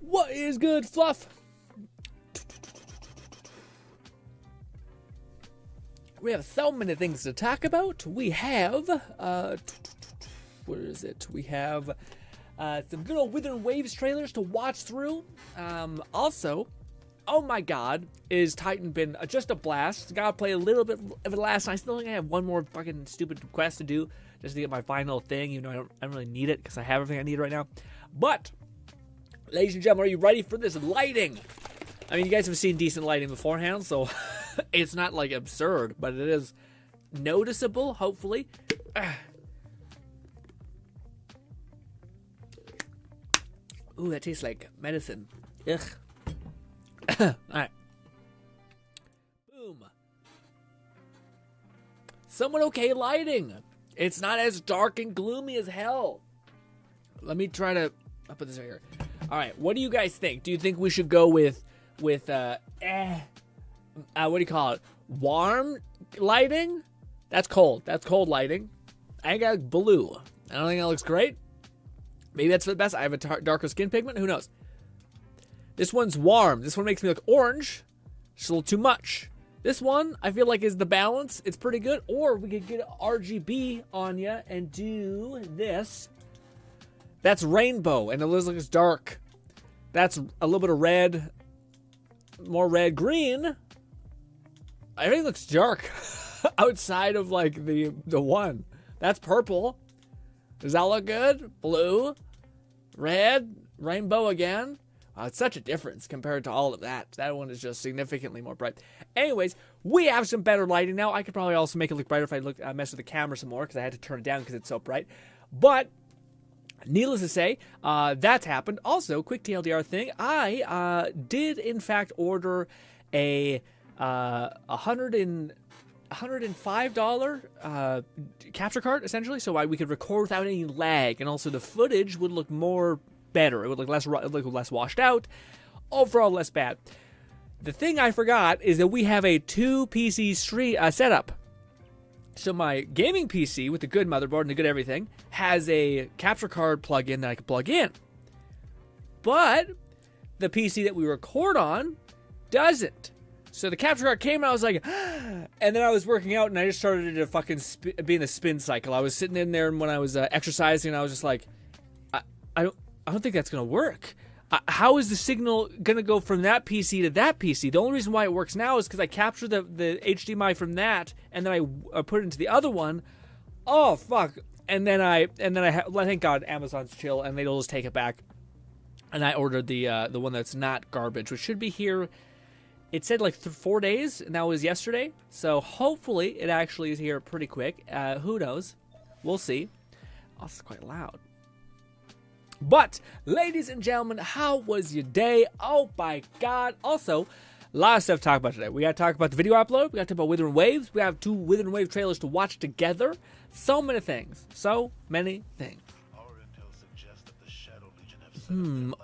What is good, Fluff? We have so many things to talk about. We have, where is it? We have some good old Withering Waves trailers to watch through. Also, oh my god, is Titan been just a blast. Gotta play a little bit of it last night. I still think I have one more fucking stupid quest to do just to get my final thing, even though I don't really need it because I have everything I need right now. But, ladies and gentlemen, are you ready for this lighting? I mean, you guys have seen decent lighting beforehand, so it's not like absurd, but it is noticeable, hopefully. Ooh, that tastes like medicine. Ugh. Alright. Boom. Somewhat okay lighting. It's not as dark and gloomy as hell. Let me try to... I'll put this right here. Alright, what do you guys think? Do you think we should go with what do you call it? Warm lighting? That's cold. That's cold lighting. I got blue. I don't think that looks great. Maybe that's for the best. I have a darker skin pigment. Who knows? This one's warm. This one makes me look orange. It's a little too much. This one, I feel like, is the balance. It's pretty good. Or we could get RGB on you and do this. That's rainbow, and it looks like it's dark. That's a little bit of red. More red. Green. Everything looks dark outside of, like, the one. That's purple. Does that look good? Blue. Red. Rainbow again. It's such a difference compared to all of that. That one is just significantly more bright. Anyways, we have some better lighting now. I could probably also make it look brighter if I mess with the camera some more because I had to turn it down because it's so bright. But needless to say, that's happened. Also, quick TLDR thing. I did in fact order a $105 capture card essentially, so we could record without any lag, and also the footage would look more better. It would look less washed out. Overall, less bad. The thing I forgot is that we have a 2 PC setup. So my gaming PC with the good motherboard and the good everything has a capture card plug-in that I can plug in. But the PC that we record on doesn't. So the capture card came and I was like, and then I was working out and I just started to fucking be in a spin cycle. I was sitting in there when I was exercising and I was just like, I don't think that's going to work. How is the signal going to go from that PC to that PC? The only reason why it works now is because I captured the HDMI from that, and then I put it into the other one. Oh, fuck. And then I thank God Amazon's chill, and they'll just take it back. And I ordered the one that's not garbage, which should be here. It said like 4 days, and that was yesterday. So hopefully it actually is here pretty quick. Who knows? We'll see. Oh, it's quite loud. But, ladies and gentlemen, how was your day? Oh my god. Also, a lot of stuff to talk about today. We got to talk about the video upload. We got to talk about Withering Waves. We have 2 Withering Wave trailers to watch together. So many things. So many things.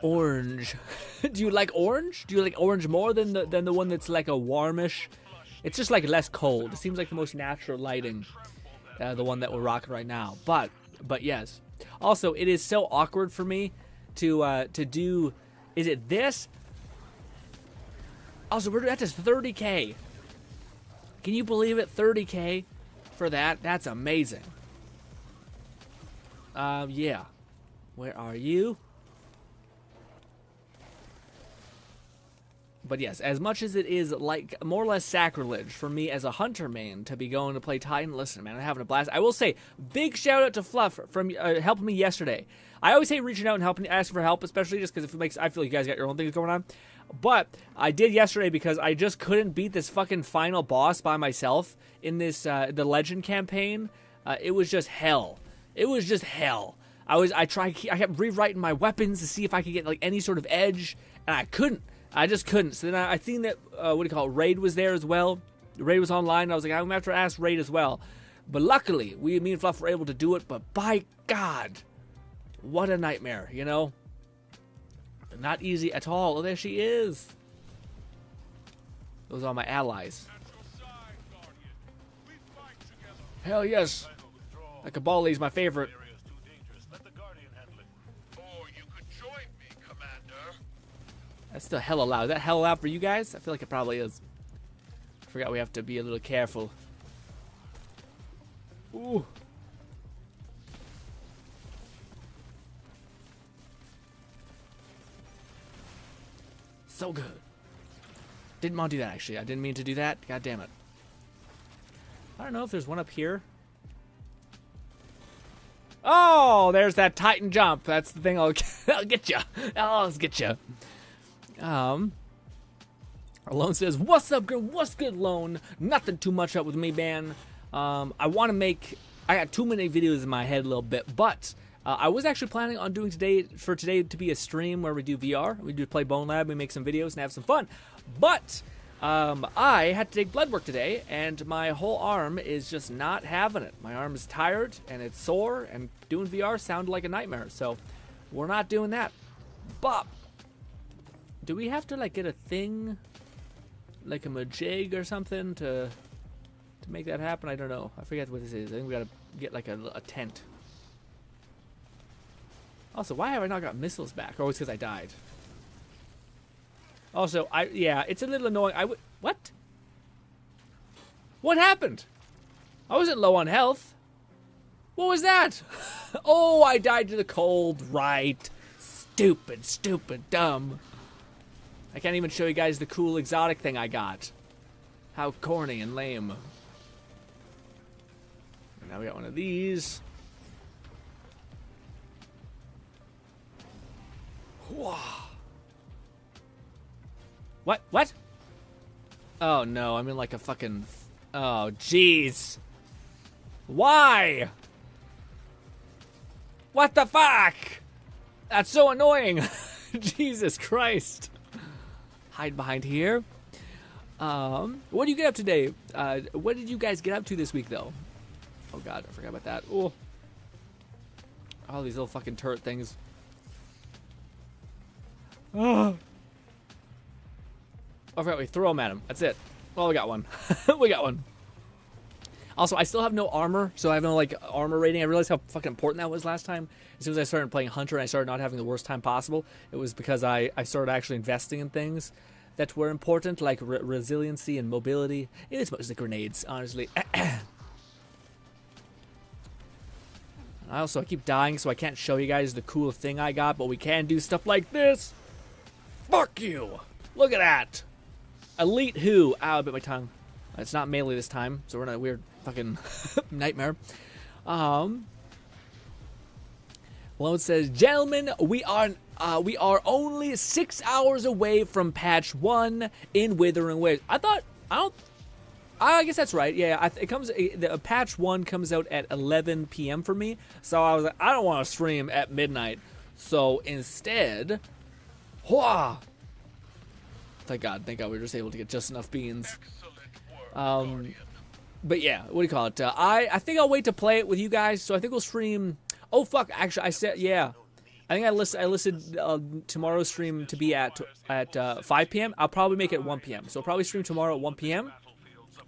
Orange. Do you like orange? Do you like orange more than the one that's like a warmish? It's just like less cold. It seems like the most natural lighting. The one that we're rocking right now. But yes. Also, it is so awkward for me to do. Is it this? Also, that is 30K. Can you believe it? 30K for that? That's amazing. Yeah. Where are you? But yes, as much as it is like more or less sacrilege for me as a hunter main to be going to play Titan, listen, man, I'm having a blast. I will say, big shout out to Fluff from helping me yesterday. I always hate reaching out and asking for help, especially just because I feel like you guys got your own things going on. But I did yesterday because I just couldn't beat this fucking final boss by myself in this the Legend campaign. It was just hell. It was just hell. I kept rewriting my weapons to see if I could get like any sort of edge, and I couldn't. I just couldn't. So then I seen that, Raid was there as well. Raid was online. I was like, I'm going to have to ask Raid as well. But luckily, me and Fluff were able to do it. But by God, what a nightmare, you know? Not easy at all. Oh, there she is. Those are my allies. Hell yes. The Kabali is my favorite. That's still hella loud. Is that hella loud for you guys? I feel like it probably is. I forgot we have to be a little careful. Ooh. So good. Didn't want to do that, actually. I didn't mean to do that. God damn it. I don't know if there's one up here. Oh, there's that Titan jump. That's the thing I'll get you. I'll get you. Alone says, "What's up, girl? What's good, Lone? Nothing too much up with me, man. I want to make... I got too many videos in my head a little bit, but I was actually planning on doing today to be a stream where we do VR. We do play Bone Lab, we make some videos and have some fun. But I had to take blood work today, and my whole arm is just not having it. My arm is tired, and it's sore, and doing VR sounded like a nightmare. So we're not doing that. But do we have to like get a thing, like a majig or something to make that happen? I don't know. I forget what this is. I think we gotta get like a tent. Also, why have I not got missiles back? Or it's because I died. Also, yeah, it's a little annoying. What? What happened? I wasn't low on health. What was that? Oh, I died to the cold. Right. Stupid, stupid, dumb. I can't even show you guys the cool exotic thing I got. How corny and lame. And now we got one of these. Wow. What? What? Oh no, I'm in like a fucking... Oh, jeez. Why? What the fuck? That's so annoying. Jesus Christ. Hide behind here. What do you get up today? What did you guys get up to this week, though? Oh god, I forgot about that. Oh. All these little fucking turret things. Oh. I forgot we throw them at him. That's it. Well, we got one. We got one. Also, I still have no armor, so I have no like armor rating. I realized how fucking important that was last time. As soon as I started playing Hunter and I started not having the worst time possible, it was because I started actually investing in things that were important, like resiliency and mobility. It is mostly grenades, honestly. I keep dying, so I can't show you guys the cool thing I got, but we can do stuff like this. Fuck you! Look at that! Elite who? Ow, I bit my tongue. It's not melee this time, so we're in a weird fucking nightmare. Lone says, "Gentlemen, we are only 6 hours away from patch 1 in Withering Waves." I guess that's right. Yeah, patch 1 comes out at 11 p.m. for me. So I was like, I don't want to stream at midnight. So instead, thank God we were just able to get just enough beans. But yeah, what do you call it? I think I'll wait to play it with you guys. So I think we'll stream. Oh fuck! Actually, I said yeah. I think I listed tomorrow's stream to be at 5 p.m. I'll probably make it 1 p.m. So I'll probably stream tomorrow at 1 p.m.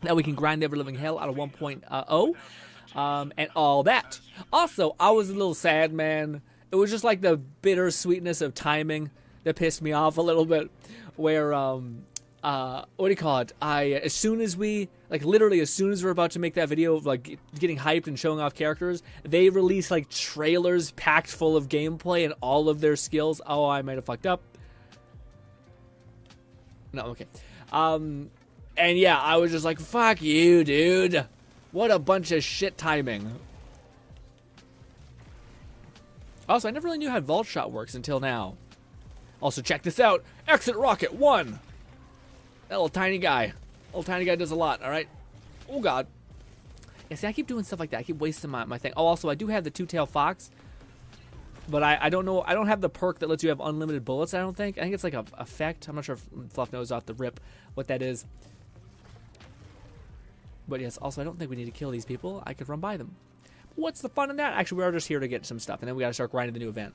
Now we can grind the ever living hell out of 1.0 and all that. Also, I was a little sad, man. It was just like the bitter sweetness of timing that pissed me off a little bit. Where what do you call it? As soon as we literally as soon as we're about to make that video of like getting hyped and showing off characters, they release like trailers packed full of gameplay and all of their skills. Oh, I might have fucked up. No, okay. And yeah, I was just like, fuck you, dude. What a bunch of shit timing. Also, I never really knew how Vault Shot works until now. Also, check this out. Exit Rocket 1. That little tiny guy. Little tiny guy does a lot, alright? Oh, God. Yeah, see, I keep doing stuff like that. I keep wasting my thing. Oh, also, I do have the Two-Tailed Fox. But I don't know. I don't have the perk that lets you have unlimited bullets, I don't think. I think it's like a effect. I'm not sure if Fluff knows off the rip what that is. But yes, also, I don't think we need to kill these people. I could run by them. What's the fun in that? Actually, we are just here to get some stuff. And then we got to start grinding the new event.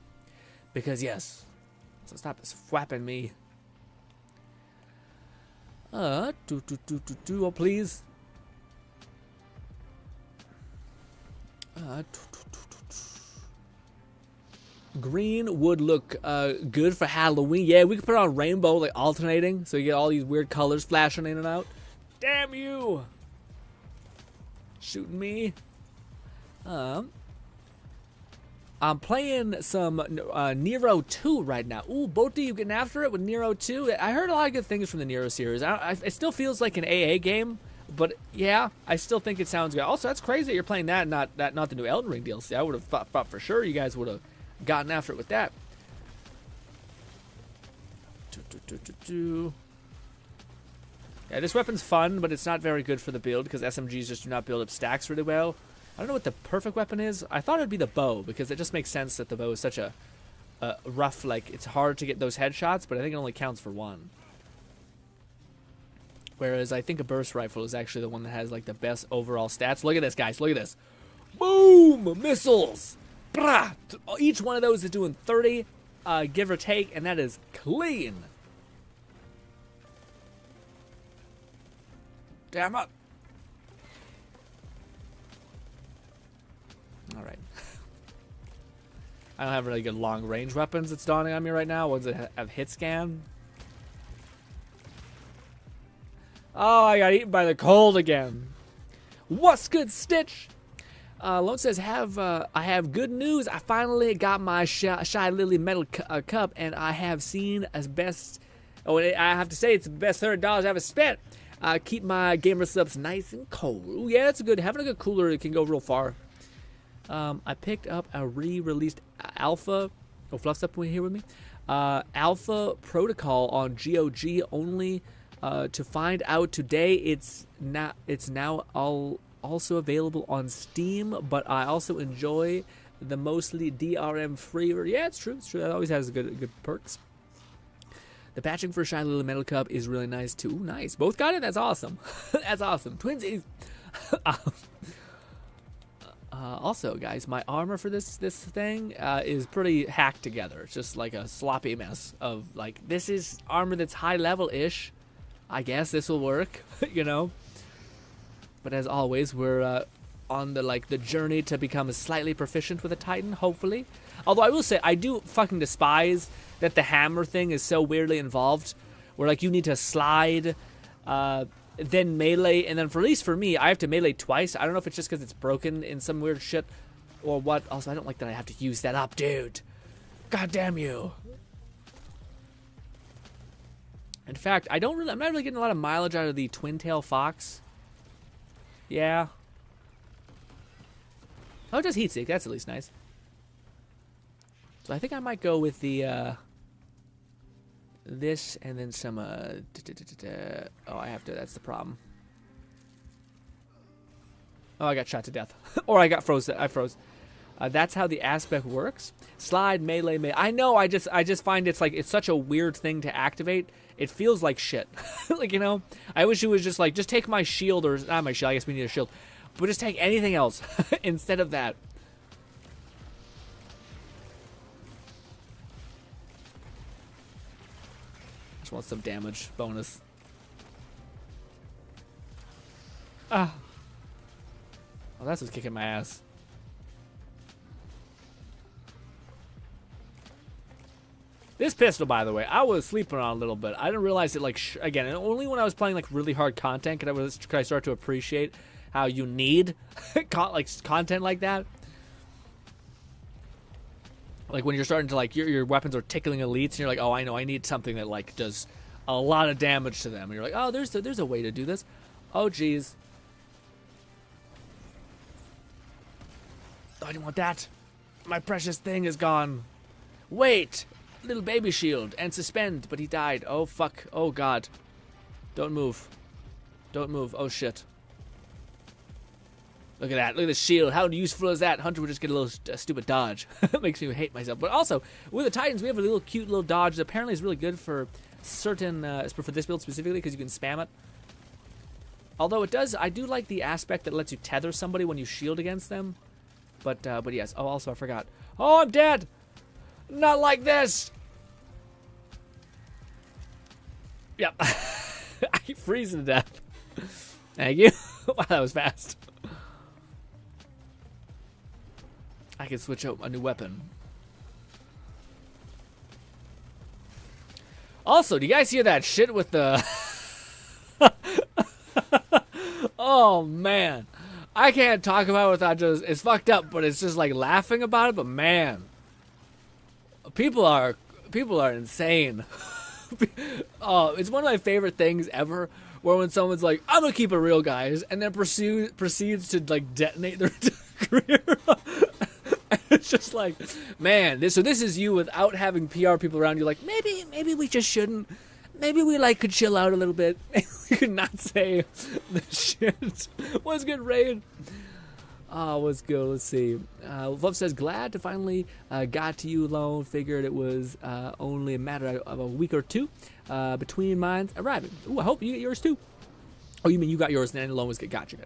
Because, yes. So stop flapping me. Oh, please. Green would look good for Halloween. Yeah, we could put on rainbow, like alternating, so you get all these weird colors flashing in and out. Damn you! Shooting me. I'm playing some Nero 2 right now. Ooh, both of you getting after it with Nero 2? I heard a lot of good things from the Nero series. It still feels like an AA game, but yeah, I still think it sounds good. Also, that's crazy that you're playing that, not the new Elden Ring DLC. I would have thought for sure you guys would have gotten after it with that. Yeah, this weapon's fun, but it's not very good for the build because SMGs just do not build up stacks really well. I don't know what the perfect weapon is. I thought it would be the bow because it just makes sense that the bow is such a rough, like, it's hard to get those headshots, but I think it only counts for one. Whereas I think a burst rifle is actually the one that has, like, the best overall stats. Look at this, guys. Look at this. Boom! Missiles! Brah! Each one of those is doing 30, give or take, and that is clean. Damn it. All right. I don't have really good long-range weapons. It's dawning on me right now. Ones that have hit scan. Oh, I got eaten by the cold again. What's good, Stitch? Lone says, I have good news. I finally got my Shy Lily metal cup, and I have seen as best. Oh, I have to say, it's the best $100 I've ever spent. Keep my gamer subs nice and cold. Ooh, yeah, that's good. Having a good cooler, it can go real far. I picked up a re-released Alpha. Oh, Fluff's up here with me. Alpha Protocol on GOG only. To find out today, it's now also available on Steam. But I also enjoy the mostly DRM free. Yeah, it's true. It's true. That always has good perks. The patching for Shiny Little Metal Cup is really nice too. Ooh, nice. Both got it. That's awesome. That's awesome. Twinsies. Also, guys, my armor for this thing is pretty hacked together. It's just like a sloppy mess of, like, this is armor that's high level-ish. I guess this will work, you know. But as always, we're on the journey to become slightly proficient with a Titan, hopefully. Although I will say, I do fucking despise that the hammer thing is so weirdly involved, where, like, you need to slide, then melee, and then at least for me, I have to melee twice. I don't know if it's just because it's broken in some weird shit or what. Also, I don't like that I have to use that up, dude. God damn you. In fact, I'm not really getting a lot of mileage out of the Twin-Tail Fox. Yeah. Oh, it does heat seek. That's at least nice. So I think I might go with the this and then some oh, I have to. That's the problem. Oh, I got shot to death, or I got froze. I froze. That's how the aspect works. Slide, melee. I know. I just find it's such a weird thing to activate. It feels like shit. Like, you know, I wish it was just like, just take my shield, or not my shield. I guess we need a shield, but just take anything else instead of that. Just want some damage bonus. Ah. Oh, that's what's kicking my ass. This pistol, by the way, I was sleeping on a little bit. I didn't realize it, like, again, only when I was playing, like, really hard content could I start to appreciate how you need, content like that. Like, when you're starting to, like, your weapons are tickling elites, and you're like, oh, I know, I need something that, like, does a lot of damage to them. And you're like, oh, there's a way to do this. Oh, jeez. Oh, I didn't want that. My precious thing is gone. Wait. Little baby shield and suspend, but he died. Oh, fuck. Oh, God. Don't move. Don't move. Oh, shit. Look at that. Look at the shield. How useful is that? Hunter would just get a little stupid dodge. Makes me hate myself. But also, with the Titans, we have a little cute little dodge that apparently is really good for certain, for this build specifically, because you can spam it. Although it does, I do like the aspect that lets you tether somebody when you shield against them. But yes. Oh, also, I forgot. Oh, I'm dead! Not like this! Yep. I keep freezing to death. Thank you. Wow, that was fast. I can switch out a new weapon. Also, do you guys hear that shit with the... Oh, man. I can't talk about it without just... It's fucked up, but it's just like laughing about it, but man. People are insane. Oh, it's one of my favorite things ever, where when someone's like, I'm gonna keep it real, guys, and then proceeds to like detonate their career. It's just like, man, so this is you without having PR people around you like, maybe we just shouldn't. Maybe we like could chill out a little bit. Maybe we could not say this shit. What's good, Raid? Oh, what's good? Let's see. Love says, glad to finally got to you alone. Figured it was only a matter of a week or two between mine arriving. Ooh, I hope you get yours too. Oh, you mean you got yours and then Lone was got you.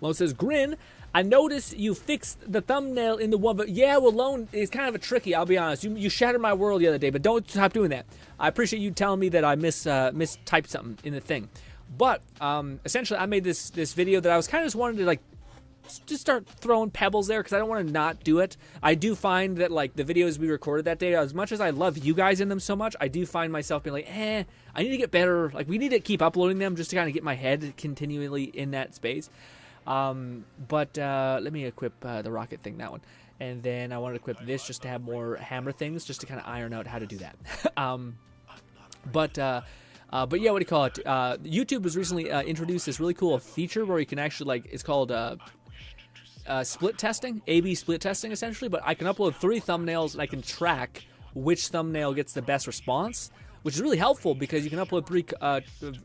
Lone says, Grin, I noticed you fixed the thumbnail in the one, but yeah, well, Lone is kind of a tricky, I'll be honest. You shattered my world the other day, but don't stop doing that. I appreciate you telling me that I mistyped something in the thing. But essentially, I made this video that I was kind of just wanting to like just start throwing pebbles there because I don't want to not do it. I do find that like the videos we recorded that day, as much as I love you guys in them so much, I do find myself being like, I need to get better. Like we need to keep uploading them just to kind of get my head continually in that space. But let me equip the rocket thing, that one. And then I wanted to equip this just to have more hammer things, just to kind of iron out how to do that. But yeah, what do you call it? YouTube was recently introduced this really cool feature where you can actually like, it's called split testing, A/B split testing essentially. But I can upload 3 thumbnails and I can track which thumbnail gets the best response, which is really helpful because you can upload 3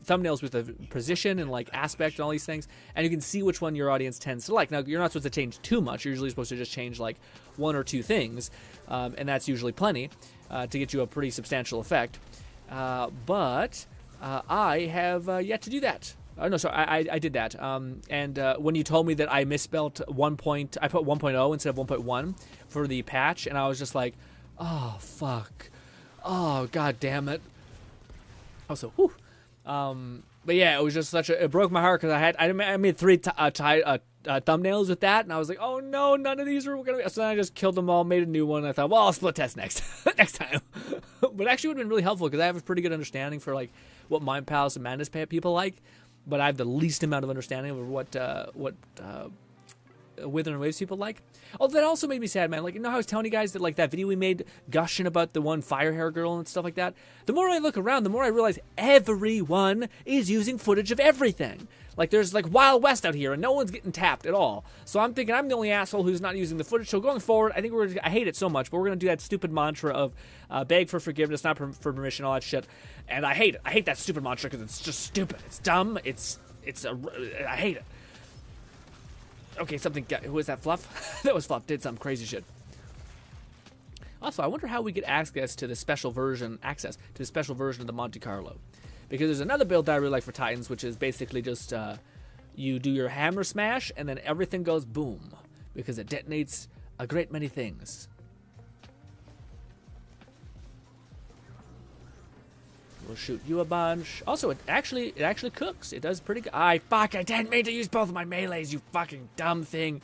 thumbnails with a position and like aspect and all these things, and you can see which one your audience tends to like. Now, you're not supposed to change too much. You're usually supposed to just change like 1 or 2 things, and that's usually plenty to get you a pretty substantial effect. But I have yet to do that. No, sorry, I did that. And when you told me that I misspelled I put 1.0 instead of 1.1 for the patch, and I was just like, oh, fuck. Oh, god damn it. Also, whew. But yeah, it was just it broke my heart because I made 3 thumbnails with that, and I was like, oh no, none of these are gonna be. So then I just killed them all, made a new one, and I thought, well, I'll split test next time. But actually would have been really helpful because I have a pretty good understanding for like what Mind Palace and Madness people like, but I have the least amount of understanding of what Wither and Waves people like. Oh, that also made me sad, man. Like, you know how I was telling you guys that like that video we made gushing about the one fire hair girl and stuff like that? The more I look around, the more I realize everyone is using footage of everything. Like, there's like Wild West out here and no one's getting tapped at all. So I'm thinking I'm the only asshole who's not using the footage. So going forward, I think I hate it so much, but we're going to do that stupid mantra of beg for forgiveness, not for permission, all that shit. And I hate it. I hate that stupid mantra because it's just stupid. It's dumb. I hate it. Okay, who was that, Fluff? That was Fluff, did some crazy shit. Also, I wonder how we get access to the special version of the Monte Carlo. Because there's another build that I really like for Titans, which is basically just, you do your hammer smash, and then everything goes boom. Because it detonates a great many things. We'll shoot you a bunch. Also, it actually cooks. It does pretty good. Fuck, I didn't mean to use both of my melees, you fucking dumb thing.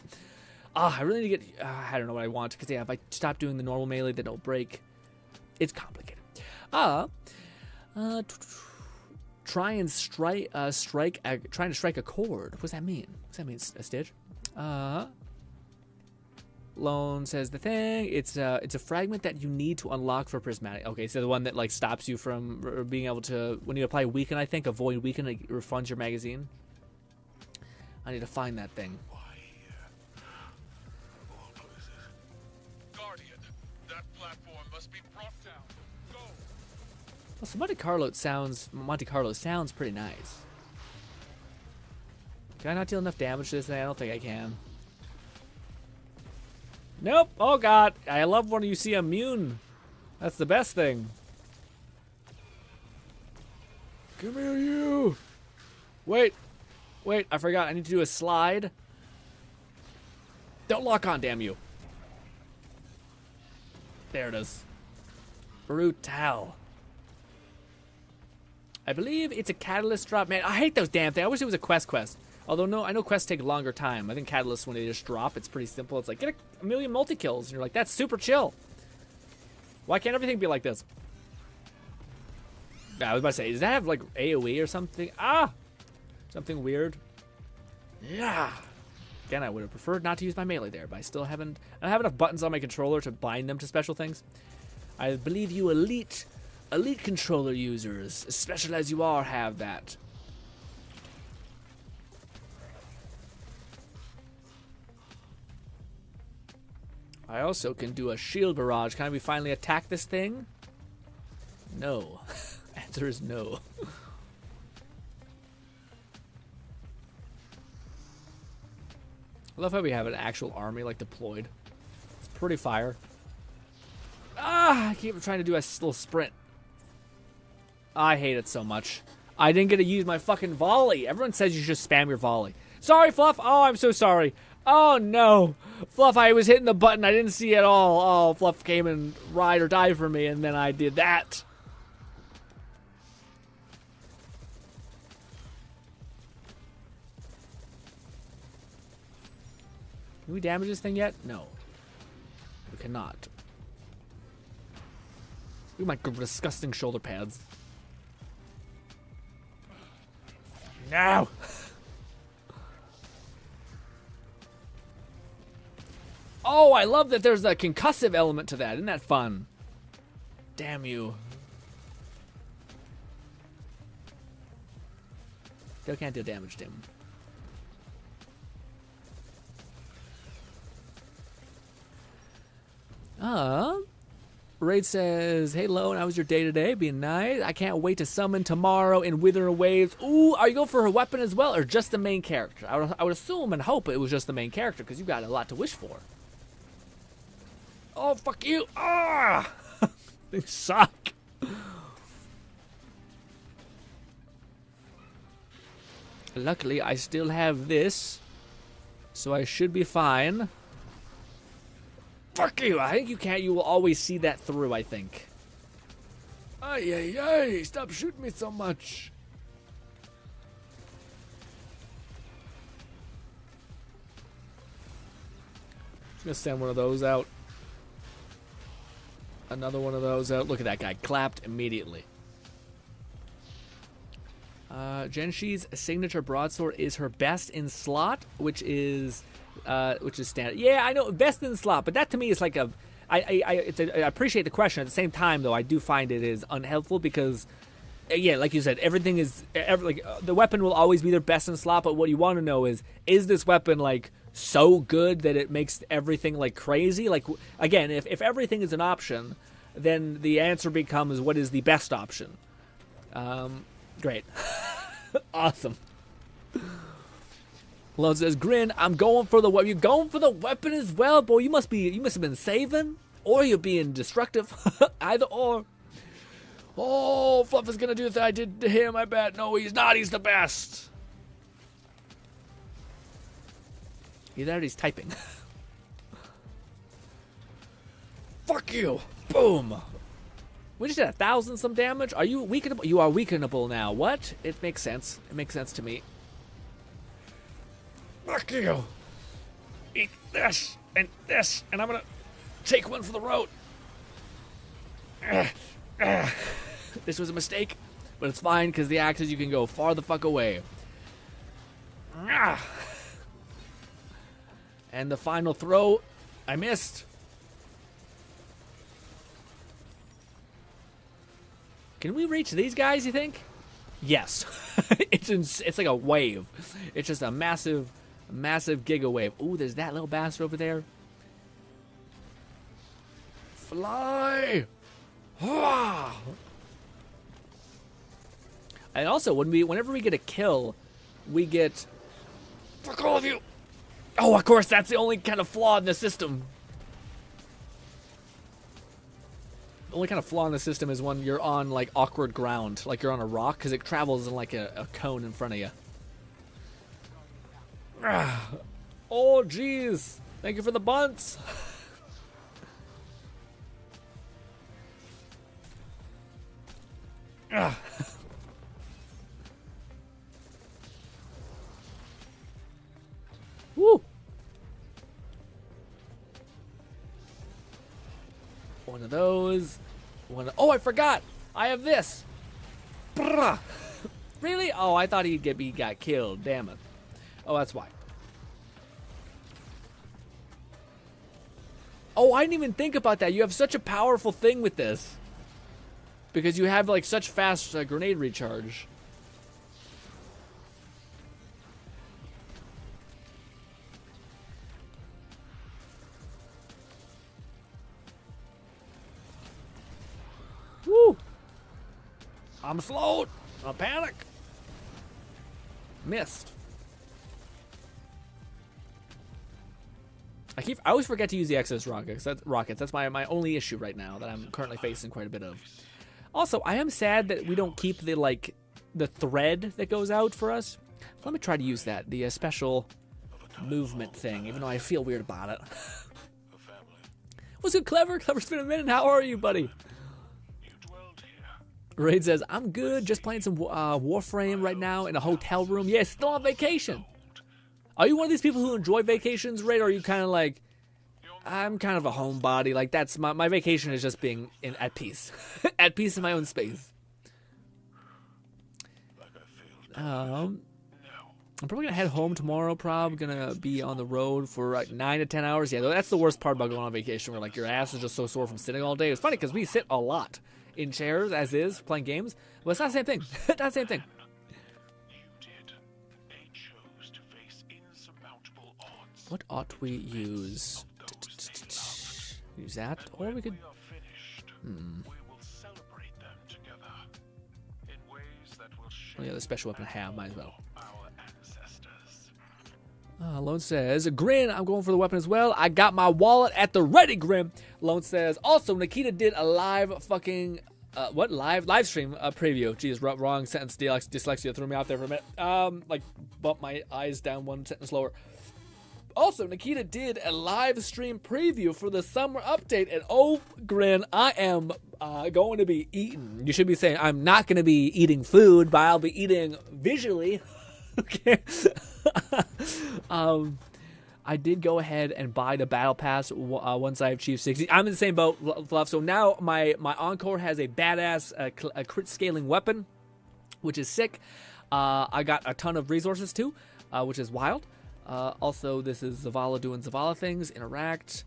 I really need to get, I don't know what I want, because yeah, if I stop doing the normal melee, then it'll break. It's complicated. Trying to strike a chord. What does that mean? What does that mean, Stitch? Lone says the thing. It's a fragment that you need to unlock for prismatic. Okay, so the one that like stops you from being able to, when you apply weaken, I think avoid weaken, it refunds your magazine. I need to find that thing. Guardian, that platform must be brought down. Go. Well, so Monte Carlo sounds pretty nice. Can I not deal enough damage to this thing? I don't think I can. Nope. Oh god. I love when you see immune. That's the best thing. Come here, you. Wait. I forgot. I need to do a slide. Don't lock on, damn you. There it is. Brutal. I believe it's a catalyst drop. Man, I hate those damn things. I wish it was a quest. Although, no, I know quests take a longer time. I think catalysts, when they just drop, it's pretty simple. It's like, get a million multi-kills. And you're like, that's super chill. Why can't everything be like this? I was about to say, does that have like AoE or something? Ah! Something weird. Yeah. Again, I would have preferred not to use my melee there, but I don't have enough buttons on my controller to bind them to special things. I believe you elite controller users, as special as you are, have that. I also can do a shield barrage. Can we finally attack this thing? No. Answer is no. I love how we have an actual army like deployed. It's pretty fire. Ah, I keep trying to do a little sprint. I hate it so much. I didn't get to use my fucking volley. Everyone says you should spam your volley. Sorry, Fluff. Oh, I'm so sorry. Oh, no. Fluff, I was hitting the button. I didn't see it at all. Oh, Fluff came and ride or die for me, and then I did that. Can we damage this thing yet? No. We cannot. Look at my disgusting shoulder pads. No! Oh, I love that there's a concussive element to that. Isn't that fun? Damn you. Still can't do damage to him. Raid says, hey, Lone, how was your day today? Being nice. I can't wait to summon tomorrow in Withering Waves. Ooh, are you going for her weapon as well, or just the main character? I would assume and hope it was just the main character, because you got a lot to wish for. Oh, fuck you. Ah! They suck. Luckily, I still have this, so I should be fine. Fuck you! I think you can't. You will always see that through, I think. Ay, ay, ay! Stop shooting me so much! Just gonna send one of those out. Another one of those out. Look at that guy. Clapped immediately. Genshi's signature broadsword is her best in slot, which is standard. Yeah, I know, best in slot, but that to me is like I appreciate the question. At the same time, though, I do find it is unhelpful because, yeah, like you said, everything is the weapon will always be their best in slot. But what you want to know is this weapon like so good that it makes everything like crazy? Like, again, if everything is an option, then the answer becomes what is the best option. Great. Awesome. Love says, Grin, I'm going for the weapon. You're going for the weapon as well? Boy, you must have been saving, or you're being destructive. Either or. Oh, Fluff is gonna do that I did to him, I bet. No, he's not. He's the best. Either he's typing. Fuck you. Boom. We just did 1,000 some damage. Are you weakenable? You are weakenable now. What? It makes sense. It makes sense to me. Fuck you. Eat this, and I'm gonna take one for the road. This was a mistake, but it's fine because the axes you can go far the fuck away. And the final throw, I missed. Can we reach these guys, you think? Yes. It's like a wave. It's just a massive giga wave. Ooh, there's that little bastard over there. Fly! And also, whenever we get a kill, we get... Fuck all of you! Oh, of course, that's the only kind of flaw in the system. The only kind of flaw in the system is when you're on, like, awkward ground. Like you're on a rock, because it travels in, like, a cone in front of you. Oh, jeez. Thank you for the bunts. Woo. One of those. Oh, I forgot. I have this. Brrrah. Really? Oh, I thought he got killed. Damn it. Oh, that's why. Oh, I didn't even think about that. You have such a powerful thing with this. Because you have, like, such fast grenade recharge. Woo! I'm slowed. I panic. Missed. I always forget to use the excess rockets. That's my only issue right now that I'm currently facing quite a bit of. Also, I am sad that we don't keep the thread that goes out for us. Let me try to use that, the special movement thing, even though I feel weird about it. What's good, Clever? Clever's been a minute. How are you, buddy? Raid says, I'm good, just playing some Warframe right now in a hotel room. Yeah, still on vacation. Are you one of these people who enjoy vacations, Raid, or are you kind of like, I'm kind of a homebody. Like, that's my vacation is just being at peace. At peace in my own space. I'm probably going to head home tomorrow, probably going to be on the road for like 9 to 10 hours. Yeah, that's the worst part about going on vacation, where like your ass is just so sore from sitting all day. It's funny because we sit a lot in chairs, as is, playing games, but it's not the same thing. Not the same thing. What ought we use? Use that, or we could. Oh yeah, the special weapon I have, might as well. Lone says, Grin, I'm going for the weapon as well. I got my wallet at the ready, Grim. Lone says, also, Nikita did a live fucking, live stream preview. Geez, wrong sentence, dyslexia threw me out there for a minute. Like, bump my eyes down one sentence lower. Also, Nikita did a live stream preview for the summer update, and oh, Grin, I am going to be eating. You should be saying, I'm not going to be eating food, but I'll be eating visually. Okay. I did go ahead and buy the battle pass once I have Chief 60. I'm in the same boat, Fluff. So now my Encore has a badass a crit scaling weapon, which is sick. I got a ton of resources too, which is wild. Also, this is Zavala doing Zavala things. Interact.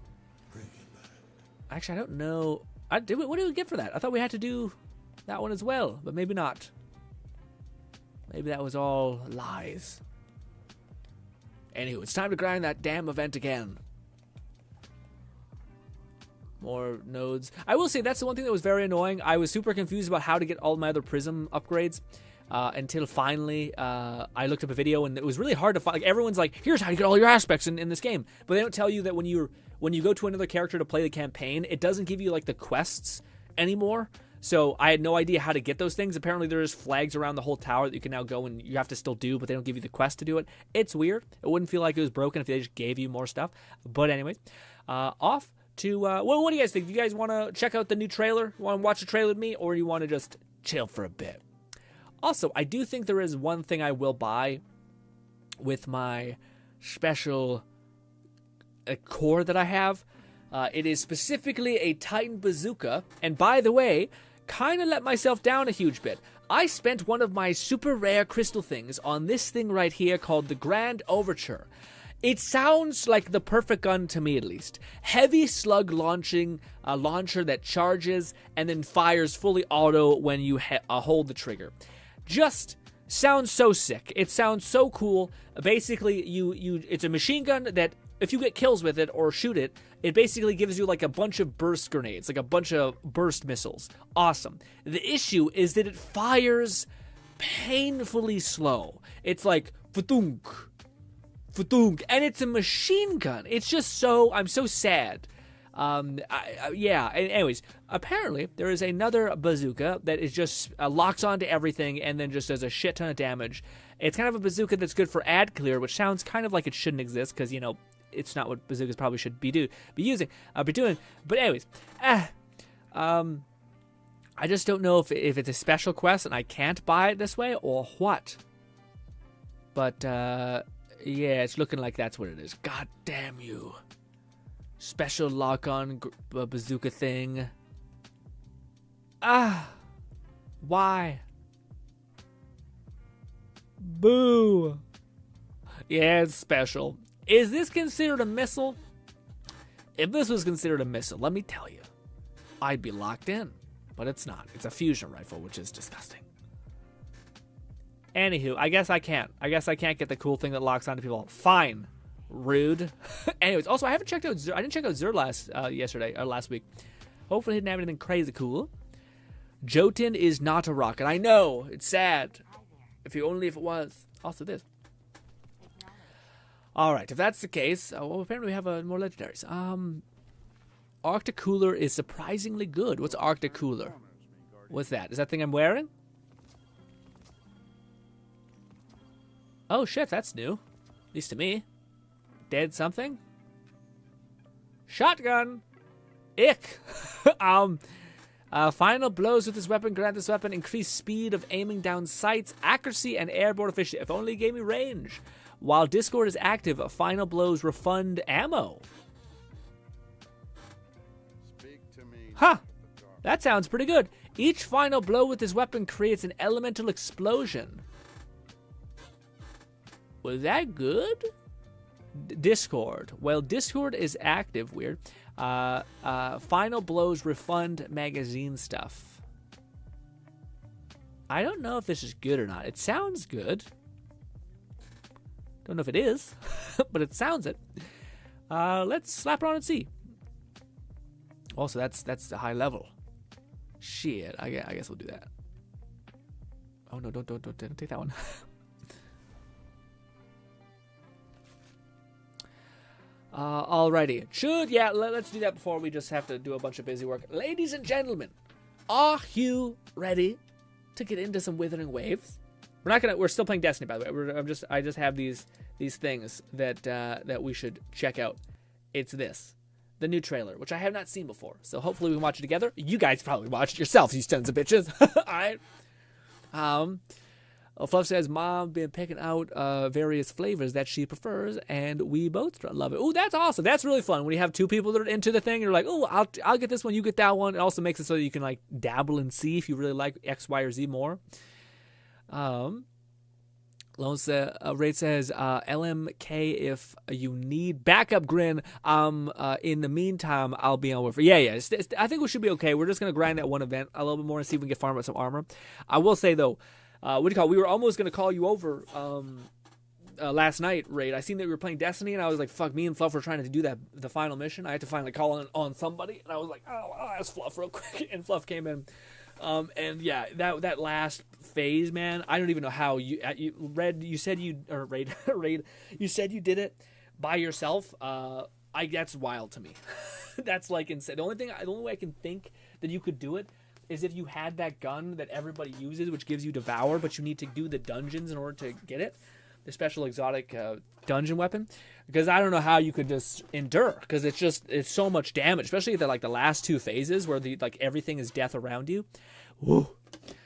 Actually, I don't know. What do we get for that? I thought we had to do that one as well, but maybe not. Maybe that was all lies. Anywho, it's time to grind that damn event again. More nodes. I will say that's the one thing that was very annoying. I was super confused about how to get all my other Prism upgrades until finally I looked up a video, and it was really hard to find. Like, everyone's like, here's how you get all your aspects in this game. But they don't tell you that when you go to another character to play the campaign, it doesn't give you like the quests anymore. So I had no idea how to get those things. Apparently there's flags around the whole tower that you can now go and you have to still do, but they don't give you the quest to do it. It's weird. It wouldn't feel like it was broken if they just gave you more stuff. But anyways, off to, what do you guys think? Do you guys want to check out the new trailer? Want to watch the trailer with me? Or you want to just chill for a bit? Also, I do think there is one thing I will buy with my special core that I have. It is specifically a Titan bazooka. And by the way, kind of let myself down a huge bit. I spent one of my super rare crystal things on this thing right here called the Grand Overture. It sounds like the perfect gun to me, at least. Heavy slug launcher that charges and then fires fully auto when you hold the trigger. Just sounds so sick. It sounds so cool. Basically, it's a machine gun that if you get kills with it or shoot it, it basically gives you like a bunch of burst grenades, like a bunch of burst missiles. Awesome. The issue is that it fires painfully slow. It's like fa-thunk, fa-thunk, and it's a machine gun. It's just so, I'm so sad. Yeah, anyways, apparently there is another bazooka that is just locks onto everything and then just does a shit ton of damage. It's kind of a bazooka that's good for ad clear, which sounds kind of like it shouldn't exist because, you know, it's not what bazookas probably should be doing. But anyways, I just don't know if it's a special quest and I can't buy it this way or what. But yeah, it's looking like that's what it is. God damn you. Special lock-on bazooka thing. Why? Boo. Yeah, it's special. Is this considered a missile? If this was considered a missile, let me tell you, I'd be locked in. But it's not. It's a fusion rifle, which is disgusting. Anywho, I guess I can't. I guess I can't get the cool thing that locks onto people. Fine. Rude. Anyways, also I haven't checked out Zur. I didn't check out Zur last week. Hopefully he didn't have anything crazy cool. Jotun is not a rocket. I know. It's sad. If it was. Also this. Alright, if that's the case, well, apparently we have more legendaries. Arctic Cooler is surprisingly good. What's Arctic Cooler? What's that? Is that thing I'm wearing? Oh shit, that's new. At least to me. Dead something? Shotgun! Ick! Final blows with this weapon grant this weapon increased speed of aiming down sights, accuracy, and airborne efficiency. If only it gave me range. While Discord is active, final blows refund ammo. Huh. That sounds pretty good. Each final blow with this weapon creates an elemental explosion. Was that good? Discord. Well, Discord is active. Weird. Final blows refund magazine stuff. I don't know if this is good or not. It sounds good. Don't know if it is, but it sounds it. Let's slap it on and see. Also, that's the high level. Shit, I guess we'll do that. Oh no, don't take that one. Alrighty. Let's do that before we just have to do a bunch of busy work. Ladies and gentlemen, are you ready to get into some Withering Waves? We're still playing Destiny, by the way. I just have these things that we should check out. It's the new trailer, which I have not seen before. So hopefully we can watch it together. You guys probably watched it yourselves, you sons of bitches. Alright. Fluff says, Mom been picking out various flavors that she prefers, and we both love it. Oh, that's awesome. That's really fun. When you have two people that are into the thing, you're like, oh, I'll get this one, you get that one. It also makes it so that you can like dabble and see if you really like X, Y, or Z more. Raid says, LMK if you need backup Grin. In the meantime, I'll be on with. Yeah. I think we should be okay. We're just going to grind that one event a little bit more and see if we can get farm out some armor. I will say, though, we were almost going to call you over last night, Raid. I seen that we were playing Destiny, and I was like, fuck, me and Fluff were trying to do the final mission. I had to finally call on somebody, and I was like, I'll ask Fluff real quick, and Fluff came in. And yeah, that last phase, man, I don't even know how Raid, you said you did it by yourself. That's wild to me. That's like insane. The only way I can think that you could do it is if you had that gun that everybody uses, which gives you Devour, but you need to do the dungeons in order to get it, the special exotic dungeon weapon. Because I don't know how you could just endure, because it's so much damage, especially the last two phases where everything is death around you. Woo.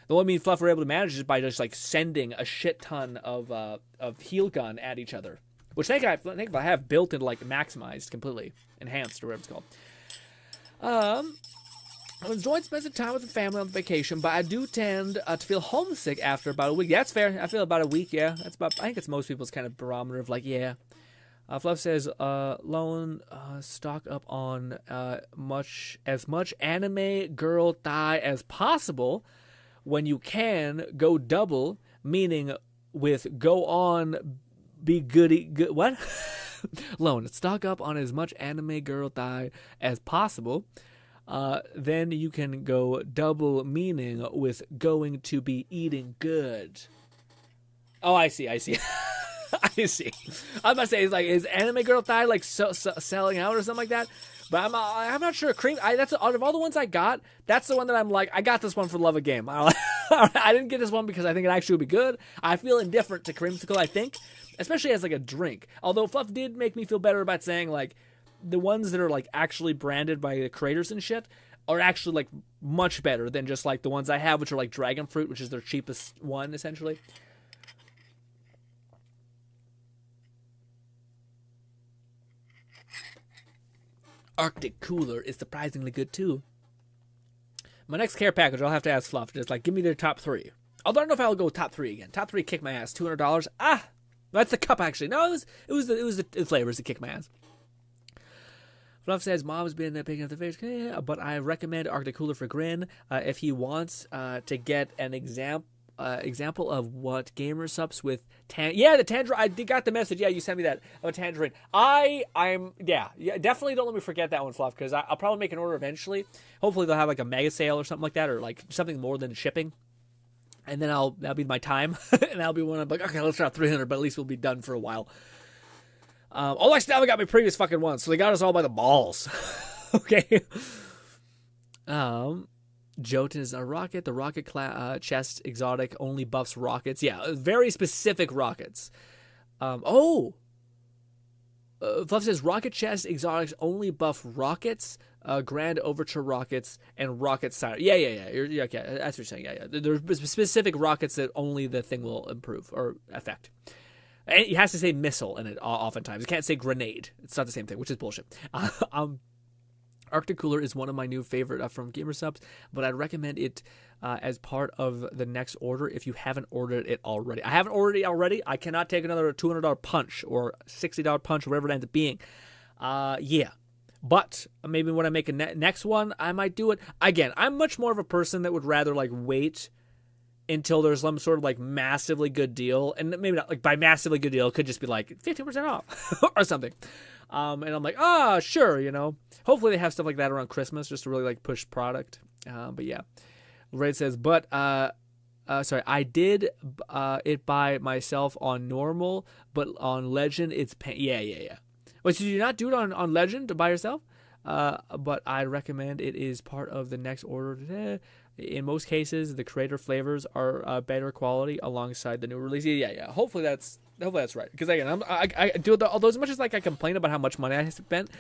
The only me and Fluff were able to manage is by just sending a shit ton of heal gun at each other, which I think I have built and maximized completely, enhanced or whatever it's called. I enjoyed spending time with the family on vacation, but I do tend to feel homesick after about a week. Yeah, that's fair. I feel about a week. Yeah, I think it's most people's kind of barometer of yeah. Fluff says, Lone, stock up on as much anime girl thigh as possible. When you can, go double, meaning with go on, be goody, good. What? Lone, stock up on as much anime girl thigh as possible. Then you can go double, meaning with going to be eating good. Oh, I see. I see. I was about to say, is anime girl thigh selling out or something like that? But I'm not sure. Cream. That's out of all the ones I got, that's the one that I'm like, I got this one for the love of game. I didn't get this one because I think it actually would be good. I feel indifferent to creamsicle. I think, especially as a drink. Although Fluff did make me feel better about saying the ones that are actually branded by the creators and shit are actually much better than just the ones I have, which are dragon fruit, which is their cheapest one essentially. Arctic Cooler is surprisingly good too. My next care package, I'll have to ask Fluff. Just give me their top 3. Although I don't know if I'll go top 3 again. Top 3 kick my ass. $200. Ah, that's the cup actually. No, it was the flavors that kick my ass. Fluff says mom's been picking up the fish, but I recommend Arctic Cooler for Grin if he wants to get an example of what gamer sups with the tangerine. I got the message. Yeah, you sent me that of a tangerine. I'm definitely don't let me forget that one, Fluff, because I'll probably make an order eventually. Hopefully they'll have like a mega sale or something like that, or like something more than shipping. And then that'll be my time, and that'll be when I'm like, okay, let's try 300, but at least we'll be done for a while. I still haven't got my previous fucking ones, so they got us all by the balls. Okay. Jotun is a rocket. The rocket chest exotic only buffs rockets. Yeah, very specific rockets. Fluff says rocket chest exotics only buff rockets, Grand Overture rockets, and rocket side. Yeah. You're okay. That's what you're saying. Yeah. There's specific rockets that only the thing will improve or affect. And it has to say missile in it oftentimes. It can't say grenade. It's not the same thing, which is bullshit. Arctic Cooler is one of my new favorite from GamerSubs, but I'd recommend it as part of the next order if you haven't ordered it already. I haven't ordered it already. I cannot take another $200 punch or $60 punch or whatever it ends up being. But maybe when I make a next one, I might do it. Again, I'm much more of a person that would rather like wait until there's some sort of like massively good deal. And maybe not like by massively good deal, it could just be like 15% off or something. And I'm like, sure, Hopefully they have stuff like that around Christmas just to really like push product. But yeah. Red says, I did it by myself on normal, but on Legend it's yeah. Wait, so did you not do it on Legend by yourself? But I recommend it is part of the next order. In most cases, the creator flavors are better quality alongside the new release. Yeah. Hopefully that's right. Because again, I do although as much as like I complain about how much money I spent,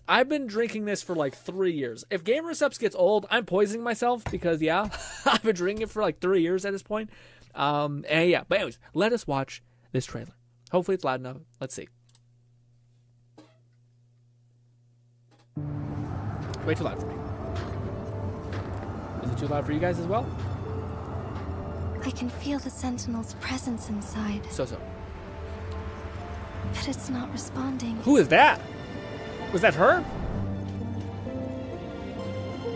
I've been drinking this for like 3 years. If GamerSups gets old, I'm poisoning myself because I've been drinking it for like 3 years at this point. But anyways, let us watch this trailer. Hopefully it's loud enough. Let's see. Way too loud for me. Is it too loud for you guys as well? I can feel the Sentinel's presence inside. So. But it's not responding. Who is that? Was that her?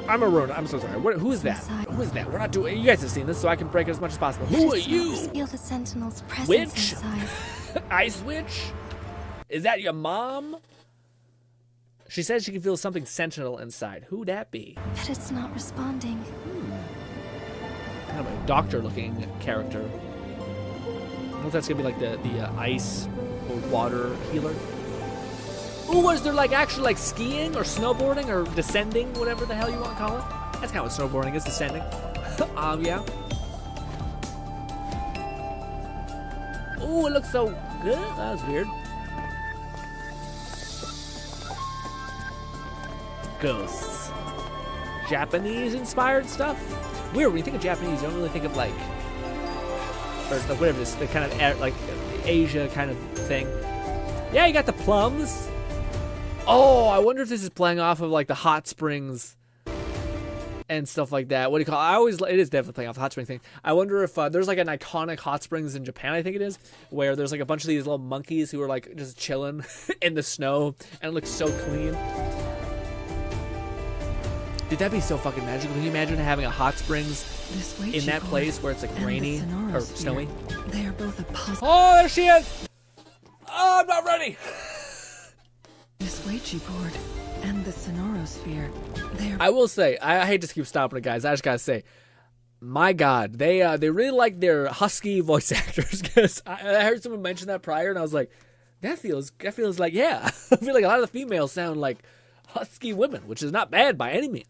I'm Aruna. I'm so sorry. Who is that? Who is that? We're not doing. You guys have seen this, so I can break it as much as possible. Who are you? I feel the Sentinel's presence Witch? inside. Ice Witch? Is that your mom? She says she can feel something Sentinel inside. Who'd that be? But it's not responding. Kind of a doctor-looking character. I don't know if that's gonna be like the ice or water healer. Ooh, was there like actually like skiing or snowboarding or descending, whatever the hell you want to call it? That's kind of what snowboarding is, descending. Yeah. Ooh, it looks so good. That was weird. Ghosts. Japanese-inspired stuff? Weird, when you think of Japanese, you don't really think of like, or whatever this, the kind of like Asia kind of thing. Yeah, you got the plums. Oh, I wonder if this is playing off of like the hot springs and stuff like that. What do you call it? It is definitely playing off the hot spring thing. I wonder if there's like an iconic hot springs in Japan, I think it is, where there's like a bunch of these little monkeys who are like just chilling in the snow and it looks so clean. Dude, that'd be so fucking magical. Can you imagine having a hot springs in that place where it's like rainy or snowy? They are both a puzzle. Oh, there she is! Oh, I'm not ready! This Ouija board and the Sonorosphere. They are. I will say, I hate to keep stopping it, guys. I just gotta say, my God, they really like their husky voice actors. Because I heard someone mention that prior, and I was like, that feels like, yeah. I feel like a lot of the females sound like husky women, which is not bad by any means.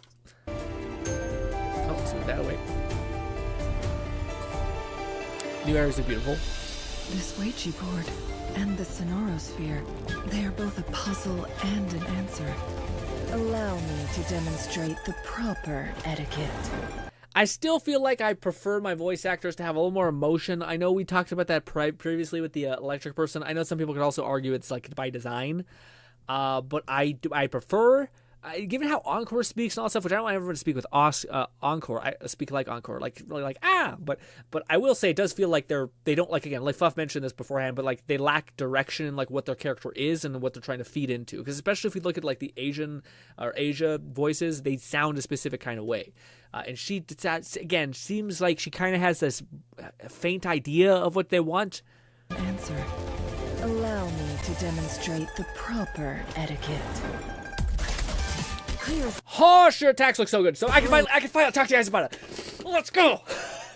Oh, smooth that away. New areas are beautiful. This Ouija board and the Sonorosphere. They are both a puzzle and an answer. Allow me to demonstrate the proper etiquette. I still feel like I prefer my voice actors to have a little more emotion. I know we talked about that previously with the electric person. I know some people could also argue it's like by design. But I prefer given how Encore speaks and all that stuff, which I don't want everyone to speak with Encore. I speak like Encore, like really like but I will say it does feel like they don't like, again, like Fluff mentioned this beforehand, but like they lack direction in like what their character is and what they're trying to feed into. Because especially if we look at like the Asian or Asia voices, they sound a specific kind of way. And she, again, seems like she kind of has this faint idea of what they want. Answer. Allow me to demonstrate the proper etiquette. Clear. Oh, your attacks look so good. So I can finally talk to you guys about it. Let's go.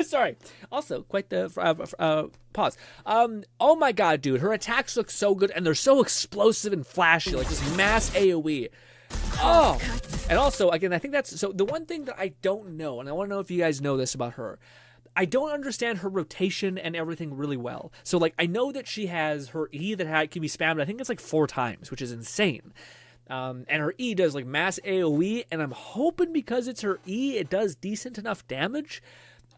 Sorry. Also, quite the pause. Oh my god, dude. Her attacks look so good, and they're so explosive and flashy, like this mass AoE. Oh! And also, again, I think that's... So the one thing that I don't know, and I want to know if you guys know this about her, I don't understand her rotation and everything really well. So, like, I know that she has her E that can be spammed, I think it's like 4 times, which is insane. And her E does, like, mass AoE, and I'm hoping because it's her E, it does decent enough damage.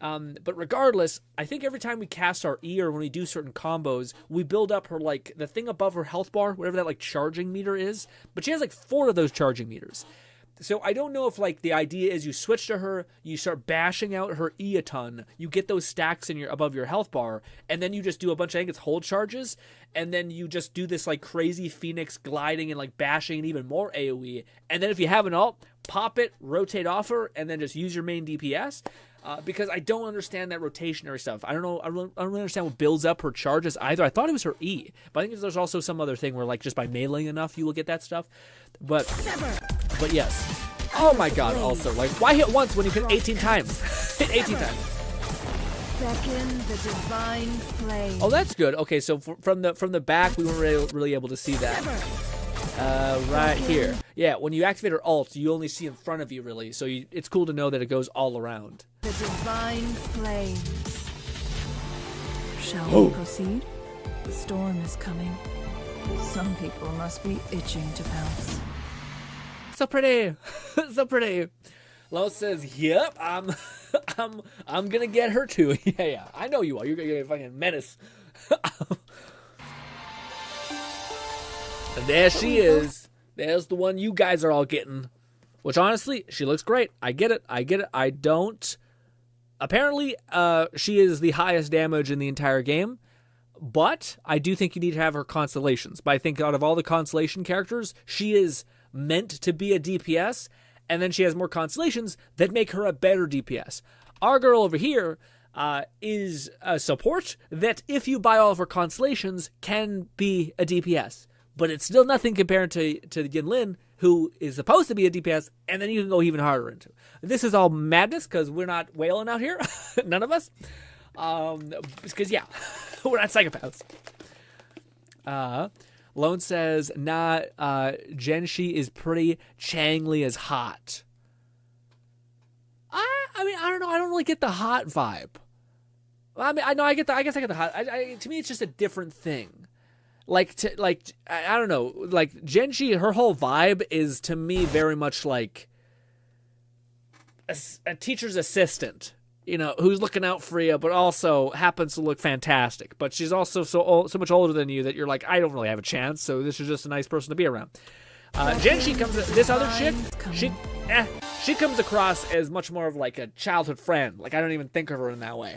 But regardless, I think every time we cast our E or when we do certain combos, we build up her, like, the thing above her health bar, whatever that, like, charging meter is. But she has, like, 4 of those charging meters. So I don't know if, like, the idea is you switch to her, you start bashing out her E a ton, you get those stacks above your health bar, and then you just do a bunch of, I think it's hold charges, and then you just do this, like, crazy Phoenix gliding and, like, bashing and even more AoE, and then if you have an ult, pop it, rotate off her, and then just use your main DPS. Because I don't understand that rotationary stuff. I don't know. I don't really understand what builds up her charges either. I thought it was her E, but I think there's also some other thing where, like, just by meleeing enough, you will get that stuff. But yes. Oh my god, also, like, why hit once when you hit 18 times? Hit 18 times. Beckon the divine flame. Oh, that's good. Okay, so from the back, we weren't really able to see that. Right here. Yeah, when you activate her ult, you only see in front of you, really. So it's cool to know that it goes all around. The divine flames. Shall we proceed? The storm is coming. Some people must be itching to pounce. So pretty. So pretty. Lo says, yep, I'm gonna get her too. Yeah, I know you are. You're gonna get a fucking menace. And there she is. There's the one you guys are all getting. Which, honestly, she looks great. I get it. I don't. Apparently, she is the highest damage in the entire game. But I do think you need to have her constellations. But I think out of all the constellation characters, she is meant to be a DPS. And then she has more constellations that make her a better DPS. Our girl over here is a support that, if you buy all of her constellations, can be a DPS. But it's still nothing compared to GRINN, who is supposed to be a DPS, and then you can go even harder into. This is all madness, because we're not whaling out here. None of us. Because, yeah, we're not psychopaths. Lone says, nah, Genshi is pretty, Changli is hot. I mean, I don't know. I don't really get the hot vibe. I mean, I guess I get the hot. To me, it's just a different thing. I don't know, like, Genshi, her whole vibe is, to me, very much like a teacher's assistant, you know, who's looking out for you, but also happens to look fantastic. But she's also so much older than you that you're like, I don't really have a chance, so this is just a nice person to be around. Genshi this other chick, she comes across as much more of like a childhood friend. Like, I don't even think of her in that way,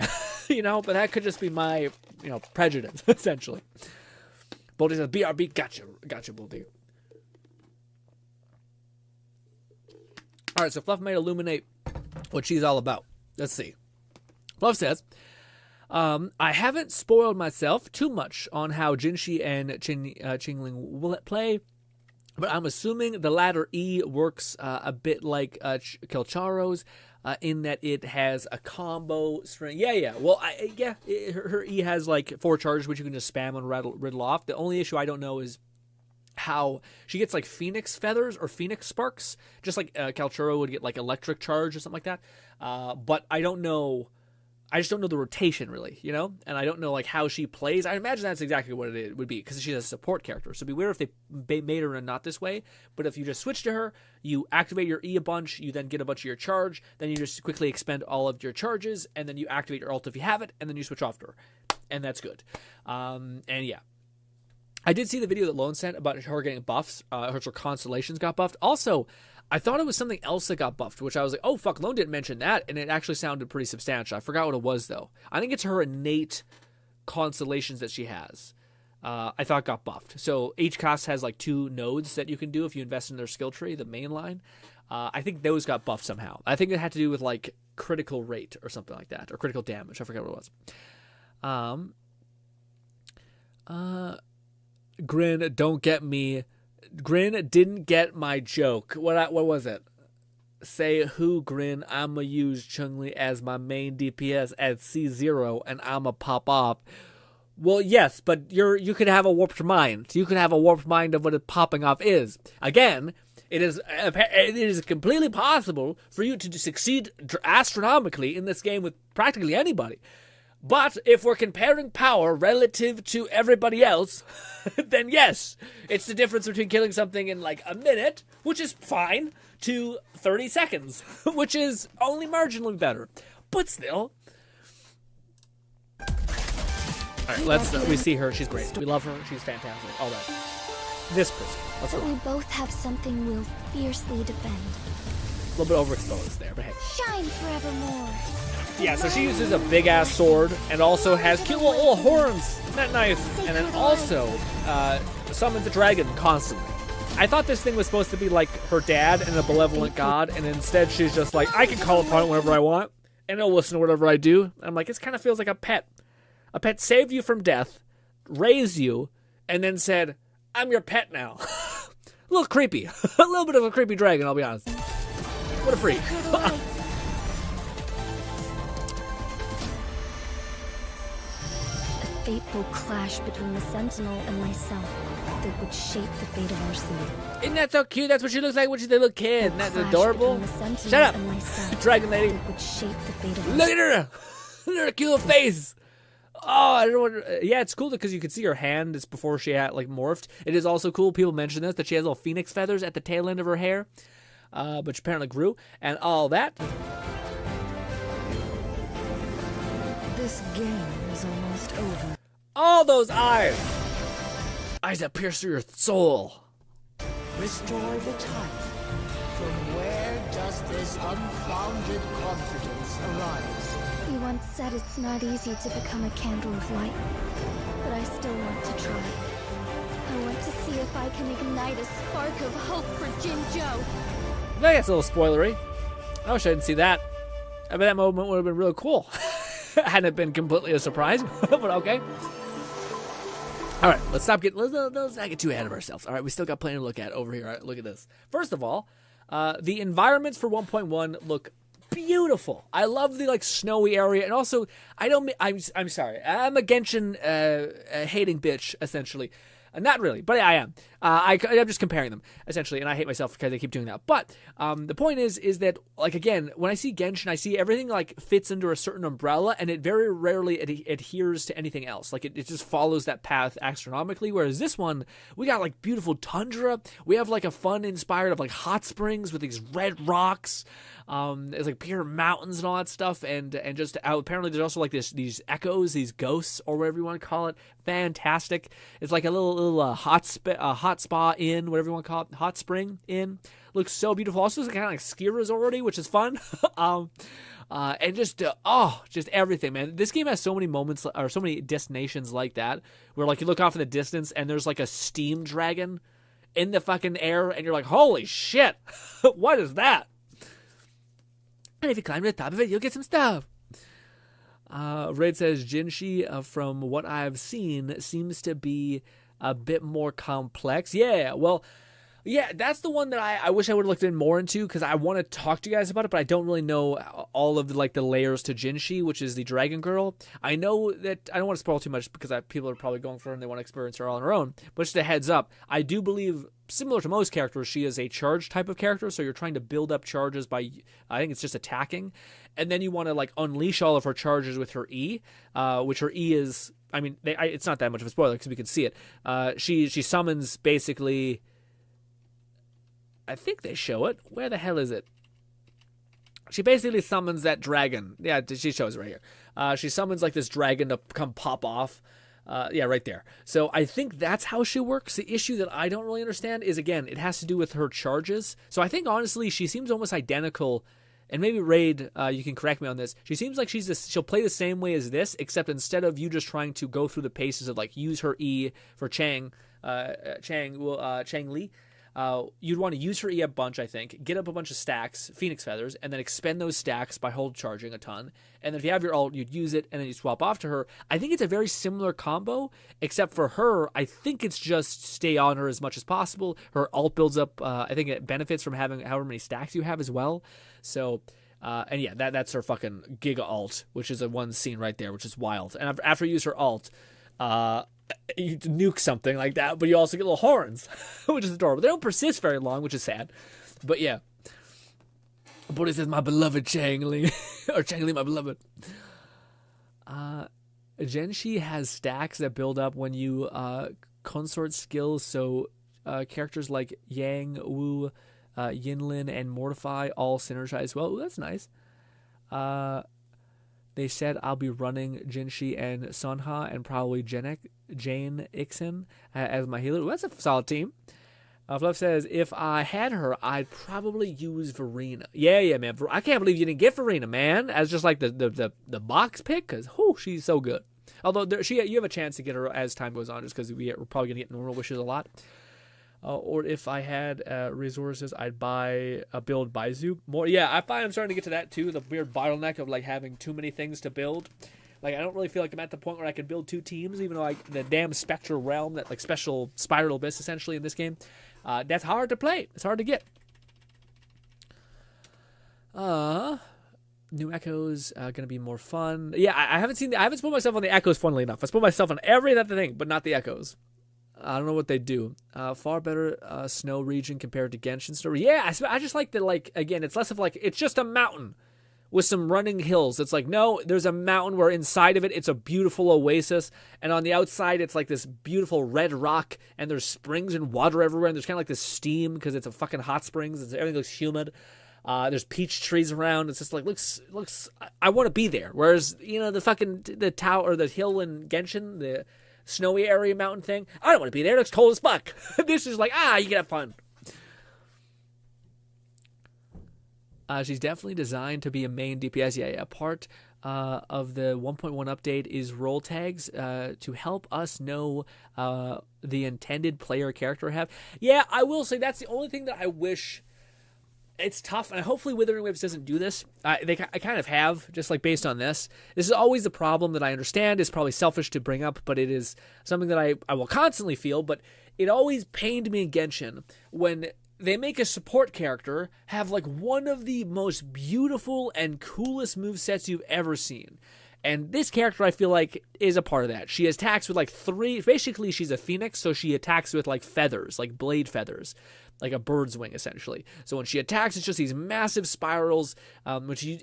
you know, but that could just be my, you know, prejudice, essentially. Boldy says, BRB, gotcha, Boldy. All right, so Fluff might illuminate what she's all about. Let's see. Fluff says, I haven't spoiled myself too much on how Jinshi and Qingling will play, but I'm assuming the latter E works a bit like Kelcharo's, in that it has a combo string. Yeah. Well, her E has like 4 charges, which you can just spam and riddle off. The only issue I don't know is how she gets like Phoenix feathers or Phoenix sparks, just like Kalchuro would get like electric charge or something like that. But I don't know. I just don't know the rotation, really, you know? And I don't know, like, how she plays. I imagine that's exactly what it would be, because she's a support character. So it'd be weird if they made her not this way. But if you just switch to her, you activate your E a bunch, you then get a bunch of your charge, then you just quickly expend all of your charges, and then you activate your ult if you have it, and then you switch off to her. And that's good. And yeah. I did see the video that Lone sent about her getting buffs. Her constellations got buffed. Also, I thought it was something else that got buffed, which I was like, oh, fuck, Lone didn't mention that, and it actually sounded pretty substantial. I forgot what it was, though. I think it's her innate constellations that she has. I thought got buffed. So each class has like 2 nodes that you can do if you invest in their skill tree, the main line. I think those got buffed somehow. I think it had to do with like critical rate or something like that, or critical damage. I forget what it was. Grin, don't get me. Grin didn't get my joke. What was it? Say who, Grin? I'ma use Chun-Li as my main DPS at C0 and I'ma pop off. Well, yes, but you could have a warped mind. You could have a warped mind of what a popping off is. Again, it is completely possible for you to succeed astronomically in this game with practically anybody. But if we're comparing power relative to everybody else, then yes, it's the difference between killing something in like a minute, which is fine, to 30 seconds, which is only marginally better. But still. All right, we see her. She's great. We love her. She's fantastic. All that. This person. Let's go. But we both have something we'll fiercely defend. A little bit overexposed there, but hey. Shine forevermore. Yeah, so she uses a big-ass sword and also has cute little horns. Isn't that nice? And then also summons a dragon constantly. I thought this thing was supposed to be like her dad and a benevolent god, and instead she's just like, I can call upon it whenever I want, and it'll listen to whatever I do. I'm like, this kind of feels like a pet. A pet saved you from death, raised you, and then said, I'm your pet now. A little creepy. A little bit of a creepy dragon, I'll be honest. What a freak. A fateful clash between the Sentinel and myself that would shape the fate of our city. Isn't that so cute? That's what she looks like when she's a little kid. Isn't that adorable? Shut up, myself, dragon lady. that would shape the fate of our Look at her. Look at her cute little face. Oh, I don't know what... Yeah, it's cool because you can see her hand. It's before she had, like, morphed. It is also cool, people mention this, that she has little phoenix feathers at the tail end of her hair, which apparently grew, and all that. This game is almost over. All those eyes! Eyes that pierce through your soul. Restore the time. From where does this unfounded confidence arise? You once said it's not easy to become a candle of light, but I still want to try. I want to see if I can ignite a spark of hope for Jinzhou. I think that's a little spoilery. I wish I didn't see that. I bet that moment would have been really cool. Hadn't it been completely a surprise, but okay. All right, let's not get too ahead of ourselves. All right, we still got plenty to look at over here. All right, look at this. First of all, the environments for 1.1 look beautiful. I love the like snowy area, and also I'm sorry, I'm a Genshin hating bitch essentially. Not really, but I am. I'm just comparing them essentially, and I hate myself because I keep doing that. But the point is that like again, when I see Genshin, I see everything like fits under a certain umbrella, and it very rarely adheres to anything else. Like it just follows that path astronomically. Whereas this one, we got like beautiful tundra. We have like a fun inspired of like hot springs with these red rocks. There's like pure mountains and all that stuff, and just apparently there's also like these echoes, these ghosts, or whatever you want to call it. Fantastic. It's like a little hot spa inn, whatever you want to call it, hot spring inn. Looks so beautiful. Also, it's kind of like ski resort, which is fun. And just everything, man. This game has so many moments or so many destinations like that, where like you look off in the distance and there's like a steam dragon in the fucking air, and you're like, holy shit, what is that? And if you climb to the top of it, you'll get some stuff. Raid says, Jinshi, from what I've seen, seems to be a bit more complex. Yeah, well, yeah, that's the one that I wish I would have looked in more into, because I want to talk to you guys about it, but I don't really know all of the layers to Jinshi, which is the dragon girl. I know that I don't want to spoil too much because people are probably going for her and they want to experience her all on her own. But just a heads up, I do believe, similar to most characters, she is a charge type of character. So you're trying to build up charges by, I think it's just attacking, and then you want to like unleash all of her charges with her E, which her E is. I mean, it's not that much of a spoiler because we can see it. She summons basically. I think they show it. Where the hell is it? She basically summons that dragon. Yeah, she shows it right here. She summons like this dragon to come pop off. Yeah, right there. So I think that's how she works. The issue that I don't really understand is, again, it has to do with her charges. So I think, honestly, she seems almost identical. And maybe Raid, you can correct me on this. She seems like she'll play the same way as this, except instead of you just trying to go through the paces of like use her E for Chang Li, you'd want to use her E a bunch, I think, get up a bunch of stacks, Phoenix Feathers, and then expend those stacks by hold charging a ton. And then if you have your ult, you'd use it, and then you swap off to her. I think it's a very similar combo, except for her, I think it's just stay on her as much as possible. Her ult builds up, I think it benefits from having however many stacks you have as well. So, and yeah, that's her fucking Giga ult, which is a one scene right there, which is wild. And after you use her ult, you nuke something like that, but you also get little horns, which is adorable. They don't persist very long, which is sad. But yeah. But it says, my beloved Chang Li, or Chang Li, my beloved. Genshi has stacks that build up when you consort skills, so characters like Yang, Wu, Yinlin, and Mortify all synergize well. Ooh, that's nice. They said I'll be running Jinshi and Sunha and probably Jane Ixin as my healer. Ooh, that's a solid team. Fluff says, if I had her, I'd probably use Verena. Yeah, man. I can't believe you didn't get Verena, man, as just like the box pick, because she's so good. Although you have a chance to get her as time goes on, just because we're probably going to get normal wishes a lot. Or if I had resources, I'd build Baizu more. Yeah, I find I'm starting to get to that too, the weird bottleneck of like having too many things to build. Like, I don't really feel like I'm at the point where I can build 2 teams, even though the damn Spectral Realm, that like special Spiral Abyss essentially in this game, that's hard to play. It's hard to get. New Echoes gonna be more fun. Yeah, I haven't spoiled myself on the Echoes, funnily enough. I spoiled myself on every other thing, but not the Echoes. I don't know what they do. Far better snow region compared to Genshin story. Yeah, I just like that. Like, again, it's less of like it's just a mountain with some running hills. It's like, no, there's a mountain where inside of it, it's a beautiful oasis. And on the outside, it's like this beautiful red rock. And there's springs and water everywhere. And there's kind of like this steam because it's a fucking hot springs. Everything looks humid. There's peach trees around. It's just like, looks. I want to be there. Whereas, the tower or the hill in Genshin, the snowy area mountain thing, I don't want to be there. It looks cold as fuck. This is like, you can have fun. She's definitely designed to be a main DPS. Yeah. Part of the 1.1 update is role tags to help us know the intended player character have. Yeah, I will say that's the only thing that I wish. It's tough, and hopefully Withering Waves doesn't do this. I kind of have, just like based on this. This is always the problem that I understand. It's probably selfish to bring up, but it is something that I will constantly feel. But it always pained me in Genshin when they make a support character have like one of the most beautiful and coolest movesets you've ever seen. And this character, I feel like, is a part of that. She attacks with like 3... Basically, she's a phoenix, so she attacks with like feathers, like blade feathers. Like a bird's wing, essentially. So when she attacks, it's just these massive spirals. When she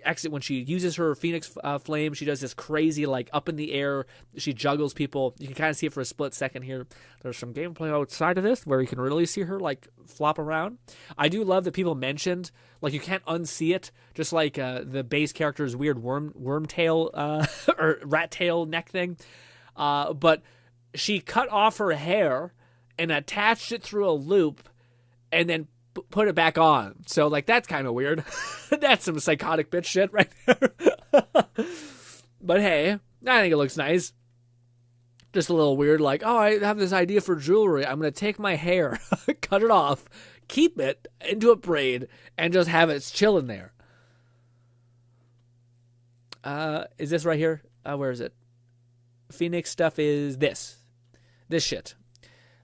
uses her Phoenix Flame, she does this crazy, like, up in the air. She juggles people. You can kind of see it for a split second here. There's some gameplay outside of this where you can really see her, like, flop around. I do love that people mentioned, like, you can't unsee it. Just like the base character's weird worm tail or rat tail neck thing. But she cut off her hair and attached it through a loop and then put it back on. So, like, that's kind of weird. That's some psychotic bitch shit right there. But hey, I think it looks nice. Just a little weird, like, I have this idea for jewelry. I'm going to take my hair, cut it off, keep it into a braid, and just have it chilling there. Is this right here? Where is it? Phoenix stuff is this shit.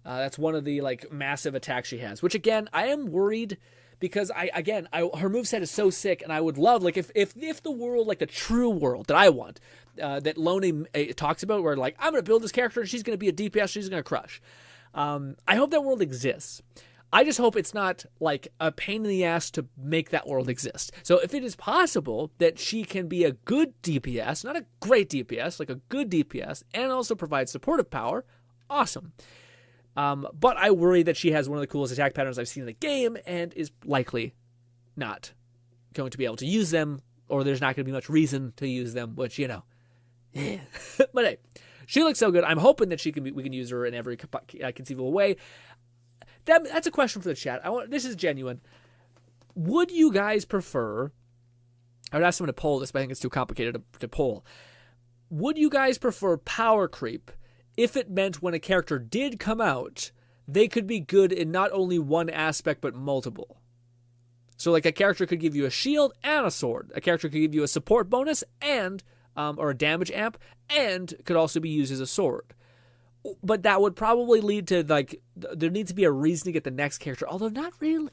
That's one of the like massive attacks she has, which again, I am worried because her moveset is so sick, and I would love, like, if the world, like the true world that I want, that Lone talks about, where like, I'm going to build this character and she's going to be a DPS, she's going to crush. I hope that world exists. I just hope it's not like a pain in the ass to make that world exist. So if it is possible that she can be a good DPS, not a great DPS, like a good DPS, and also provide supportive power, awesome. But I worry that she has one of the coolest attack patterns I've seen in the game and is likely not going to be able to use them, or there's not going to be much reason to use them, which, But hey, She looks so good. I'm hoping that we can use her in every conceivable way. That's a question for the chat. This is genuine. Would you guys prefer? I would ask someone to poll this, but I think it's too complicated to poll. Would you guys prefer power creep if it meant when a character did come out, they could be good in not only one aspect but multiple? So like a character could give you a shield and a sword. A character could give you a support bonus and or a damage amp, and could also be used as a sword. But that would probably lead to there needs to be a reason to get the next character, although not really.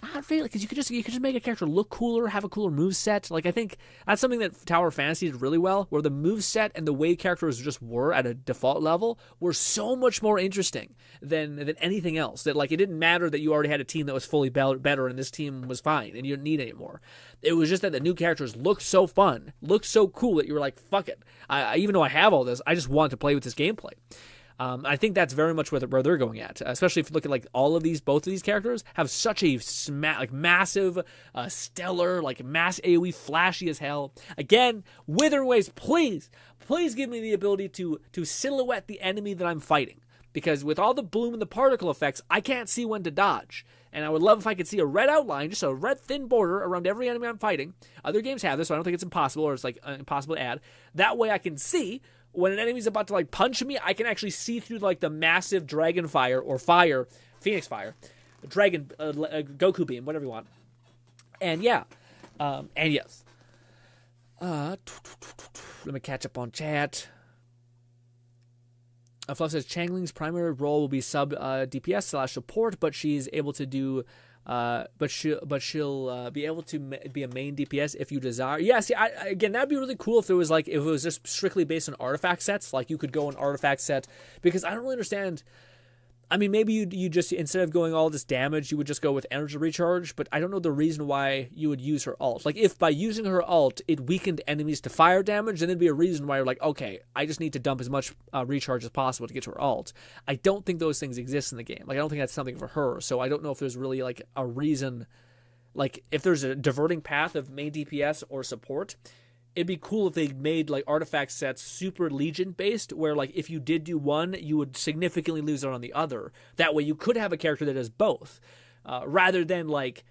Not really, because you could just make a character look cooler, have a cooler moveset. Like, I think that's something that Tower of Fantasy did really well, where the moveset and the way characters just were at a default level were so much more interesting than anything else. That, like, it didn't matter that you already had a team that was fully better and this team was fine and you didn't need any more. It was just that the new characters looked so fun, looked so cool that you were like, fuck it. Even though I have all this, I just want to play with this gameplay. I think that's very much where they're going at, especially if you look at like both of these characters have such a massive, stellar, like mass AoE, flashy as hell. Again, Witherways, please give me the ability to silhouette the enemy that I'm fighting, because with all the bloom and the particle effects, I can't see when to dodge. And I would love if I could see a red outline, just a red thin border around every enemy I'm fighting. Other games have this, so I don't think it's impossible, or it's like impossible to add. That way I can see when an enemy's about to like punch me, I can actually see through like the massive dragon fire or fire, phoenix fire, dragon, Goku beam, whatever you want. And yeah, and yes. Let me catch up on chat. Fluff says Changling's primary role will be sub DPS / support, but she's able to do. But she'll be able to be a main DPS if you desire. Yeah, see, again, that'd be really cool if it was just strictly based on artifact sets. Like you could go an artifact set, because I don't really understand. I mean, maybe you just, instead of going all this damage, you would just go with energy recharge, but I don't know the reason why you would use her ult. Like, if by using her ult, it weakened enemies to fire damage, then there'd be a reason why you're like, okay, I just need to dump as much recharge as possible to get to her ult. I don't think those things exist in the game. Like, I don't think that's something for her, so I don't know if there's really, like, a reason, like, if there's a diverting path of main DPS or support. It'd be cool if they made like artifact sets super Legion based, where like if you did do one, you would significantly lose out on the other. That way you could have a character that does both, rather than like,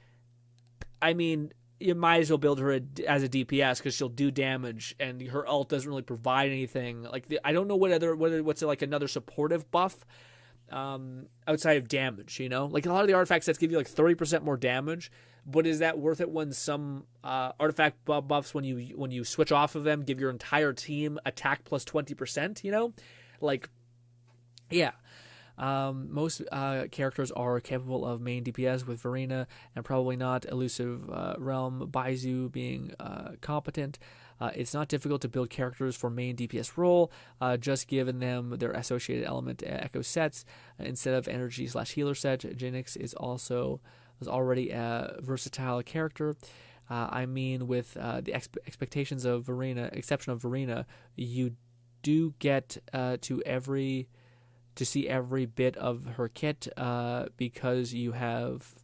I mean, you might as well build her as a DPS because she'll do damage and her ult doesn't really provide anything. Like I don't know what's like another supportive buff outside of damage. You know, like a lot of the artifact sets give you like 30% more damage. But is that worth it when some artifact buffs, when you switch off of them, give your entire team attack plus 20%, you know? Like, yeah. Most characters are capable of main DPS, with Verena and probably not Elusive Realm Baizu being competent. It's not difficult to build characters for main DPS role, just giving them their associated element echo sets instead of energy / healer set. Jinx is already a versatile character. I mean, with the exception of Verena, you do get to see every bit of her kit because you have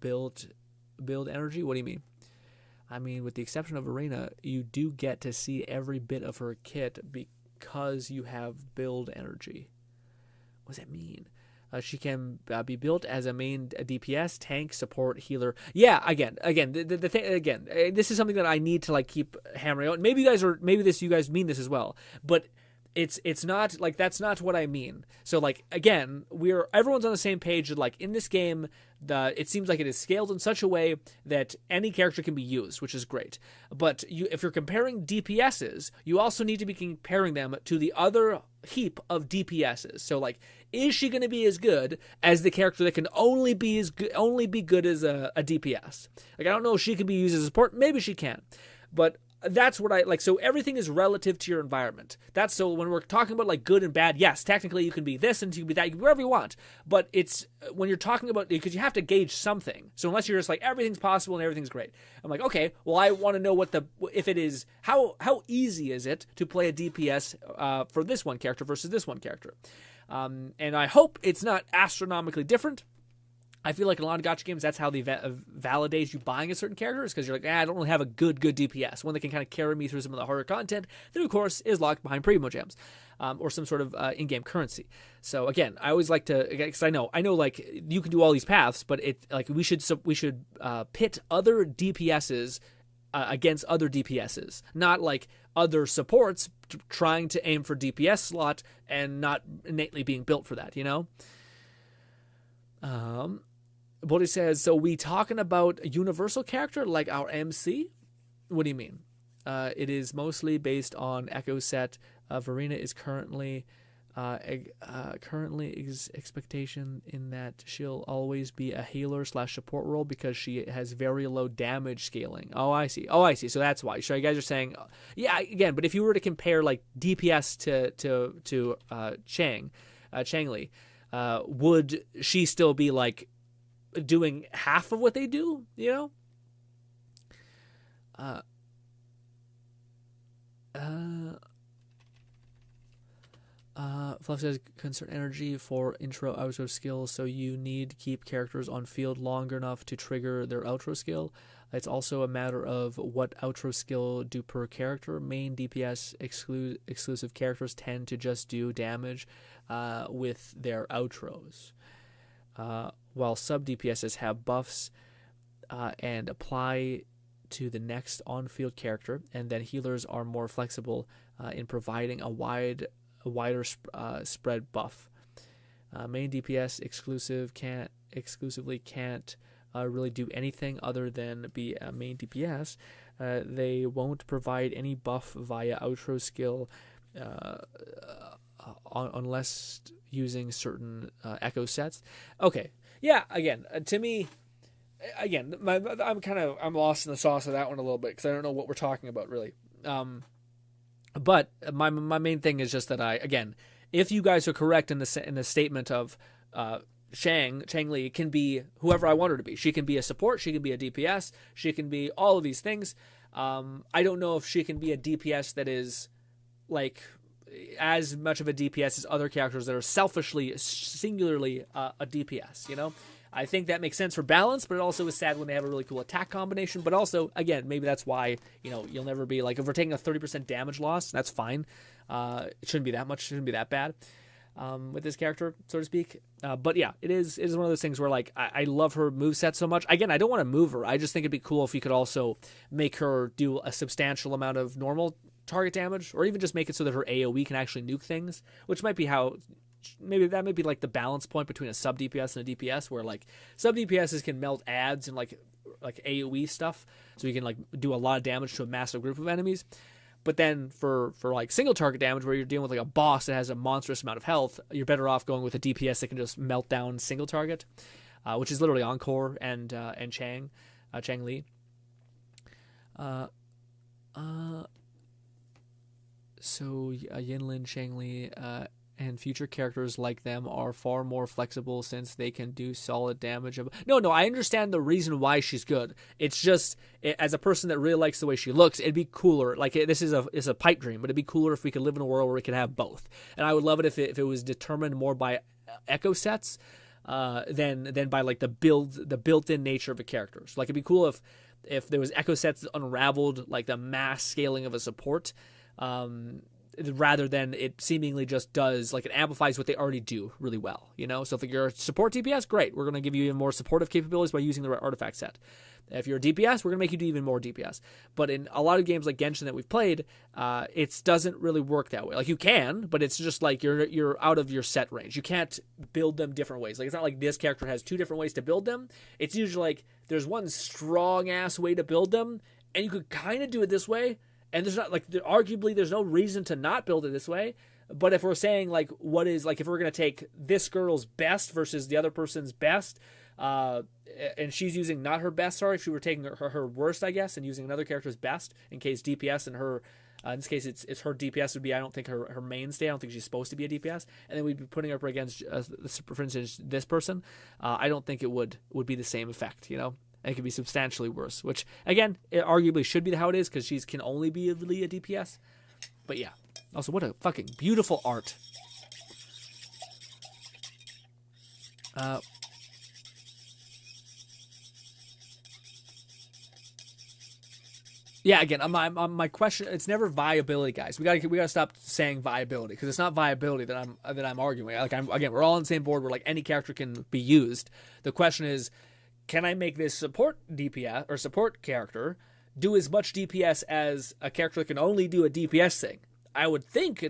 build energy. What do you mean? I mean, with the exception of Verena, you do get to see every bit of her kit because you have build energy. What does that mean? She can be built as a main DPS, tank, support, healer. Yeah, again, the thing, again, this is something that I need to like keep hammering out. Maybe you guys mean this as well, but it's not like, that's not what I mean. So like, again, everyone's on the same page. Like in this game, it seems like it is scaled in such a way that any character can be used, which is great. But if you're comparing DPSs, you also need to be comparing them to the other heap of DPSs. So like, is she going to be as good as the character that can only be good as a DPS? Like, I don't know if she can be used as a support. Maybe she can, but that's what I like. So everything is relative to your environment. That's, so when we're talking about like good and bad, yes, technically you can be this and you can be that, you can be wherever you want. But it's when you're talking about, because you have to gauge something. So unless you're just like everything's possible and everything's great, I'm like, okay, well, I want to know if it is, how easy is it to play a DPS for this one character versus this one character. And I hope it's not astronomically different. I feel like in a lot of gacha games, that's how they validate you buying a certain character, is because you're like, I don't really have a good DPS, one that can kind of carry me through some of the harder content that, of course, is locked behind primo gems or some sort of in-game currency. So again, I always like to, because I know like you can do all these paths, but it like we should pit other DPSs against other DPSs, not like other supports trying to aim for DPS slot and not innately being built for that, you know. Bodhi says, so we talking about a universal character like our MC? What do you mean? It is mostly based on Echo Set. Verena is currently expectation in that she'll always be a healer / support role because she has very low damage scaling. Oh, I see. So that's why. So you guys are saying, yeah, again, but if you were to compare like DPS to Chang Li, would she still be like doing half of what they do, you know? Fluff says concert energy for intro outro skills, so you need to keep characters on field long enough to trigger their outro skill. It's also a matter of what outro skill do per character. Main DPS exclusive characters tend to just do damage with their outros, while sub DPSs have buffs and apply to the next on-field character, and then healers are more flexible in providing a wider spread buff. Main DPS exclusively can't really do anything other than be a main DPS. They won't provide any buff via outro skill unless using certain echo sets. Okay, yeah. Again, to me, I'm lost in the sauce of that one a little bit because I don't know what we're talking about really. But my main thing is just that if you guys are correct in the statement of Chang Li can be whoever I want her to be. She can be a support. She can be a DPS. She can be all of these things. I don't know if she can be a DPS that is like as much of a DPS as other characters that are singularly a DPS. You know, I think that makes sense for balance, but it also is sad when they have a really cool attack combination. But also, again, maybe that's why, you know, you'll never be like, if we're taking a 30% damage loss, that's fine. It shouldn't be that much. It shouldn't be that bad with this character, so to speak. But yeah, it is one of those things where like I love her moveset so much. Again, I don't want to move her. I just think it'd be cool if you could also make her do a substantial amount of normal target damage, or even just make it so that her AoE can actually nuke things, which might be how. Maybe that might be like the balance point between a sub DPS and a DPS, where like sub DPSs can melt ads and like AoE stuff, so you can like do a lot of damage to a massive group of enemies. But then for like single target damage, where you're dealing with like a boss that has a monstrous amount of health, you're better off going with a DPS that can just melt down single target, which is literally Encore and Chang Li. So Yinlin, Chang Li, and future characters like them are far more flexible since they can do solid damage. No, I understand the reason why she's good. It's just, as a person that really likes the way she looks, it'd be cooler. Like, this is a pipe dream, but it'd be cooler if we could live in a world where we could have both. And I would love it if it was determined more by echo sets than by like the built-in nature of a character. So like, it'd be cool if there was echo sets that unraveled like the mass scaling of a support, rather than it seemingly just does, like, it amplifies what they already do really well, you know? So if you're a support DPS, great. We're going to give you even more supportive capabilities by using the right artifact set. If you're a DPS, we're going to make you do even more DPS. But in a lot of games like Genshin that we've played, it doesn't really work that way. Like, you can, but it's just like you're out of your set range. You can't build them different ways. Like, it's not like this character has two different ways to build them. It's usually like there's one strong-ass way to build them, and you could kind of do it this way. And there's not like, arguably, there's no reason to not build it this way. But if we're saying like, what is like, if we're going to take this girl's best versus the other person's best, and she's using not her best, if she were taking her worst, I guess, and using another character's best, in case DPS and her, in this case, it's her DPS would be, I don't think her mainstay. I don't think she's supposed to be a DPS. And then we'd be putting her up against, for instance, this person. I don't think it would be the same effect, you know? It could be substantially worse, which, again, it arguably should be how it is, because she can only be a DPS. But yeah. Also, what a fucking beautiful art. Yeah, again, my question, it's never viability, guys. We gotta stop saying viability, because it's not viability that I'm arguing. Like, again, we're all on the same board where like any character can be used. The question is, can I make this support DPS or support character do as much DPS as a character that can only do a DPS thing? I would think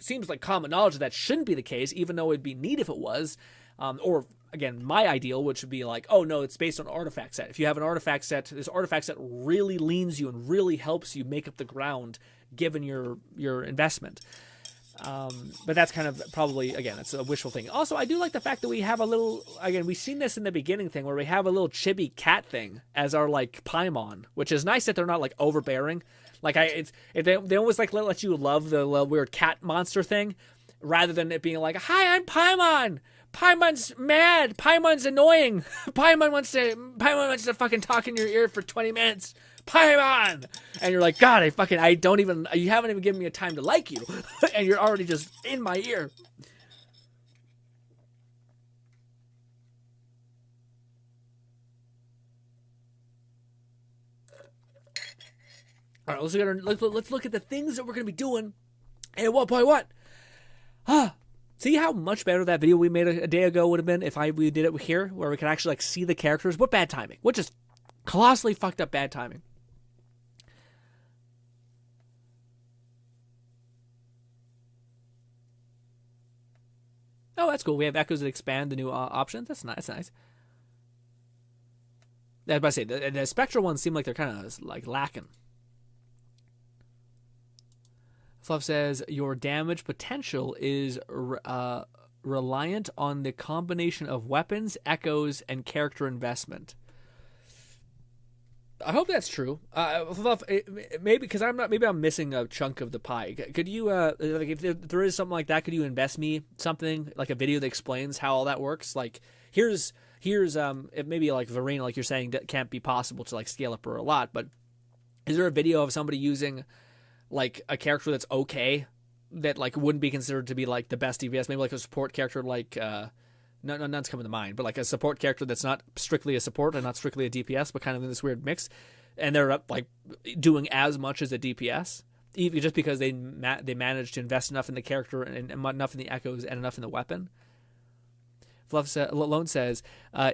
seems like common knowledge that shouldn't be the case, even though it'd be neat if it was. Or again, my ideal, which would be like, oh no, it's based on artifact set. If you have an artifact set, this artifact set really leans you and really helps you make up the ground given your investment. But that's kind of probably, again, it's a wishful thing. Also, I do like the fact that we have a little, again, we've seen this in the beginning thing where we have a little chibi cat thing as our like Paimon, which is nice that they're not like overbearing. Like they almost like let you love the little weird cat monster thing, rather than it being like, hi, I'm Paimon. Paimon's mad. Paimon's annoying. Paimon wants to fucking talk in your ear for 20 minutes. Paimon! And you're like, God, you haven't even given me a time to like you. And you're already just in my ear. All right, let's look at the things that we're going to be doing. And what? See how much better that video we made a day ago would have been if we did it here, where we could actually like see the characters. What bad timing? What just colossally fucked up bad timing? Oh, that's cool. We have echoes that expand the new options. That's nice. I was about to say the Spectra ones seem like they're kind of like lacking. Fluff says, your damage potential is reliant on the combination of weapons, echoes, and character investment. I hope that's true. Fluff, maybe because I'm missing a chunk of the pie. Could you, like, if there is something like that, could you invest me something like a video that explains how all that works? Like, here's it maybe like Verena, like you're saying, that can't be possible to like scale up her a lot. But is there a video of somebody using like a character that's okay, that like wouldn't be considered to be like the best DPS, maybe like a support character, like none's coming to mind, but like a support character that's not strictly a support and not strictly a DPS, but kind of in this weird mix, and they're like doing as much as a DPS, even just because they managed to invest enough in the character and enough in the echoes and enough in the weapon. Lone says,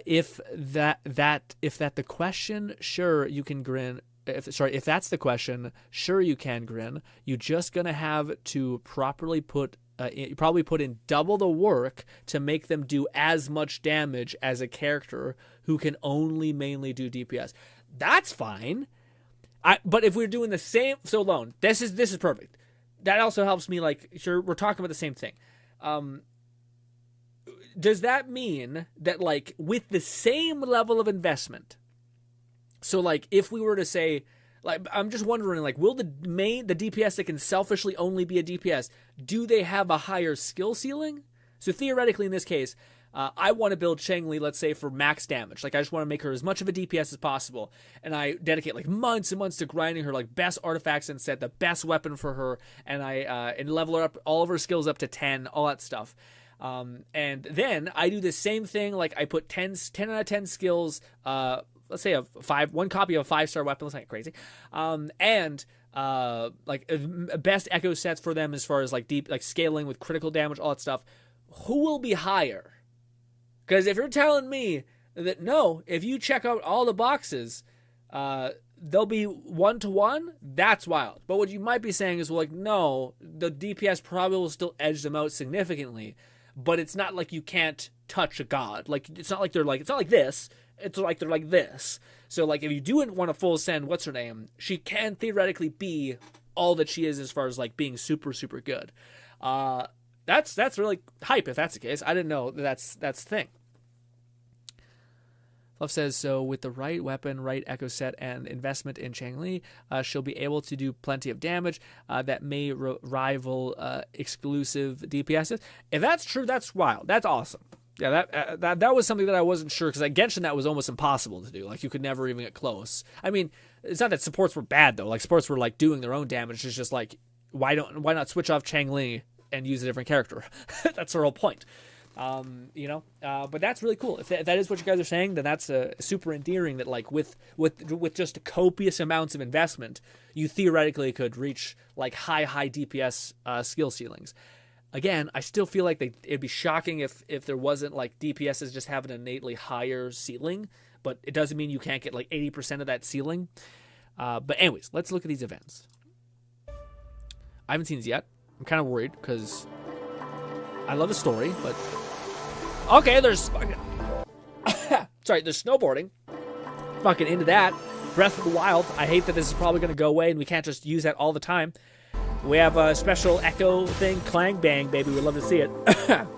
if the question, sure you can grin. If that's the question, sure you can grin. You're just gonna have to probably put in double the work to make them do as much damage as a character who can only mainly do DPS. That's fine. But if we're doing the same, so Lone, this is perfect. That also helps me. Like, sure, we're talking about the same thing. Does that mean that like with the same level of investment? So, like, if we were to say, like, I'm just wondering, like, will the DPS that can selfishly only be a DPS, do they have a higher skill ceiling? So, theoretically, in this case, I want to build Cheng-Li, let's say, for max damage. Like, I just want to make her as much of a DPS as possible. And I dedicate, like, months and months to grinding her, like, best artifacts and set the best weapon for her. And and level her up, all of her skills up to 10, all that stuff. And then I do the same thing. Like, I put 10 out of 10 skills, let's say one copy of a 5-star weapon. Let's not get crazy. And best echo sets for them as far as like deep, like scaling with critical damage, all that stuff. Who will be higher? Because if you're telling me that no, if you check out all the boxes, they'll be 1-to-1, that's wild. But what you might be saying is, well, like, no, the DPS probably will still edge them out significantly, but it's not like you can't touch a god. Like, it's not like they're like, it's not like this. It's like they're like this. So, like, if you do want to full send, what's her name? She can theoretically be all that she is as far as, like, being super, super good. That's really hype if that's the case. I didn't know that's the thing. Fluff says, so with the right weapon, right echo set, and investment in Cheng-Li, she'll be able to do plenty of damage that may rival exclusive DPSs. If that's true, that's wild. That's awesome. Yeah, that was something that I wasn't sure, because at Genshin that was almost impossible to do. Like, you could never even get close. I mean, it's not that supports were bad though. Like, supports were like doing their own damage. It's just like, why not switch off Cheng-Li and use a different character? That's the whole point. But that's really cool. If that is what you guys are saying, then that's super endearing. That like with just copious amounts of investment, you theoretically could reach like high DPS skill ceilings. Again, I still feel like it'd be shocking if there wasn't like DPSs just have an innately higher ceiling, but it doesn't mean you can't get like 80% of that ceiling. But anyways, let's look at these events. I haven't seen these yet. I'm kind of worried because I love the story, but okay, there's there's snowboarding. Fucking into that. Breath of the Wild. I hate that this is probably going to go away and we can't just use that all the time. We have a special echo thing, clang bang, baby. We'd love to see it.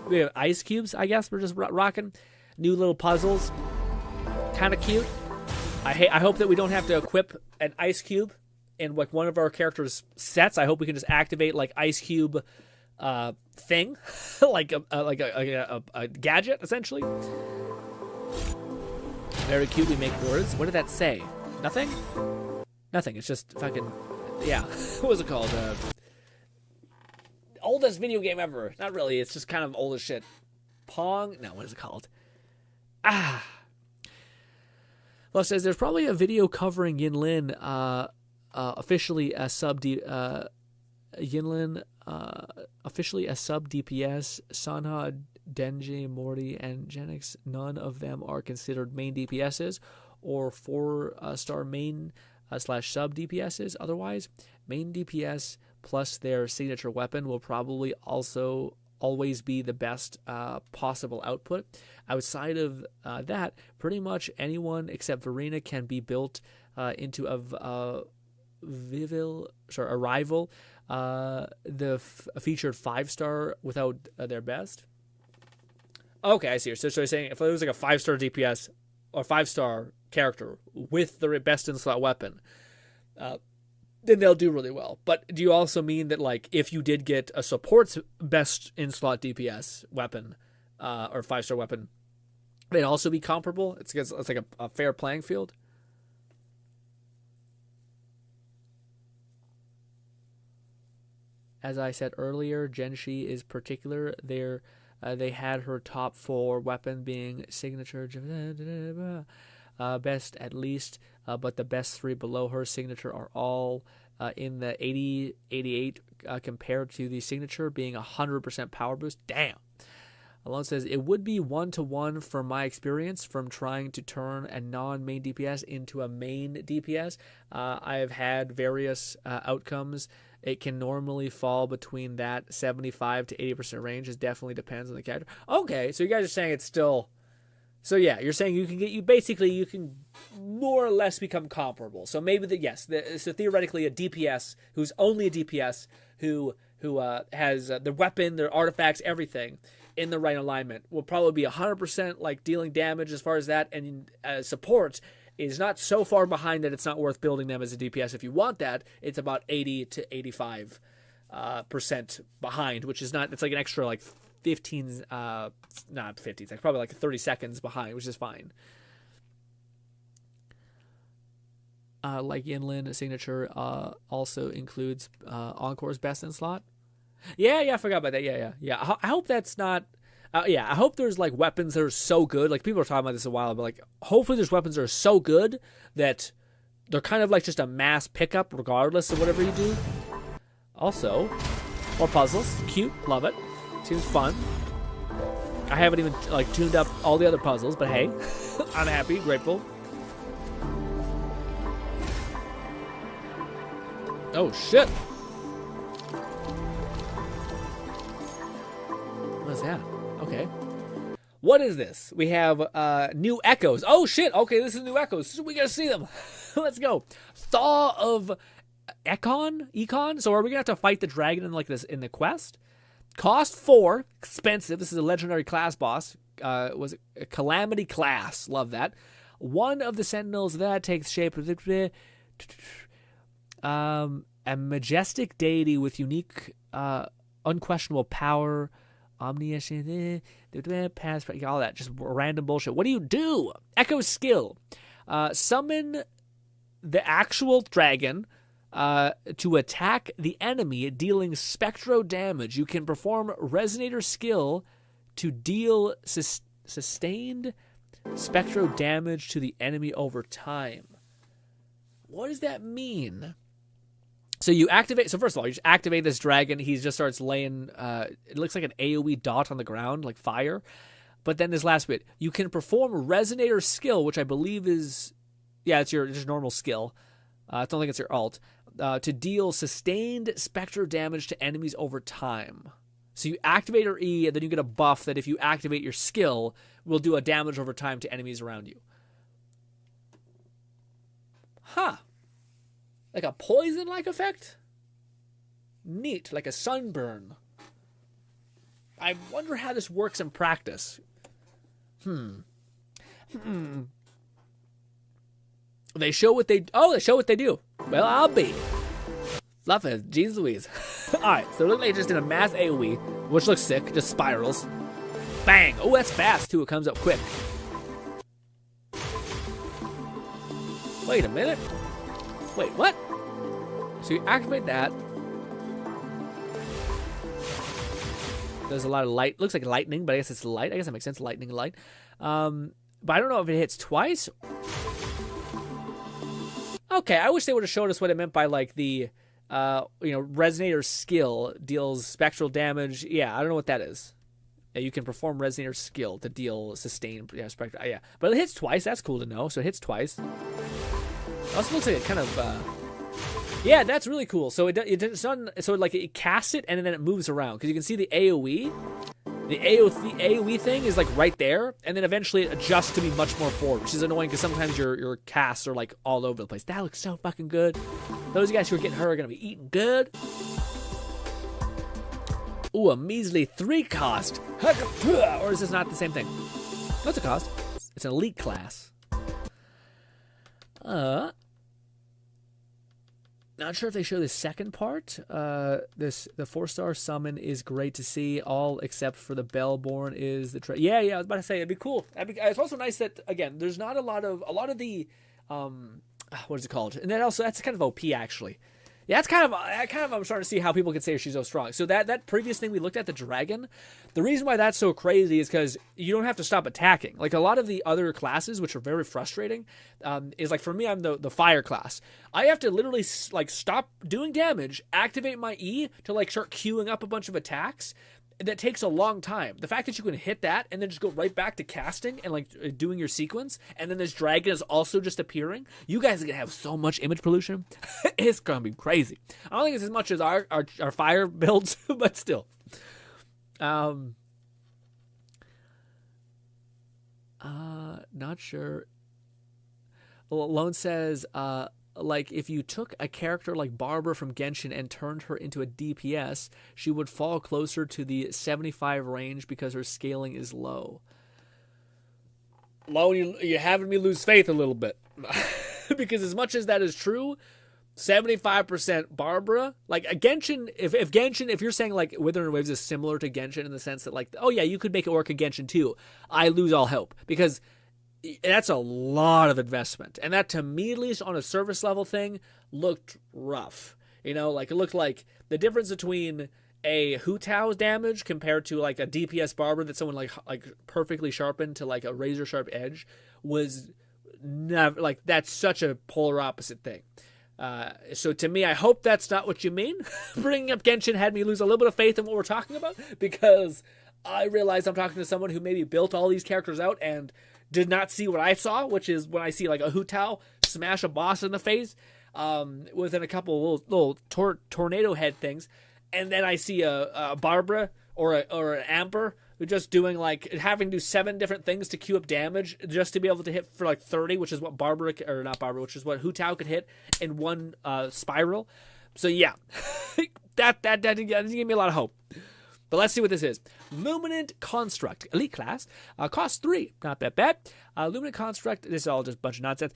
We have ice cubes, I guess. We're just rocking. New little puzzles. Kind of cute. I hope that we don't have to equip an ice cube in like one of our characters' sets. I hope we can just activate like ice cube thing, like a gadget essentially. Very cute. We make words. What did that say? Nothing. Nothing. It's just fucking yeah. What was it called? Oldest video game ever. Not really. It's just kind of old as shit. Pong. No. What is it called? Well, it says there's probably a video covering Yinlin officially a sub Yinlin officially a sub DPS. Sanha, Denji, Morty, and Genix. None of them are considered main DPSs or 4-star main / sub DPSs. Otherwise, main DPS plus their signature weapon will probably also always be the best possible output. Outside of that, pretty much anyone except Verena can be built into a rival. The featured 5-star without their best. Okay, I see. So you're saying if it was like a 5-star DPS or 5-star character with the best in slot weapon, then they'll do really well. But do you also mean that like if you did get a support's best in slot DPS weapon or 5-star weapon, they'd also be comparable? It's like a fair playing field. As I said earlier, Genshi is particular. They had her top 4 weapon being signature best at least, but the best 3 below her signature are all in the 80, 88 compared to the signature being 100% power boost. Damn. Alone says, it would be 1-to-1 from my experience from trying to turn a non-main DPS into a main DPS. I have had various outcomes. It can normally fall between that 75 to 80% range. It definitely depends on the character. Okay, so you guys are saying it's still... So yeah, you're saying you can more or less become comparable. So maybe so theoretically a DPS who's only a DPS who has the weapon, their artifacts, everything in the right alignment will probably be 100% like dealing damage as far as that, and support is not so far behind that it's not worth building them as a DPS. If you want that, it's about 80 to 85% behind, which is not. It's like an extra like 15, not 15. It's like probably like 30 seconds behind, which is fine. Like Yinlin signature also includes Encore's best in slot. Yeah, I forgot about that. Yeah. I hope that's not. I hope there's like weapons that are so good. Like people were talking about this a while, but like hopefully there's weapons that are so good that they're kind of like just a mass pickup regardless of whatever you do. Also, more puzzles. Cute, love it. Seems fun. I haven't even like tuned up all the other puzzles, but hey, I'm happy, grateful. Oh shit! What is that? Okay. What is this? We have new echoes. Oh shit! Okay, this is new echoes. So we gotta see them. Let's go. Thaw of Econ. So are we gonna have to fight the dragon in like this in the quest? Cost 4, expensive. This is a legendary class boss. Was it a Calamity class? Love that. One of the sentinels that takes shape of a majestic deity with unique, unquestionable power, omniscient, past, all that, just random bullshit. What do you do? Echo skill. Summon the actual dragon to attack the enemy, dealing spectro damage. You can perform Resonator skill to deal sustained spectro damage to the enemy over time. What does that mean? So you activate. So first of all, you just activate this dragon. He just starts laying. It looks like an AOE dot on the ground, like fire. But then this last bit, you can perform Resonator skill, which I believe is, it's your just normal skill. I don't think it's your alt. To deal sustained spectro damage to enemies over time. So you activate your E, and then you get a buff that if you activate your skill, will do a damage over time to enemies around you. Huh. Like a poison-like effect? Neat, like a sunburn. I wonder how this works in practice. They show what they do. Well, I'll be. Fluffy, jeez Louise. Alright, so it looks like it just did a mass AoE, which looks sick, just spirals. Bang! Oh, that's fast too, it comes up quick. Wait a minute. Wait, what? So you activate that. There's a lot of light. Looks like lightning, but I guess it's light. I guess that makes sense. Lightning, light. But I don't know if it hits twice. Okay, I wish they would have showed us what it meant by like the, Resonator skill deals spectral damage. Yeah, I don't know what that is. Yeah, you can perform Resonator skill to deal sustained spectral. Yeah, but it hits twice. That's cool to know. So it hits twice. Also looks like it kind of. Yeah, that's really cool. So it's not, so like it casts it and then it moves around because you can see the AOE. The AOE thing is like right there, and then eventually it adjusts to be much more forward, which is annoying because sometimes your casts are like all over the place. That looks so fucking good. Those guys who are getting hurt are gonna be eating good. Ooh, a measly 3 cost. Or is this not the same thing? What's a cost? It's an elite class. Not sure if they show the second part. The 4-star summon is great to see. All except for the Bellborn is the yeah. I was about to say it'd be cool. It's also nice that again, there's not a lot of the what is it called? And then also that's kind of OP actually. Yeah, that's kind of I'm starting to see how people can say she's so strong. So that previous thing we looked at, the dragon, the reason why that's so crazy is because you don't have to stop attacking. Like a lot of the other classes, which are very frustrating, is like for me, I'm the fire class. I have to literally like stop doing damage, activate my E to like start queuing up a bunch of attacks. That takes a long time. The fact that you can hit that and then just go right back to casting and like doing your sequence, and then this dragon is also just appearing. You guys are gonna have so much image pollution. It's gonna be crazy. I don't think it's as much as our fire builds, but still. Not sure. Lone says, like if you took a character like Barbara from Genshin and turned her into a DPS, she would fall closer to the 75 range because her scaling is low. Lone, you're having me lose faith a little bit. Because as much as that is true, 75% Barbara, like a Genshin, if Genshin, if you're saying like Withering Waves is similar to Genshin in the sense that like, oh yeah, you could make it work in Genshin too, I lose all hope because that's a lot of investment. And that, to me, at least on a service level thing, looked rough. Like it looked like the difference between a Hu Tao's damage compared to like a DPS Barber that someone like perfectly sharpened to like a razor sharp edge was never, like, that's such a polar opposite thing. So to me, I hope that's not what you mean. Bringing up Genshin had me lose a little bit of faith in what we're talking about because I realized I'm talking to someone who maybe built all these characters out and did not see what I saw, which is when I see like a Hu Tao smash a boss in the face within a couple little tornado head things, and then I see a Barbara or an Amber who just doing like having to do 7 different things to queue up damage just to be able to hit for like 30, which is what which is what Hu Tao could hit in one spiral. So yeah, that didn't give me a lot of hope. But let's see what this is. Luminant Construct. Elite class. Cost 3. Not that bad. Luminant Construct. This is all just a bunch of nonsense.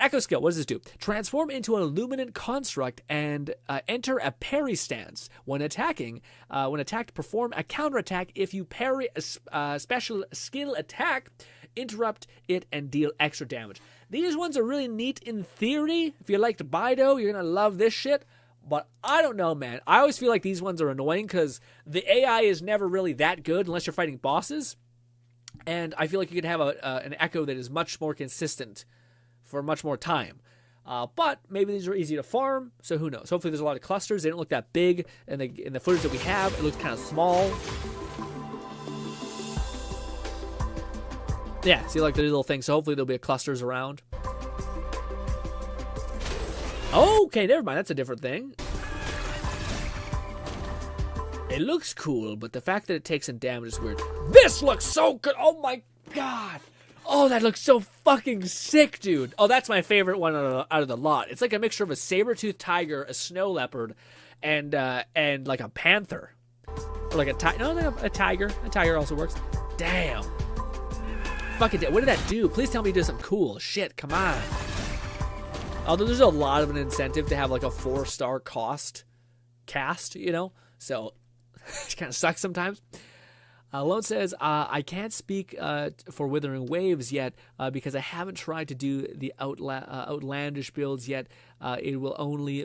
Echo Skill. What does this do? Transform into a Luminant Construct and enter a parry stance. When attacking, when attacked, perform a counterattack. If you parry a special skill attack, interrupt it and deal extra damage. These ones are really neat in theory. If you liked Bido, you're going to love this shit. But I don't know, man. I always feel like these ones are annoying because the AI is never really that good unless you're fighting bosses. And I feel like you could have an echo that is much more consistent for much more time. But maybe these are easy to farm, so who knows? Hopefully there's a lot of clusters. They don't look that big. And in the footage that we have, it looks kind of small. Yeah, see like the little thing. So hopefully there'll be clusters around. Okay, never mind. That's a different thing. It looks cool, but the fact that it takes some damage is weird. This looks so good. Oh my god. Oh, that looks so fucking sick, dude. Oh, that's my favorite one out of the lot. It's like a mixture of a saber-toothed tiger, a snow leopard, and like a panther. Or like a tiger. No, a tiger. A tiger also works. Damn. Fucking what did that do? Please tell me it did something cool. Shit, come on. Although there's a lot of an incentive to have like a 4-star cast, you know? So it kind of sucks sometimes. Lone says, I can't speak for Withering Waves yet because I haven't tried to do the outlandish builds yet. It will only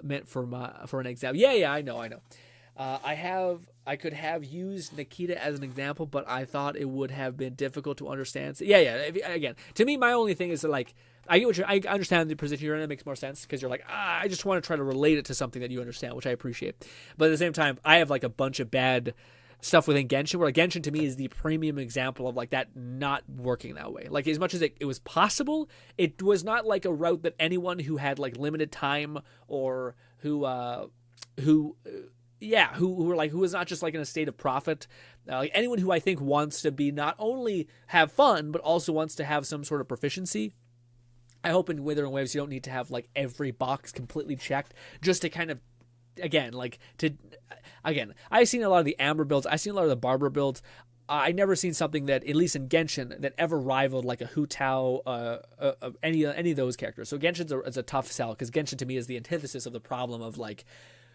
meant for an example. Yeah, I know. I could have used Nikita as an example, but I thought it would have been difficult to understand. So, yeah. Again, to me, my only thing is that, like, I understand the position you're in. It makes more sense because you're like, I just want to try to relate it to something that you understand, which I appreciate. But at the same time, I have like a bunch of bad stuff within Genshin, where Genshin to me is the premium example of like that not working that way. Like as much as it was possible, it was not like a route that anyone who had like limited time or who was not just like in a state of profit, like anyone who I think wants to be not only have fun but also wants to have some sort of proficiency. I hope in Withering Waves you don't need to have like every box completely checked just to kind of I've seen a lot of the Amber builds. I've seen a lot of the Barber builds. I never seen something that, at least in Genshin, that ever rivaled like a Hu Tao, any of those characters. So Genshin's a tough sell because Genshin to me is the antithesis of the problem of like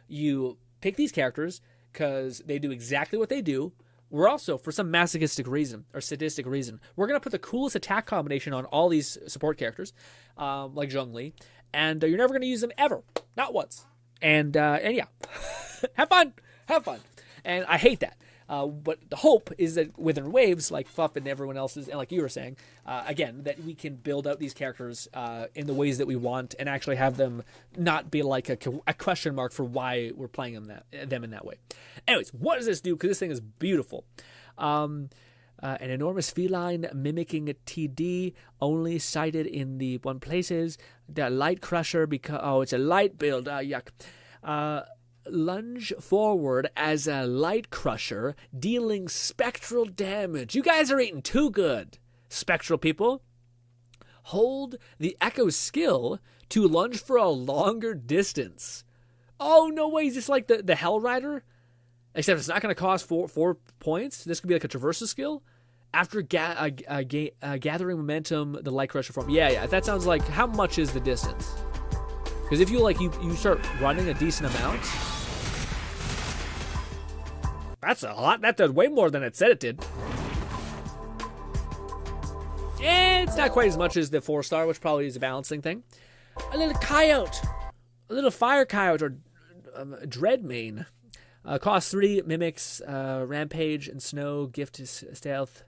you pick these characters because they do exactly what they do. We're also, for some masochistic reason or sadistic reason, we're going to put the coolest attack combination on all these support characters, like Zhongli, and you're never going to use them ever. Not once. And yeah, have fun. And I hate that. But the hope is that Withering Waves, like Fuff and everyone else's, and like you were saying, again, that we can build out these characters in the ways that we want and actually have them not be like a question mark for why we're playing them in that way. Anyways, what does this do? Because this thing is beautiful. An enormous feline mimicking a TD, only sighted in the one places. The light crusher, because it's a light build. Yuck. Lunge forward as a light crusher, dealing spectral damage. You guys are eating too good, spectral people. Hold the echo skill to lunge for a longer distance. Oh, no way. Is this like the Hell Rider? Except it's not going to cost four points. This could be like a traversal skill. After gathering momentum, the light crusher form. Yeah. That sounds like, how much is the distance? Because if you start running a decent amount, that's a lot. That does way more than it said it did. And it's not quite as much as the 4-star, which probably is a balancing thing. A little coyote, a little fire coyote or dreadmane. Cost 3, mimics, rampage and snow, gift is stealth,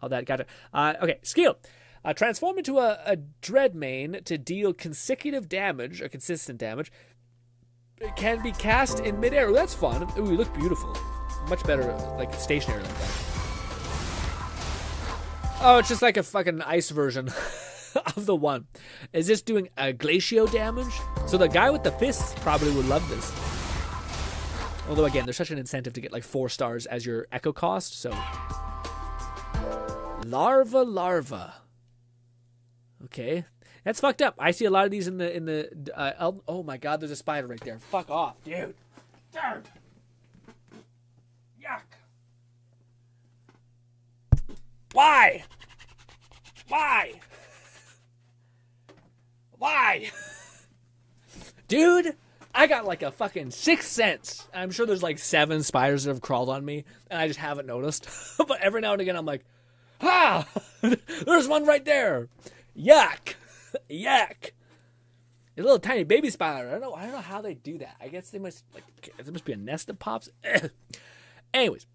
all that. Got it. Okay, skill. Transform into a dreadmane to deal consecutive damage, or consistent damage. It can be cast in midair. Ooh, that's fun. Ooh, you look beautiful. Much better, like stationary like that. Oh, it's just like a fucking ice version of the one. Is this doing a glacio damage? So the guy with the fists probably would love this. Although again, there's such an incentive to get like 4 stars as your echo cost. So larva. Okay, that's fucked up. I see a lot of these in the. Oh my god, there's a spider right there. Fuck off, dude. Darn. Yuck. Why? Dude, I got like a fucking 6th sense. I'm sure there's like 7 spiders that have crawled on me, and I just haven't noticed. But every now and again, I'm like, there's one right there. Yuck. A little tiny baby spider. I don't know how they do that. I guess they must there must be a nest that pops. Anyways.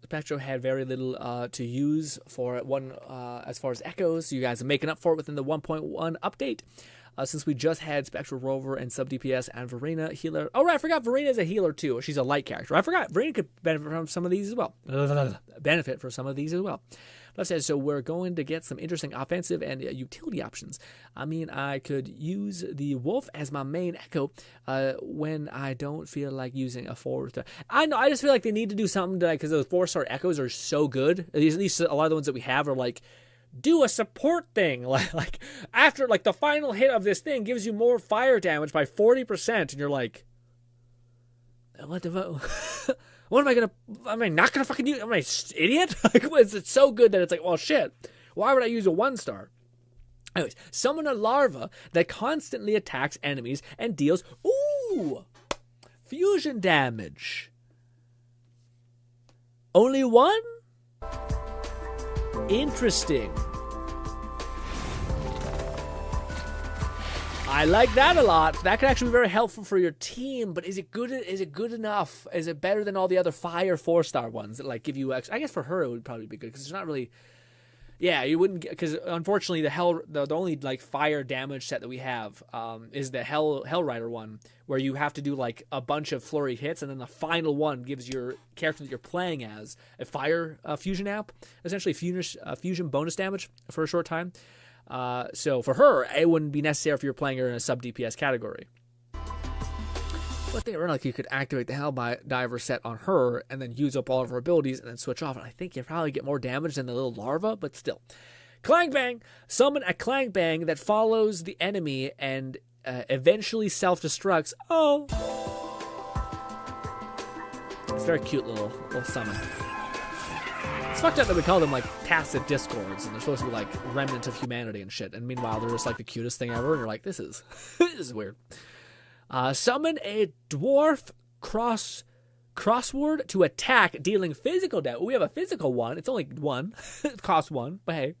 Spectro had very little to use for one as far as echoes. So you guys are making up for it within the 1.1 update. Since we just had Spectral Rover and Sub DPS and Verena healer. Oh, right, I forgot Verena's a healer too. She's a light character. I forgot Verena could benefit from some of these as well. Let's say, so we're going to get some interesting offensive and utility options. I mean, I could use the Wolf as my main echo when I don't feel like using a 4-star. I know, I just feel like they need to do something because those 4-star echoes are so good. At least a lot of the ones that we have are like, do a support thing, like after like the final hit of this thing gives you more fire damage by 40%, and you're like, what the fuck? What am I gonna? Am I not gonna fucking use? Am I an idiot? Like, it's so good that it's like, well, shit. Why would I use a 1-star? Anyways, summon a larva that constantly attacks enemies and deals fusion damage. Only one? Interesting. I like that a lot. That could actually be very helpful for your team, but is it good enough? Is it better than all the other fire 4-star ones that like give you extra? I guess for her it would probably be good because it's not really. Yeah, you wouldn't get, because unfortunately the only like fire damage set that we have is the Hell Rider one, where you have to do like a bunch of flurry hits, and then the final one gives your character that you're playing as a fire fusion app, essentially fusion bonus damage for a short time. So for her, it wouldn't be necessary if you're playing her in a sub DPS category. But they were like you could activate the Hell Diver set on her and then use up all of her abilities and then switch off. And I think you probably get more damage than the little larva, but still. Clang Bang! Summon a Clang Bang that follows the enemy and eventually self-destructs. Oh! It's a very cute little summon. It's fucked up that we call them like tacit discords and they're supposed to be like remnants of humanity and shit. And meanwhile, they're just like the cutest thing ever. And you're like, this is weird. Summon a dwarf crossword to attack, dealing physical damage. We have a physical one. It's only one. It costs 1, but hey.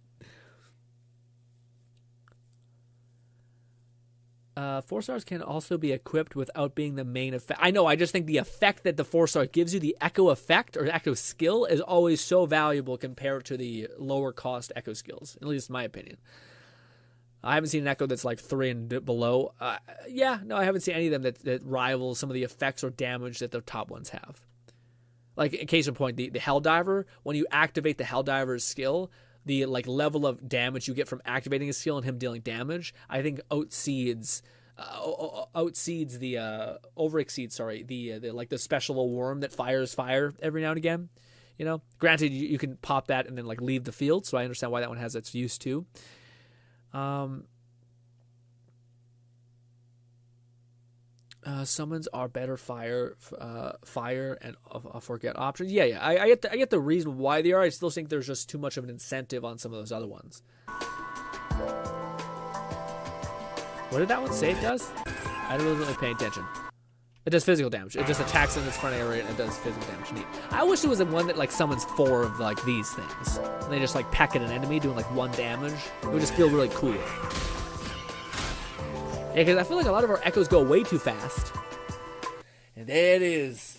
4-stars can also be equipped without being the main effect. I know, I just think the effect that the 4-star gives you, the echo effect or echo skill, is always so valuable compared to the lower cost echo skills, at least in my opinion. I haven't seen an echo that's like 3 and below. I haven't seen any of them that rival some of the effects or damage that the top ones have. Like, in case in point, the Helldiver, when you activate the Helldiver's skill, the like level of damage you get from activating his skill and him dealing damage, I think overexceeds the like the special worm that fires fire every now and again. You know, granted you can pop that and then like leave the field, so I understand why that one has its use too. Summons are better fire and forget options. Yeah. I get the reason why they are. I still think there's just too much of an incentive on some of those other ones. What did that one say it does? I don't really pay attention. It does physical damage. It just attacks in its front area and it does physical damage. Neat. I wish there was one that like summons 4 of like these things. And they just like peck at an enemy doing like 1 damage. It would just feel really cool. Yeah, because I feel like a lot of our echoes go way too fast. And there it is.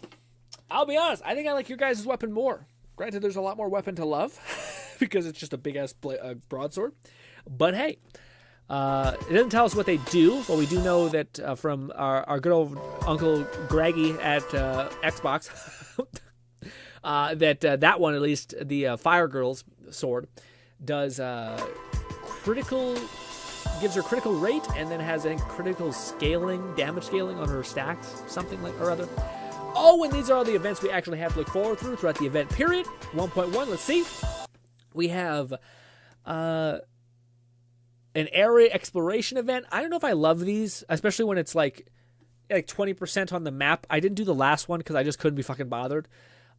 I'll be honest, I think I like your guys' weapon more. Granted, there's a lot more weapon to love. Because it's just a big-ass broadsword. But hey. It doesn't tell us what they do, but we do know that from our good old Uncle Greggy at Xbox, that one, at least, the Fire Girl's sword, does critical, gives her critical rate, and then has a critical scaling, damage scaling on her stacks, something like or other. Oh, and these are all the events we actually have to look forward to throughout the event period. 1.1, let's see. We have an area exploration event. I don't know if I love these, especially when it's like 20% on the map. I didn't do the last one because I just couldn't be fucking bothered.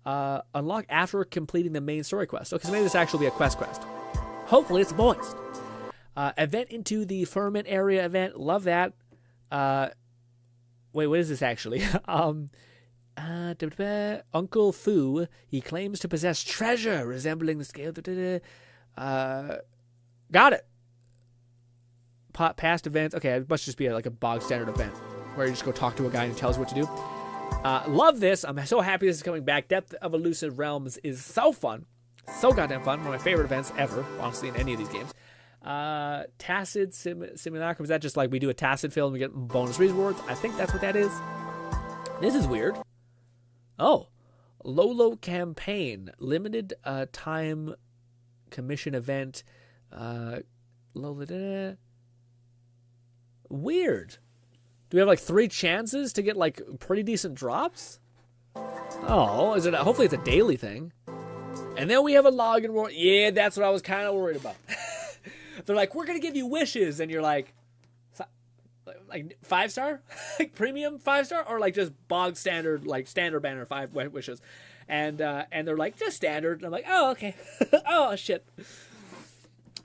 Unlock after completing the main story quest. Okay, so maybe this actually be a quest. Hopefully it's voiced. Event into the firmament area event. Love that. Wait, what is this actually? Uncle Fu, he claims to possess treasure resembling the scale. Got it. Past events. Okay, it must just be like a bog standard event where you just go talk to a guy and he tells you what to do. Love this. I'm so happy this is coming back. Depth of Elusive Realms is so fun. So goddamn fun. One of my favorite events ever, honestly, in any of these games. Tacit Simulacrum. Is that just like we do a Tacit fill and we get bonus rewards? I think that's what that is. This is weird. Oh. Lolo Campaign. Limited time commission event. Weird. Do we have like 3 chances to get like pretty decent drops? Oh, is it? Hopefully it's a daily thing. And then we have a login reward. Yeah, that's what I was kind of worried about. They're like, we're gonna give you wishes, and you're like 5-star, like premium 5-star, or like just bog standard, like standard banner 5 wishes, and they're like just standard. And I'm like, oh okay, oh shit.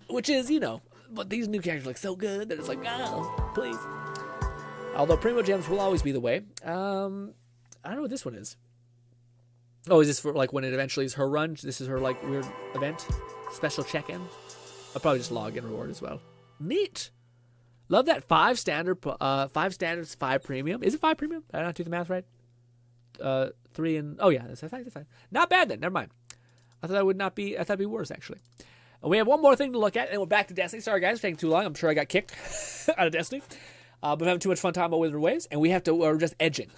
Which is, you know, but these new characters look so good that it's like, oh please. Although Primo Gems will always be the way. I don't know what this one is. Oh, is this for like when it eventually is her run? This is her like weird event, special check-in. I'll probably just log in reward as well. Neat. Love that 5 standard, 5 standards, 5 premium. Is it 5 premium? Did I not do the math right? 3 and oh yeah, that's fine. Not bad then. Never mind. I thought that would not be. I thought it'd be worse actually. We have one more thing to look at, and we're back to Destiny. Sorry guys, it's taking too long. I'm sure I got kicked out of Destiny. But I'm having too much fun talking about Wizard Waves, and we have to. We're just edging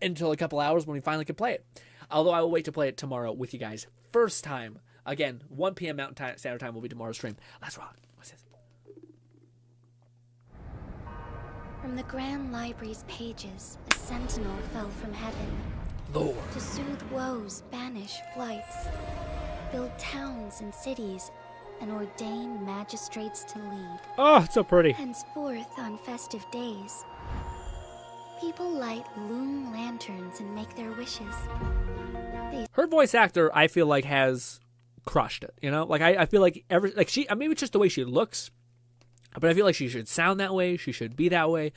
until a couple hours when we finally can play it. Although I will wait to play it tomorrow with you guys. First time. Again, 1 p.m. Mountain Standard Time will be tomorrow's stream. Let's rock. What's this? From the Grand Library's pages, a sentinel fell from heaven. Lord. To soothe woes, banish blights, build towns and cities, and ordain magistrates to lead. Oh, it's so pretty. Henceforth, on festive days, people light loom lanterns and make their wishes. Her voice actor, I feel like, has crushed it. You know, like I feel like maybe it's just the way she looks, but I feel like she should sound that way. She should be that way.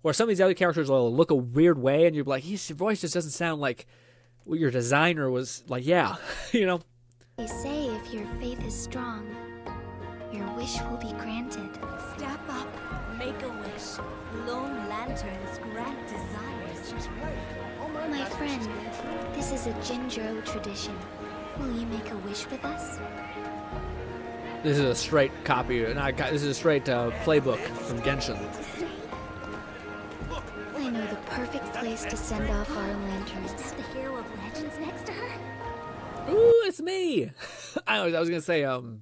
Where some of these other characters will look a weird way, and you're like, your voice just doesn't sound like what your designer was like. Yeah, you know. They say if your faith is strong, your wish will be granted. Step up, make a wish. Loom lanterns grant desires. My friend, this is a Jinjo tradition. Will you make a wish with us? This is a straight copy. This is a straight playbook from Genshin. I know the perfect place to send off our lanterns. Is the hero of legends next to her? Ooh, it's me. I was gonna say or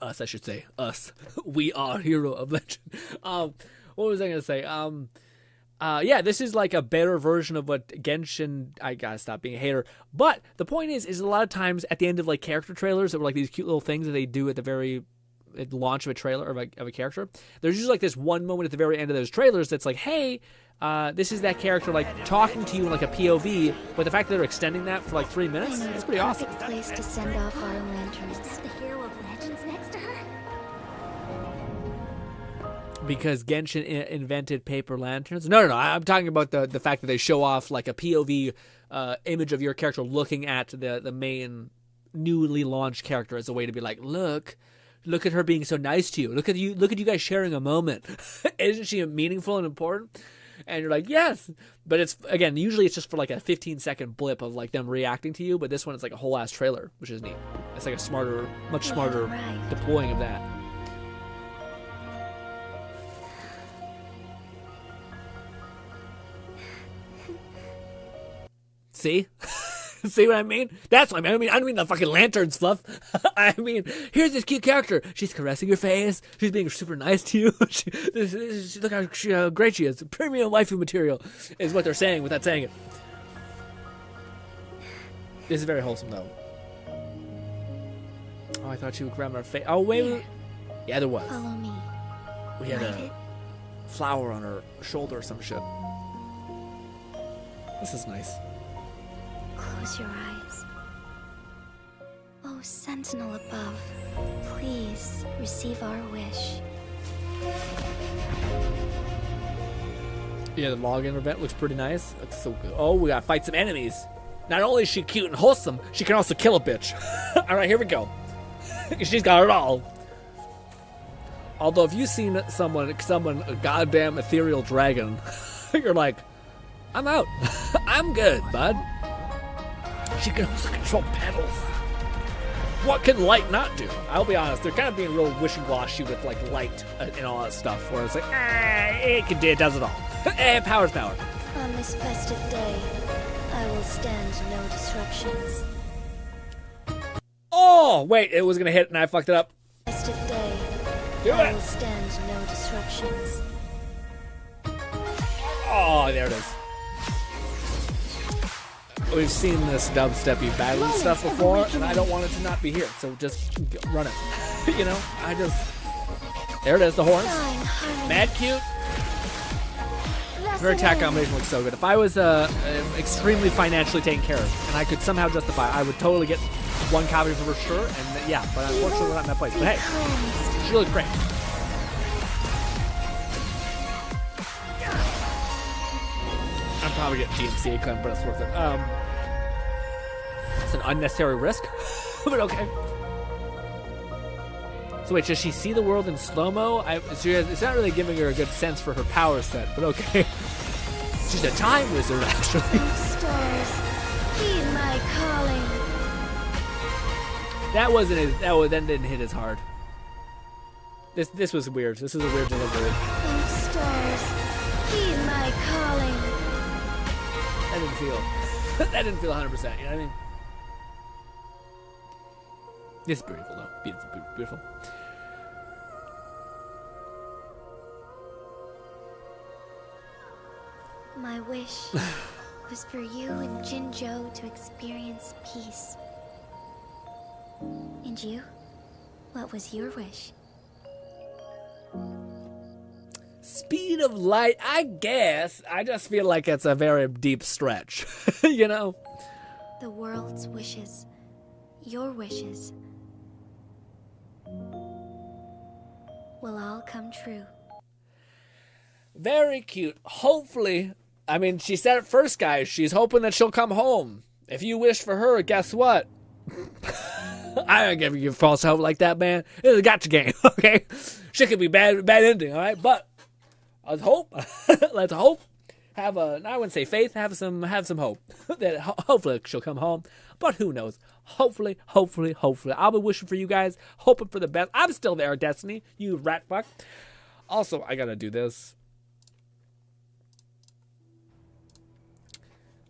us, I should say us. We are hero of legend. What was I gonna say? Yeah, this is like a better version of what Genshin. I gotta stop being a hater. But the point is a lot of times at the end of like character trailers that were like these cute little things that they do at the very launch of a trailer of a character. There's usually like this one moment at the very end of those trailers that's like, hey, this is that character like talking to you in like a POV. But the fact that they're extending that for like 3 minutes, it's pretty awesome. Perfect place to send off our lanterns. Is the hero of legends next to her? Because Genshin invented paper lanterns. No. I'm talking about the fact that they show off like a POV image of your character looking at the main newly launched character as a way to be like, look at her being so nice to you. Look at you guys sharing a moment. Isn't she meaningful and important? And you're like, yes. But it's, again, usually it's just for like a 15-second blip of like them reacting to you. But this one, it's like a whole ass trailer, which is neat. It's like a much smarter deploying of that. See? See what I mean? That's what I mean. I don't mean the fucking lanterns fluff. I mean, here's this cute character. She's caressing your face. She's being super nice to you. Look how great she is. Premium waifu material is what they're saying without saying it. This is very wholesome, though. Oh, I thought she would grab our face. Oh, wait. Yeah, there was. Follow me. We had a flower on her shoulder or some shit. This is nice. Close your eyes. Oh, sentinel above, please receive our wish. Yeah, the login event looks pretty nice. Looks so good. Oh, we gotta fight some enemies. Not only is she cute and wholesome, she can also kill a bitch. All right, here we go. She's got it all. Although if you've seen someone a goddamn ethereal dragon, you're like, I'm out. I'm good, bud. She can also control petals. What can light not do? I'll be honest, they're kind of being real wishy-washy with like light and all that stuff, where it's like, it does it all. Power's power. On this festive day, I will stand no disruptions. Oh, wait, it was gonna hit and I fucked it up. Festive day, Do I it. will stand no disruptions. Oh, there it is. We've seen this dubsteppy battle stuff before, and I don't want it to not be here, so just run it. You know, there it is, the horns. Fine harmony. Mad cute. Thus Her attack it ends. combination looks so good. If I was extremely financially taken care of, and I could somehow justify, I would totally get one copy for sure, and yeah, but unfortunately we're not in that place. But hey, Cleansed. she looks great. I'm probably getting DMCA claim, but it's worth it. It's an unnecessary risk, but okay. So wait, does she see the world in slow-mo? It's not really giving her a good sense for her power set, but okay. She's a time wizard, actually. Oh, stars, heed my calling. That didn't hit as hard. This was weird. This was a weird delivery. Oh, stars, heed my calling. That didn't feel 100%, you know what I mean? It's beautiful though. Beautiful, beautiful. My wish was for you and Jinzhou to experience peace. And you? What was your wish? Speed of light, I guess. I just feel like it's a very deep stretch, you know? The world's wishes. Your wishes. Will all come true. Very cute. Hopefully, I mean, she said it first, guys. She's hoping that she'll come home. If you wish for her, guess what? I don't give you false hope like that, man. It's a gotcha game, okay? Shit could be bad ending, all right? But let's hope. Let's hope. I wouldn't say faith. Have some hope that hopefully she'll come home. But who knows? Hopefully. I'll be wishing for you guys, hoping for the best. I'm still there, Destiny. You rat fuck. Also, I gotta do this.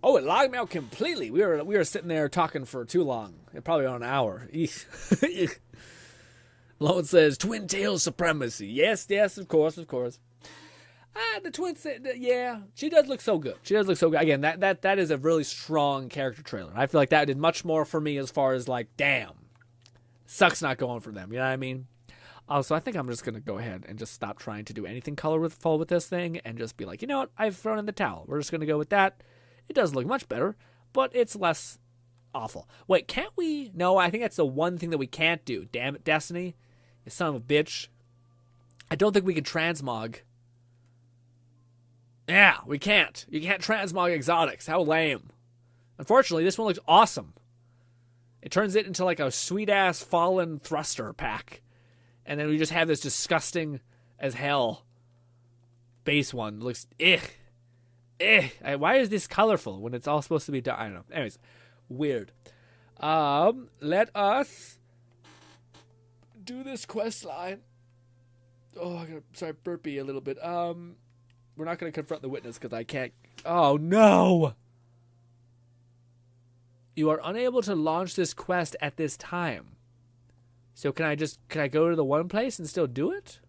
Oh, it logged me out completely. We were sitting there talking for too long. Probably on an hour. Lone says Twin Tail supremacy. Yes, of course. The twin, yeah, she does look so good. Again, that is a really strong character trailer. I feel like that did much more for me as far as like, damn, sucks not going for them. You know what I mean? Also, I think I'm just gonna go ahead and just stop trying to do anything colorful with this thing and just be like, you know what? I've thrown in the towel. We're just gonna go with that. It does look much better, but it's less awful. Wait, can't we? No, I think that's the one thing that we can't do. Damn it, Destiny, you son of a bitch. I don't think we can transmog. Yeah, we can't. You can't transmog exotics. How lame. Unfortunately, this one looks awesome. It turns it into like a sweet-ass fallen thruster pack. And then we just have this disgusting as hell base one. It looks, why is this colorful when it's all supposed to be dark? I don't know. Anyways, weird. Let us do this quest line. Oh, sorry, burpee a little bit. We're not going to confront the witness because I can't. Oh, no. You are unable to launch this quest at this time. So can I go to the one place and still do it?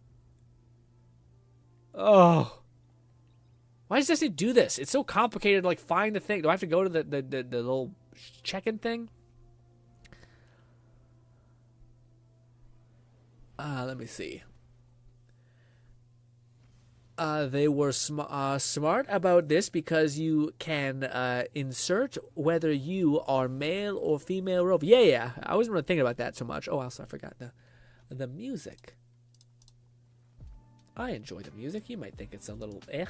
Oh. Why does Destiny do this? It's so complicated to like find the thing. Do I have to go to the little check-in thing? Let me see. They were smart about this because you can insert whether you are male or female robot. Yeah. I wasn't really thinking about that so much. Oh, also I forgot the music. I enjoy the music. You might think it's a little eh.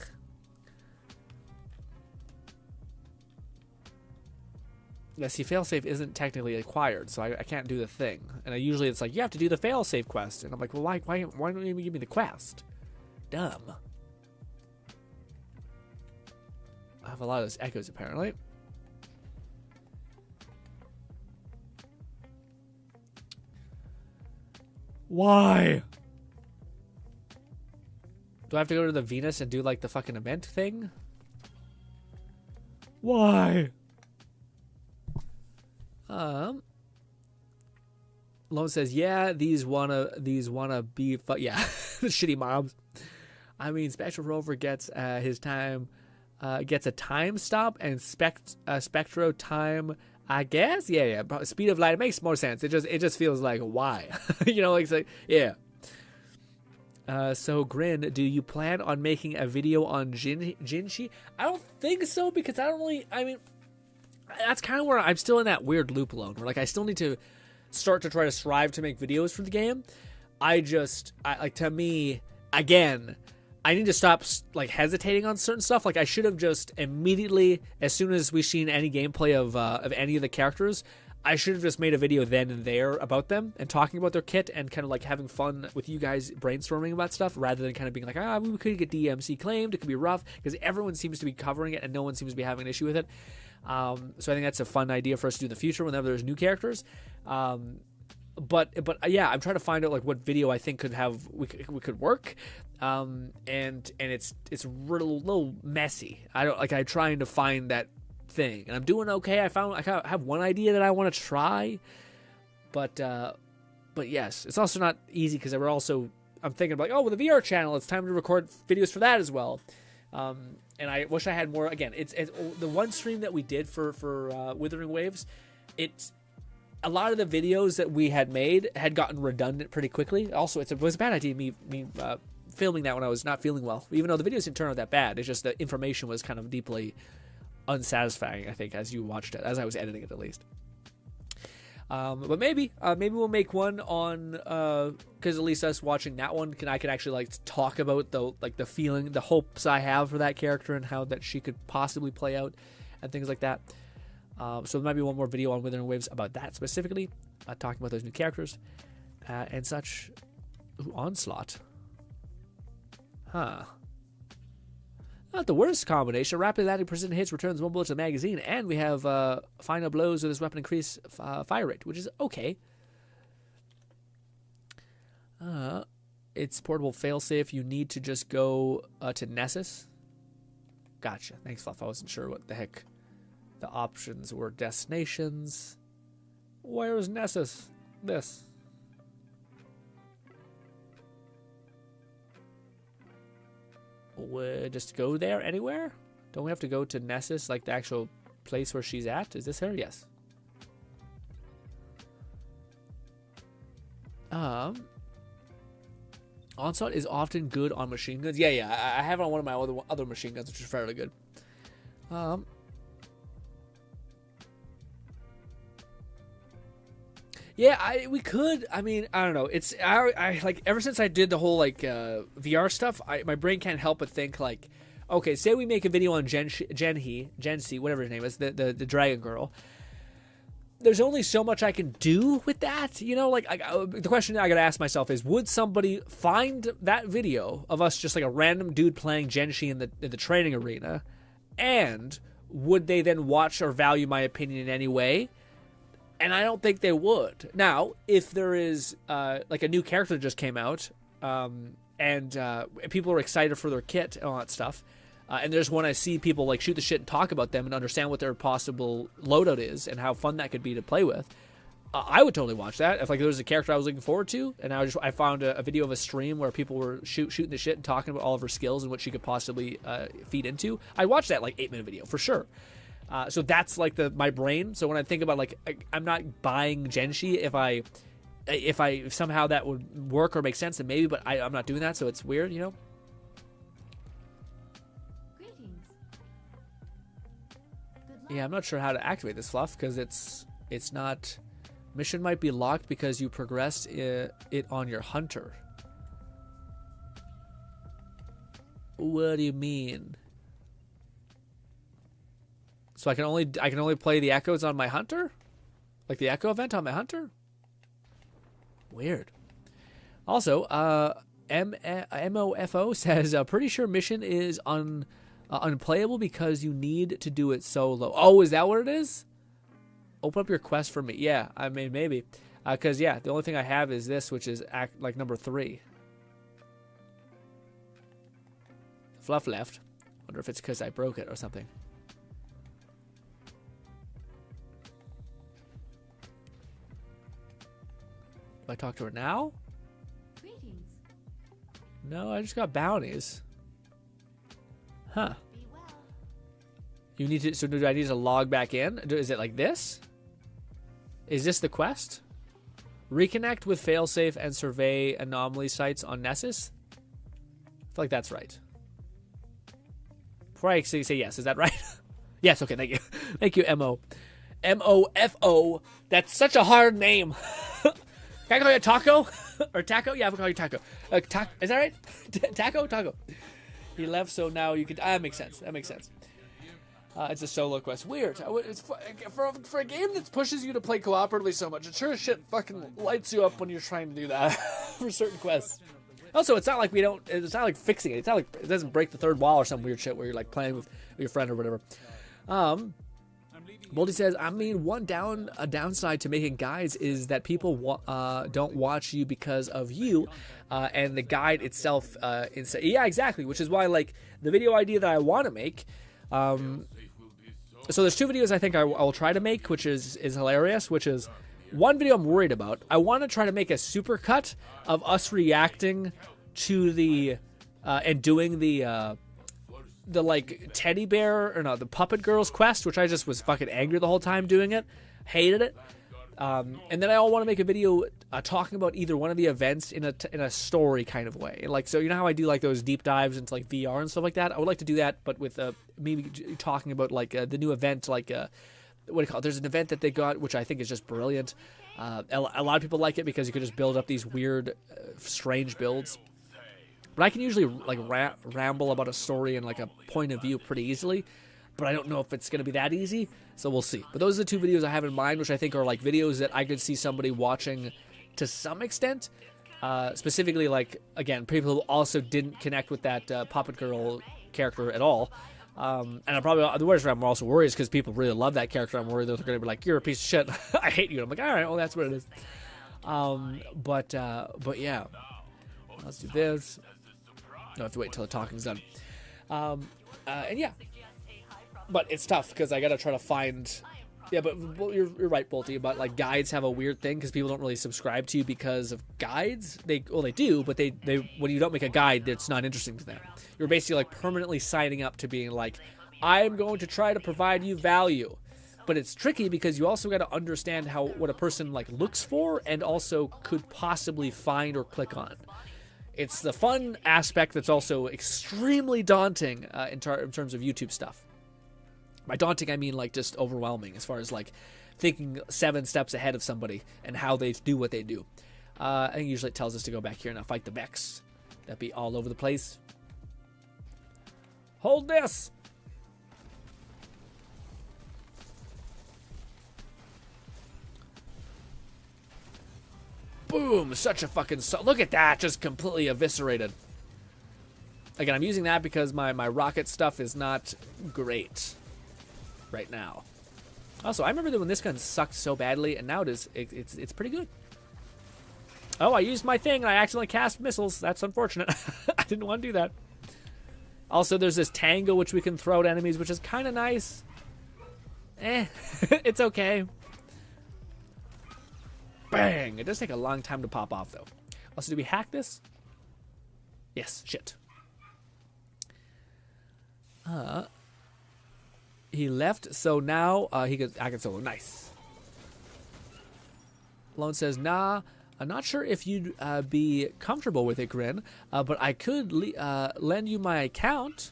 Yeah, see, failsafe isn't technically acquired, so I can't do the thing. And usually it's like, you have to do the failsafe quest. And I'm like, well, why don't you even give me the quest? Dumb. I have a lot of those echoes, apparently. Why? Do I have to go to the Venus and do, like, the fucking event thing? Why? Lone says, yeah, these wanna be yeah, shitty mobs. I mean, Special Rover gets his time, gets a time stop and Spectro time. I guess, yeah. But speed of light, it makes more sense. It just feels like why, you know, like it's like yeah. So Grin, do you plan on making a video on Jinshi? I don't think so because I don't really. I mean, that's kind of where I'm still in that weird loop alone, where like I still need to start to try to strive to make videos for the game. I like, to me, again, I need to stop like hesitating on certain stuff. Like I should have just immediately, as soon as we've seen any gameplay of any of the characters, I should have just made a video then and there about them and talking about their kit and kind of like having fun with you guys brainstorming about stuff rather than kind of being like, we could get DMC claimed, it could be rough, because everyone seems to be covering it and no one seems to be having an issue with it. So I think that's a fun idea for us to do in the future whenever there's new characters. But yeah, I'm trying to find out like what video I think we could work. And it's a little messy. I'm trying to find that thing, and I'm doing okay. I have one idea that I want to try, but yes, it's also not easy because I'm thinking like, oh, with the VR channel, it's time to record videos for that as well. And I wish I had more. Again, it's the one stream that we did for Withering Waves. A lot of the videos that we had made had gotten redundant pretty quickly. Also, it was a bad idea me filming that when I was not feeling well. Even though the videos didn't turn out that bad, it's just the information was kind of deeply unsatisfying, I think, as you watched it, as I was editing it at least. But maybe we'll make one on because at least us watching that one I can actually like talk about the feeling, the hopes I have for that character and how that she could possibly play out and things like that. So there might be one more video on Withering Waves about that specifically, talking about those new characters and such. Ooh, Onslaught. Huh. Not the worst combination. Rapidly landing precision hits returns one bullet to the magazine, and we have final blows with this weapon increase fire rate, which is okay. It's portable failsafe. You need to just go to Nessus. Gotcha. Thanks, Fluff. I wasn't sure what the heck the options were. Destinations. Where is Nessus? This. Just go there anywhere? Don't we have to go to Nessus, like the actual place where she's at? Is this her? Yes. Onslaught is often good on machine guns. Yeah. I have it on one of my other machine guns, which is fairly good. Yeah, we could. I mean, I don't know. I like ever since I did the whole like VR stuff, my brain can't help but think like, okay, say we make a video on Gensi, whatever his name is, the dragon girl. There's only so much I can do with that, you know. Like, the question I gotta ask myself is, would somebody find that video of us just like a random dude playing Genshi in the training arena, and would they then watch or value my opinion in any way? And I don't think they would. Now, if there is like a new character that just came out, and people are excited for their kit and all that stuff, and there's when I see people like shoot the shit and talk about them and understand what their possible loadout is and how fun that could be to play with, I would totally watch that. If like there was a character I was looking forward to, and I found a video of a stream where people were shooting the shit and talking about all of her skills and what she could possibly feed into, I'd watch that like 8-minute video for sure. So that's like my brain. So when I think about like I'm not buying Genshi if somehow that would work or make sense, then maybe. But I'm not doing that, so it's weird, you know. Greetings. Yeah, I'm not sure how to activate this, Fluff, because it's not. Mission might be locked because you progressed it on your hunter. What do you mean? So I can only play the echoes on my hunter? Like the echo event on my hunter? Weird. Also, MOFO says, pretty sure mission is unplayable because you need to do it solo. Oh, is that what it is? Open up your quest for me. Yeah, I mean, maybe. Because, yeah, the only thing I have is this, which is like number 3. Fluff left. Wonder if it's because I broke it or something. Do I talk to her now? Greetings. No, I just got bounties. Huh. Be well. You need to. So do I need to log back in? Is it like this? Is this the quest? Reconnect with failsafe and survey anomaly sites on Nessus. I feel like that's right. Before I say yes, is that right? Yes. Okay. Thank you. Thank you. MOFO. That's such a hard name. Can I call you Taco? Or Taco? Yeah, I'll call you Taco. Is that right? Taco? He left, so now you can... that makes sense. That makes sense. It's a solo quest. Weird. It's for a game that pushes you to play cooperatively so much, it sure as shit fucking lights you up when you're trying to do that for certain quests. Also, it's not like it's not like fixing it. It's not like it doesn't break the third wall or some weird shit where you're like playing with your friend or whatever. Boldy says, I mean, one downside to making guides is that people don't watch you because of you, and the guide itself. Yeah, exactly. Which is why, like, the video idea that I want to make. So there's 2 videos I think I will try to make, which is hilarious. Which is one video I'm worried about. I want to try to make a supercut of us reacting to the and doing the like teddy bear or no, the puppet girls quest, which I just was fucking angry the whole time doing it, hated it. And then I want to make a video talking about either one of the events in a story kind of way. Like, so you know how I do like those deep dives into like VR and stuff like that. I would like to do that, but with maybe talking about like the new event, like what do you call it? There's an event that they got, which I think is just brilliant. A lot of people like it because you can just build up these weird, strange builds. But I can usually like ramble about a story and like a point of view pretty easily, but I don't know if it's going to be that easy, so we'll see. But those are the 2 videos I have in mind, which I think are like videos that I could see somebody watching to some extent. Specifically, like, again, people who also didn't connect with that Puppet Girl character at all. And I'm probably, the worst I'm also worried is because people really love that character. I'm worried that they're going to be like, you're a piece of shit. I hate you. And I'm like, all right, well, that's what it is. But yeah. Let's do this. I have to wait until the talking's done. And yeah. But it's tough because I got to try to find... Yeah, but you're right, Bolty, about like guides have a weird thing because people don't really subscribe to you because of guides. They do, but they when you don't make a guide, it's not interesting to them. You're basically like permanently signing up to being like, I'm going to try to provide you value. But it's tricky because you also got to understand what a person like looks for and also could possibly find or click on. It's the fun aspect that's also extremely daunting in terms of YouTube stuff. By daunting, I mean like just overwhelming as far as like thinking 7 steps ahead of somebody and how they do what they do. I think usually it tells us to go back here and fight the Vex. That'd be all over the place. Hold this! Boom! Such a fucking... Look at that! Just completely eviscerated. Again, I'm using that because my rocket stuff is not great right now. Also, I remember that when this gun sucked so badly, and now it's pretty good. Oh, I used my thing, and I accidentally cast missiles. That's unfortunate. I didn't want to do that. Also, there's this tango, which we can throw at enemies, which is kind of nice. It's okay. Bang! It does take a long time to pop off, though. Also, do we hack this? Yes. Shit. He left, so now I can solo. Nice. Lone says, nah, I'm not sure if you'd be comfortable with it, Grin, but I could lend you my account.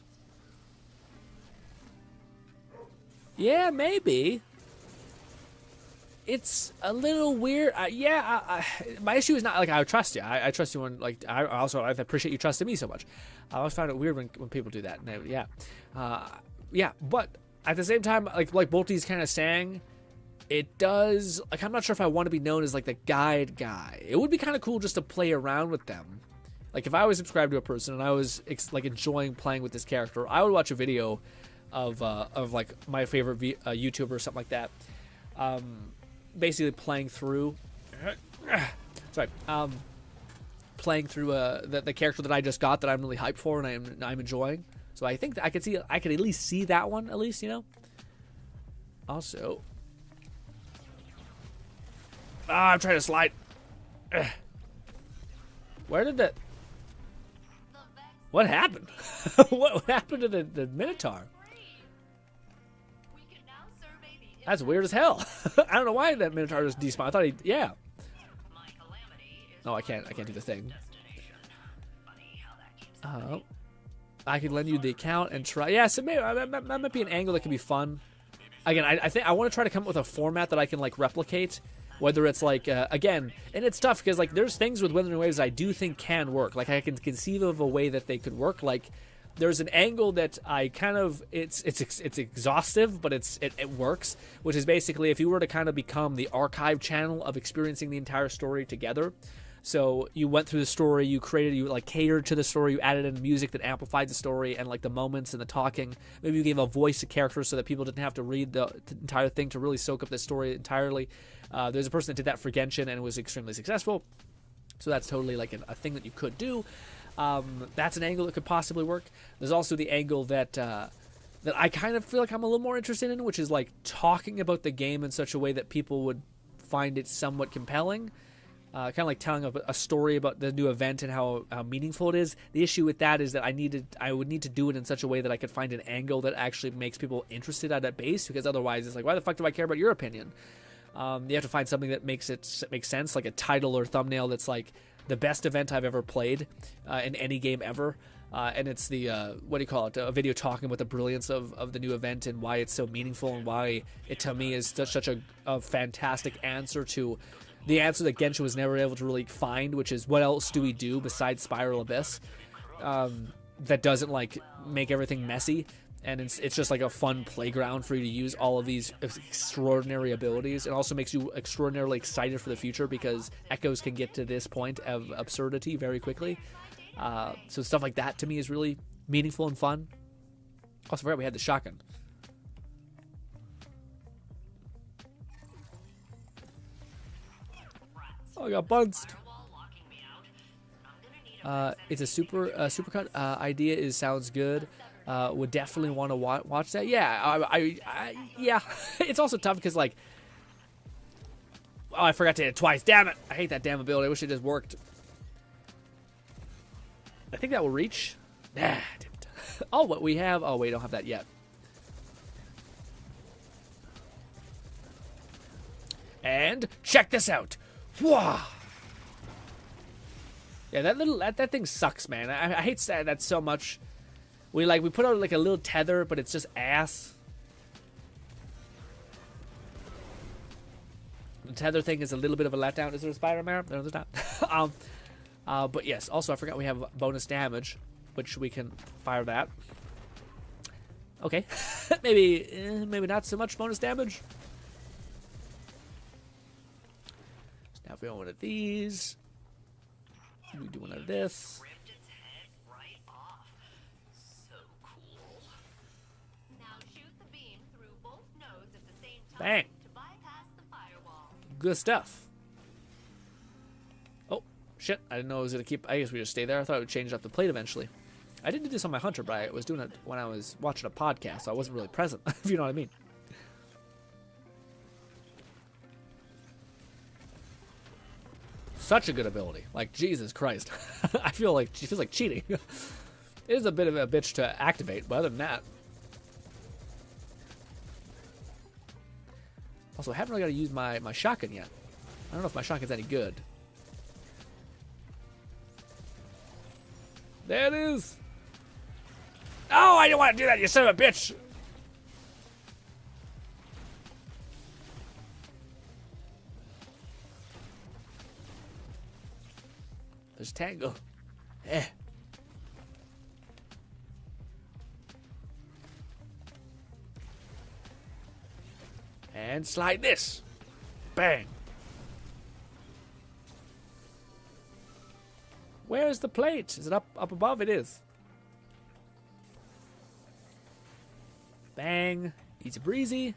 Yeah, maybe. It's a little weird. My issue is not like I trust you. I trust you when like I appreciate you trusting me so much. I always find it weird when people do that. And yeah, but at the same time, like Bolty's kind of saying, it does, like, I'm not sure if I want to be known as like the guide guy. It would be kind of cool just to play around with them. Like, if I was subscribed to a person and I was like enjoying playing with this character, I would watch a video of like my favorite YouTuber or something like that, basically playing through playing through the character that I just got that I'm really hyped for and I'm enjoying. So I think that I could at least see that one, at least, you know. Also, I'm trying to slide. Where did that? What happened? What happened to the Minotaur? That's weird as hell. I don't know why that Minotaur just despawned. I thought yeah. Oh, I can't do the thing. I could lend you the account and try. Yeah, so maybe that might be an angle that could be fun. Again, I think I want to try to come up with a format that I can like replicate. Whether it's like again, and it's tough because like there's things with Withering Waves I do think can work. Like I can conceive of a way that they could work. Like there's an angle that I kind of it's exhaustive, but it works. Which is basically if you were to kind of become the archive channel of experiencing the entire story together. So you went through the story, you like catered to the story, you added in music that amplified the story and like the moments and the talking. Maybe you gave a voice to characters so that people didn't have to read the entire thing to really soak up the story entirely. There's a person that did that for Genshin and it was extremely successful. So that's totally like a thing that you could do. That's an angle that could possibly work. There's also the angle that I kind of feel like I'm a little more interested in, which is like talking about the game in such a way that people would find it somewhat compelling. Kind of like telling a story about the new event and how meaningful it is. The issue with that is that I would need to do it in such a way that I could find an angle that actually makes people interested at that base, because otherwise it's like, why the fuck do I care about your opinion? You have to find something that makes sense, like a title or thumbnail that's like the best event I've ever played in any game ever. And it's the, what do you call it, a video talking about the brilliance of the new event and why it's so meaningful and why it, to me, is such a fantastic answer to the answer that Genshin was never able to really find, which is what else do we do besides Spiral Abyss that doesn't like make everything messy, and it's just like a fun playground for you to use all of these extraordinary abilities. It also makes you extraordinarily excited for the future because Echoes can get to this point of absurdity very quickly. So stuff like that to me is really meaningful and fun. Also, forgot we had the shotgun. Oh, I got bunced. It's a supercut idea. Sounds good. Would definitely want to watch that. Yeah, yeah. It's also tough because like, oh, I forgot to hit it twice. Damn it! I hate that damn ability. I wish it just worked. I think that will reach. Nah, didn't. Oh, what we have? Oh, wait, don't have that yet. And check this out. Whoa. Yeah, that thing sucks, man. I hate that so much. We put out like a little tether, but it's just ass. The tether thing is a little bit of a letdown. Is there a spider in there? No, there's not. But yes, also I forgot we have bonus damage, which we can fire that. Okay, maybe not so much bonus damage. Now if we want one of these, we do one of this. Bang! Good stuff. Oh, shit. I didn't know it was going to keep... I guess we just stay there. I thought it would change up the plate eventually. I didn't do this on my Hunter, but I was doing it when I was watching a podcast, so I wasn't really present, if you know what I mean. Such a good ability. Like, Jesus Christ. I feel like she feels like cheating. It is a bit of a bitch to activate, but other than that... Also, I haven't really got to use my shotgun yet. I don't know if my shotgun's any good. There it is. Oh, I didn't want to do that, you son of a bitch. There's Tango. Eh. And slide this. Bang. Where's the plate? Is it up above? It is. Bang. Easy breezy.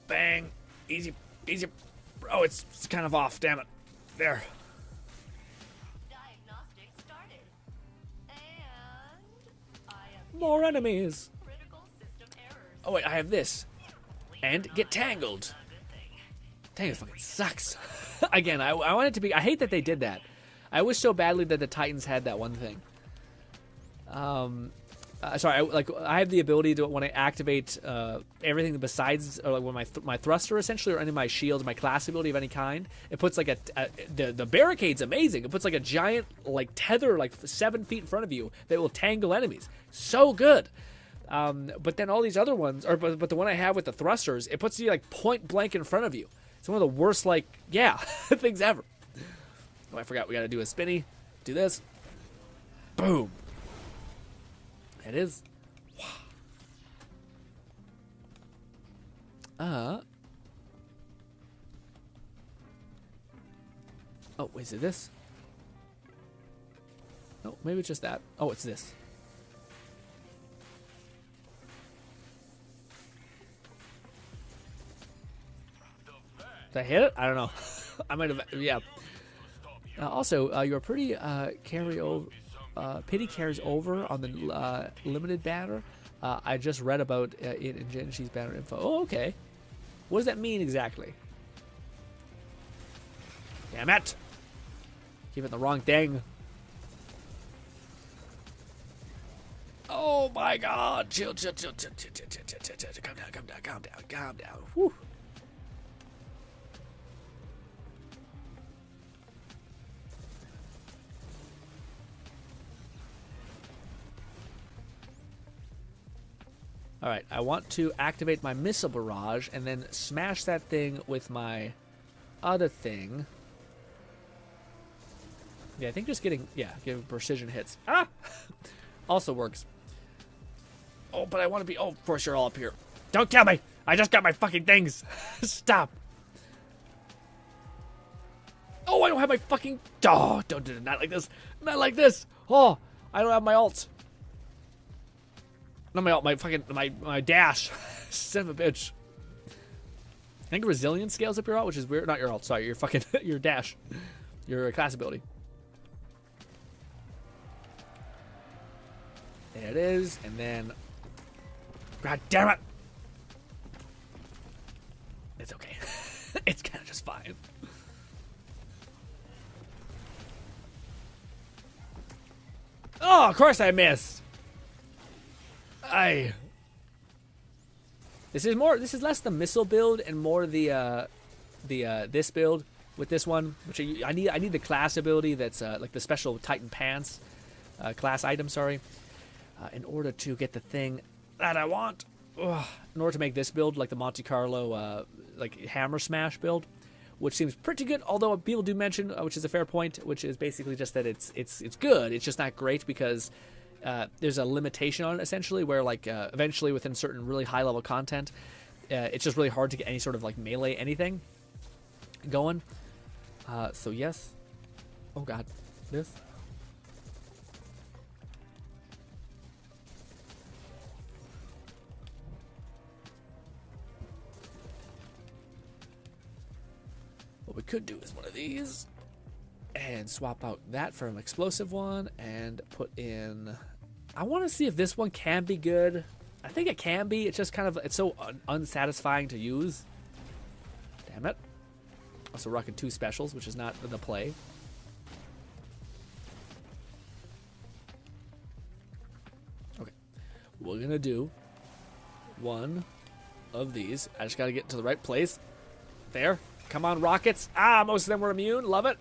Bang. Easy. Oh, it's kind of off. Damn it. There. Diagnostics started. And I have More enemies. critical system errors. Oh, wait. I have this. And get tangled. Dang, it fucking sucks. Again, I want it to be... I hate that they did that. I wish so badly that the Titans had that one thing. Sorry, I have the ability to, when I activate everything besides, or like when my thruster essentially, or any of my shields, my class ability of any kind, it puts like the barricade's amazing. It puts like a giant like tether like 7 feet in front of you that will tangle enemies. So good. But then all these other ones, but the one I have with the thrusters, it puts you like point blank in front of you. It's one of the worst things ever. Oh, I forgot we got to do a spinny. Do this. Boom. It is. Wow. Oh, wait, is it this? No, maybe it's just that. Oh, it's this. Did I hit it? I don't know. I might have. Yeah. Also, your pretty pity carries over on the limited banner. I just read about it in Genshi's banner info. Oh, okay. What does that mean exactly? Damn it! Keep it the wrong thing. Oh my God! Chill. Calm down. Whew. Alright, I want to activate my missile barrage and then smash that thing with my other thing. Yeah, I think just getting precision hits. Ah! Also works. Oh, but I want to be... Oh, of course you're all up here. Don't kill me! I just got my fucking things! Stop! Oh, I don't have my fucking... Oh, don't do it. Not like this. Not like this! Oh, I don't have my ult. Not my ult, my dash. Son of a bitch. I think resilience scales up your ult, which is weird. Not your ult, sorry. Your fucking... your dash. Your class ability. There it is, and then... God damn it! It's okay. It's kind of just fine. Oh, of course I missed! This is less the missile build and more the this build with this one, which I need the class ability that's like the special Titan pants class item, sorry. In order to get the thing that I want. Ugh. In order to make this build like the Monte Carlo like hammer smash build, which seems pretty good, although people do mention, which is a fair point, which is basically just that it's good, it's just not great because there's a limitation on it essentially, where like eventually within certain really high level content, it's just really hard to get any sort of like melee anything going. So yes. Oh god. This. What we could do is one of these and swap out that for an explosive one and put in... I want to see if this one can be good. I think it can be. It's just kind of... It's so unsatisfying to use. Damn it. Also rocking 2 specials, which is not the play. Okay. We're going to do one of these. I just got to get to the right place. There. Come on, rockets. Ah, most of them were immune. Love it.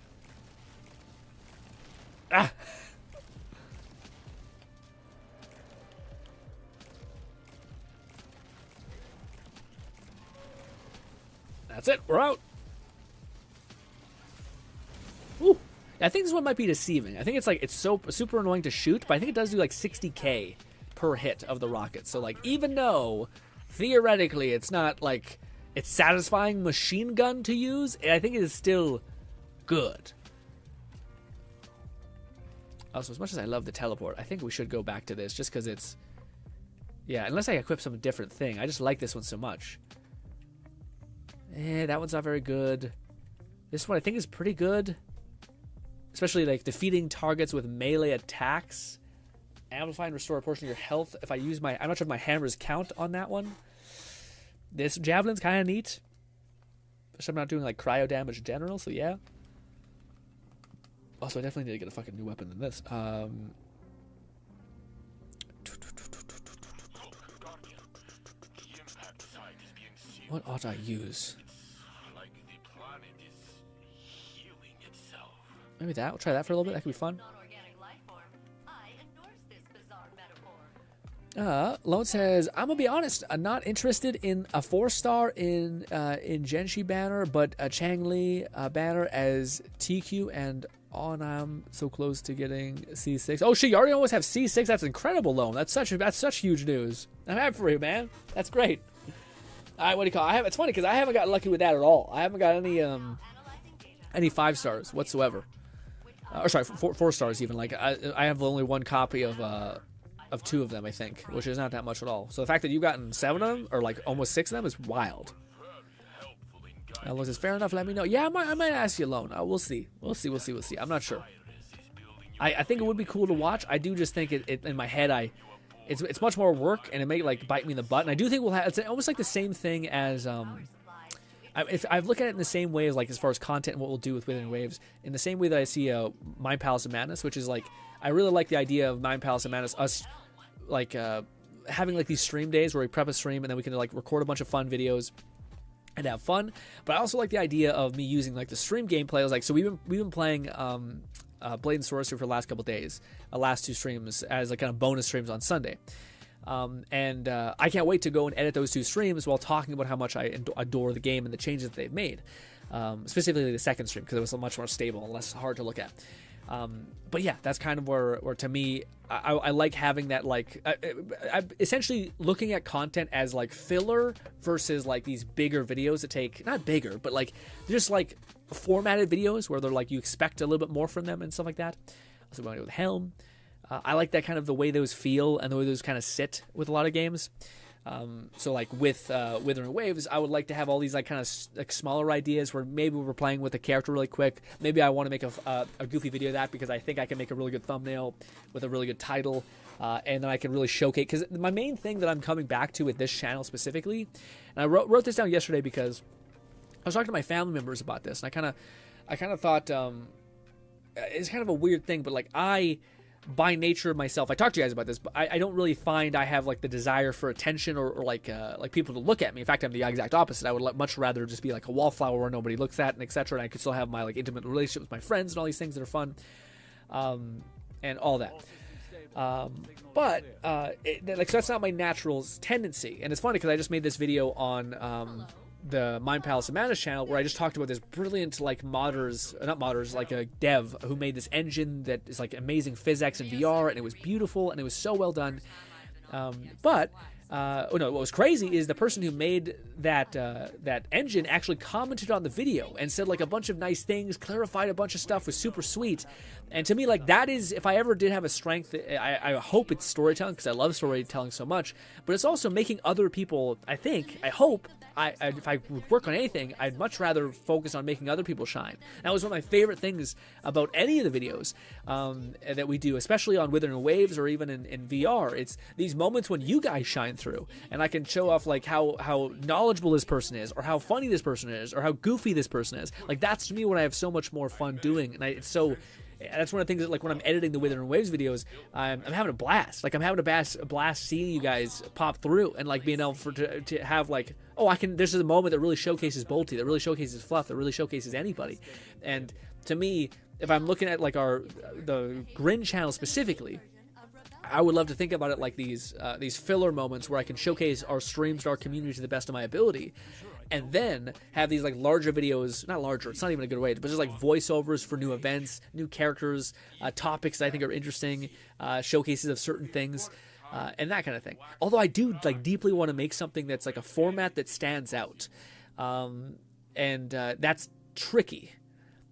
Ah. That's it. We're out. Ooh. I think this one might be deceiving. I think it's like, it's so super annoying to shoot, but I think it does do like 60k per hit of the rocket. So like even though theoretically it's not like it's satisfying machine gun to use, I think it is still good. Also, as much as I love the teleport, I think we should go back to this just because it's... Yeah, unless I equip some different thing. I just like this one so much. That one's not very good. This one I think is pretty good. Especially like defeating targets with melee attacks. Amplify and restore a portion of your health. If I use my... I'm not sure if my hammers count on that one. This javelin's kind of neat. Especially I'm not doing like cryo damage in general, so yeah. Also, I definitely need to get a fucking new weapon than this. What ought I use? Maybe that. We'll try that for a little bit. That could be fun. Lone says, I'm gonna be honest, I'm not interested in a 4-star in Genshi banner, but a Changli banner as TQ and on. I'm so close to getting C6. Oh shit, you already almost have C6. That's incredible, Lone. That's such huge news. I'm happy for you, man. That's great. Alright, what do you call it? It's funny because I haven't got lucky with that at all. I haven't got any 5 stars whatsoever. Or sorry, 4 stars even. Like I have only 1 copy of 2 of them, I think, which is not that much at all. So the fact that you've gotten 7 of them, or like almost 6 of them, is wild. Alone says, fair enough, let me know. Yeah, I might ask you alone. We'll see. We'll see. I'm not sure. I think it would be cool to watch. I do just think it in my head, it's much more work, and it may like bite me in the butt. And I do think we'll have, it's almost like the same thing as, if I've looked at it in the same way as like as far as content and what we'll do with Withering Waves, in the same way that I see Mind Palace of Madness, which is like, I really like the idea of Mind Palace of Madness, us like having like these stream days where we prep a stream and then we can like record a bunch of fun videos and have fun. But I also like the idea of me using like the stream gameplay. I was like, so we've been playing Blade and Sorcery for the last couple days, last 2 streams as like kind of bonus streams on Sunday. And I can't wait to go and edit those 2 streams while talking about how much I adore the game and the changes that they've made. Specifically the second stream, because it was much more stable and less hard to look at. But yeah, that's kind of where to me, I like having that, like, I'm essentially looking at content as like filler versus like these bigger videos that take, not bigger, but like just like formatted videos where they're like, you expect a little bit more from them and stuff like that. Also going with Helm. I like that kind of the way those feel and the way those kind of sit with a lot of games. So like with Withering Waves, I would like to have all these like kind of like smaller ideas where maybe we're playing with a character really quick. Maybe I want to make a goofy video of that because I think I can make a really good thumbnail with a really good title, and then I can really showcase. Because my main thing that I'm coming back to with this channel specifically, and I wrote this down yesterday because I was talking to my family members about this, and I kind of thought it's kind of a weird thing, but like by nature myself, I talked to you guys about this, but I don't really find I have like the desire for attention or like people to look at me. In fact, I'm the exact opposite. I would much rather just be like a wallflower where nobody looks at and etc. And I could still have my like intimate relationship with my friends and all these things that are fun, and all that. But so that's not my natural tendency. And it's funny because I just made this video on the Mind Palace of Madness channel where I just talked about this brilliant like like a dev who made this engine that is like amazing physics and VR, and it was beautiful and it was so well done. But what was crazy is the person who made that engine actually commented on the video and said like a bunch of nice things, clarified a bunch of stuff, was super sweet. And to me, like, that is, if I ever did have a strength, I hope it's storytelling because I love storytelling so much, but it's also making other people, I hope, if I would work on anything, I'd much rather focus on making other people shine. That was one of my favorite things about any of the videos that we do, especially on Withering Waves or even in VR. It's these moments when you guys shine through, and I can show off like how knowledgeable this person is, or how funny this person is, or how goofy this person is. Like, that's to me what I have so much more fun doing, and that's one of the things that, like, when I'm editing the Withering Waves videos, I'm having a blast. Like, I'm having a blast seeing you guys pop through and, like, being able to have, like, this is a moment that really showcases Bolty, that really showcases Fluff, that really showcases anybody. And to me, if I'm looking at, like, the GRINN channel specifically, I would love to think about it like these filler moments where I can showcase our streams to our community to the best of my ability, and then have these like larger videos, not larger, it's not even a good way, but just like voiceovers for new events, new characters, topics that I think are interesting, showcases of certain things. and that kind of thing. Although I do like deeply want to make something that's like a format that stands out, and that's tricky